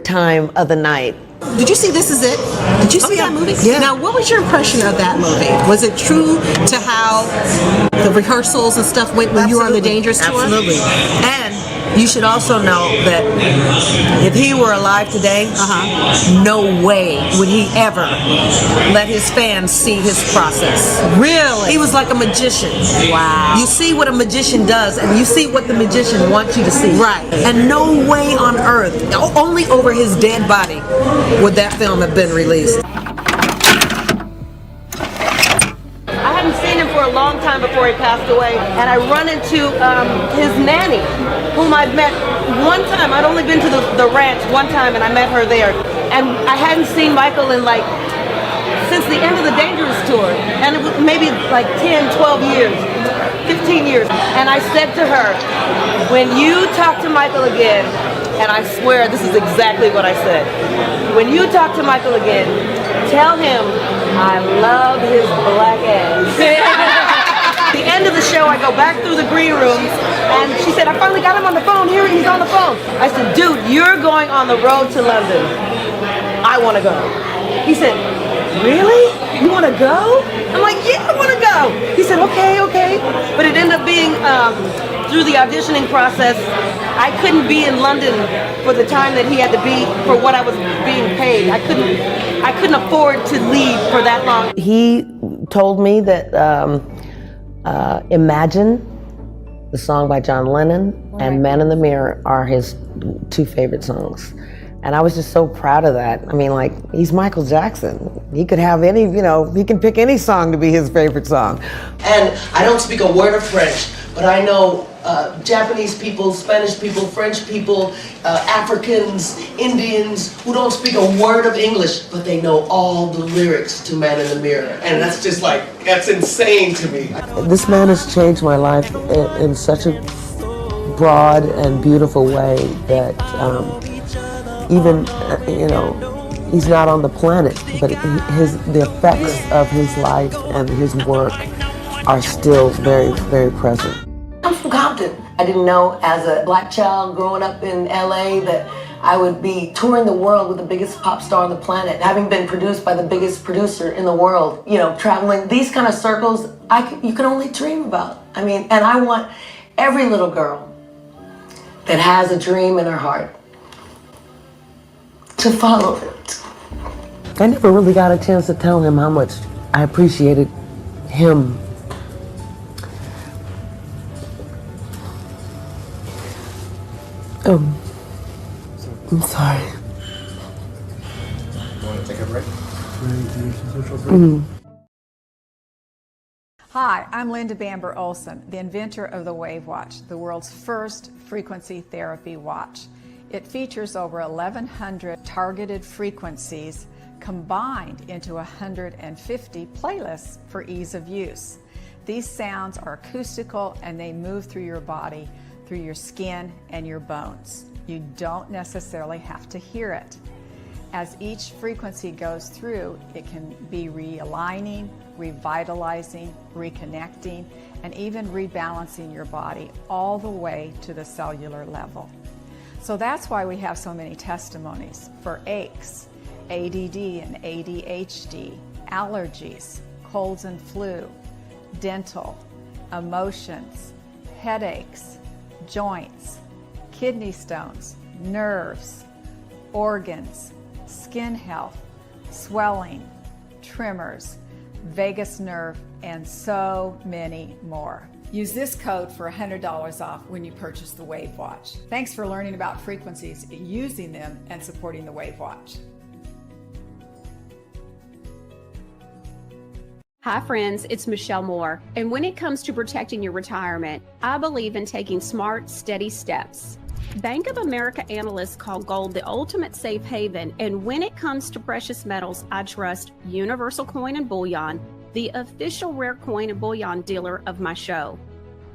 time of the night. Did you see This Is It? Did you see that movie? Yeah. Now, what was your impression of that movie? Was it true to how the rehearsals and stuff went when you were on the Dangerous Tour? Absolutely. And you should also know that if he were alive today, no way would he ever let his fans see his process. Really? He was like a magician. Wow. You see what a magician does, and you see what the magician wants you to see. Right. And no way on earth, only over his dead body, would that film have been released. I hadn't seen him for a long time before he passed away, and I run into his nanny, whom I'd met one time. I'd only been to the ranch one time, and I met her there. And I hadn't seen Michael in since the end of the Dangerous Tour, and it was maybe 10, 12 years, 15 years. And I said to her, when you talk to Michael again, and I swear this is exactly what I said, when you talk to Michael again, tell him I love his black ass. At the end of the show, I go back through the green room, and she said, I finally got him on the phone. Here, he's on the phone. I said, dude, you're going on the road to London. I want to go. He said, really? You want to go? I'm like, yeah, I want to go. He said, okay. But it ended up being, through the auditioning process, I couldn't be in London for the time that he had to be for what I was being paid. I couldn't afford to leave for that long. He told me that Imagine, the song by John Lennon, and Man in the Mirror are his 2 favorite songs. And I was just so proud of that. I mean, he's Michael Jackson. He could have he can pick any song to be his favorite song. And I don't speak a word of French, but I know Japanese people, Spanish people, French people, Africans, Indians, who don't speak a word of English, but they know all the lyrics to Man in the Mirror. And that's just that's insane to me. This man has changed my life in such a broad and beautiful way that even, he's not on the planet, but the effects of his life and his work are still very, very present. I'm from Compton. I didn't know as a black child growing up in LA that I would be touring the world with the biggest pop star on the planet, having been produced by the biggest producer in the world, traveling these kind of circles you can only dream about. I mean, and I want every little girl that has a dream in her heart to follow it. I never really got a chance to tell him how much I appreciated him. I'm sorry. You want to take a break? Hi, I'm Linda Bamber Olson, the inventor of the Wave Watch, the world's first frequency therapy watch. It features over 1,100 targeted frequencies combined into 150 playlists for ease of use. These sounds are acoustical and they move through your body, through your skin and your bones. You don't necessarily have to hear it. As each frequency goes through, it can be realigning, revitalizing, reconnecting, and even rebalancing your body all the way to the cellular level. So that's why we have so many testimonies for aches, ADD and ADHD, allergies, colds and flu, dental, emotions, headaches, joints, kidney stones, nerves, organs, skin health, swelling, tremors, vagus nerve, and so many more. Use this code for $100 off when you purchase the Wave Watch. Thanks for learning about frequencies, using them, and supporting the Wave Watch. Hi friends, it's Michelle Moore. And when it comes to protecting your retirement, I believe in taking smart, steady steps. Bank of America analysts call gold the ultimate safe haven, and when it comes to precious metals, I trust Universal Coin and Bullion, the official rare coin and bullion dealer of my show.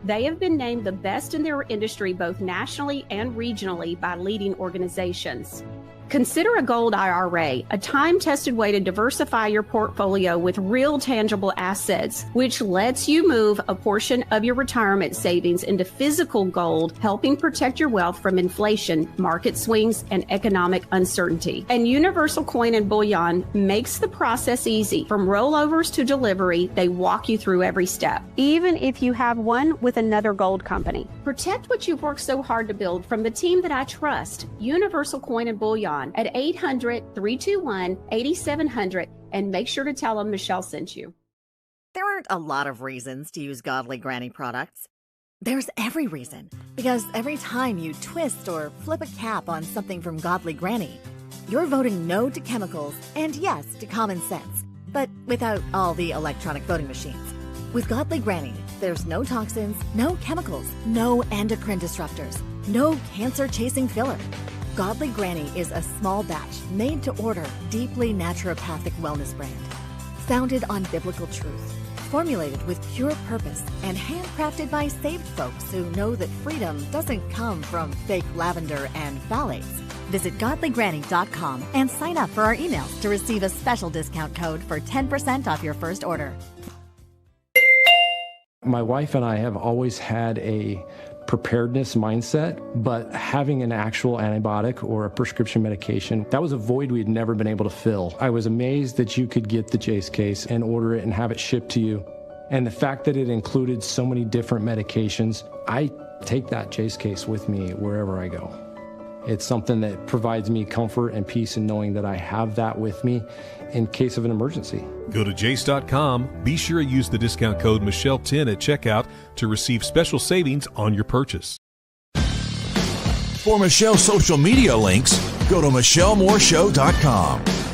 They have been named the best in their industry both nationally and regionally by leading organizations. Consider a gold IRA, a time-tested way to diversify your portfolio with real tangible assets, which lets you move a portion of your retirement savings into physical gold, helping protect your wealth from inflation, market swings, and economic uncertainty. And Universal Coin and Bullion makes the process easy. From rollovers to delivery, they walk you through every step, even if you have one with another gold company. Protect what you've worked so hard to build from the team that I trust, Universal Coin and Bullion, at 800-321-8700, and make sure to tell them Michelle sent you. There aren't a lot of reasons to use Godly Granny products. There's every reason, because every time you twist or flip a cap on something from Godly Granny, you're voting no to chemicals and yes to common sense, but without all the electronic voting machines. With Godly Granny, there's no toxins, no chemicals, no endocrine disruptors, no cancer-chasing filler. Godly Granny is a small batch, made to order, deeply naturopathic wellness brand. Founded on biblical truth, formulated with pure purpose, and handcrafted by saved folks who know that freedom doesn't come from fake lavender and phthalates. Visit godlygranny.com and sign up for our emails to receive a special discount code for 10% off your first order. My wife and I have always had a preparedness mindset, but having an actual antibiotic or a prescription medication, that was a void we'd never been able to fill. I was amazed that you could get the Jase case and order it and have it shipped to you. And the fact that it included so many different medications, I take that Jase case with me wherever I go. It's something that provides me comfort and peace in knowing that I have that with me in case of an emergency. Go to Jase.com. Be sure to use the discount code Michelle10 at checkout to receive special savings on your purchase. For Michelle's social media links, go to MichelleMooreShow.com.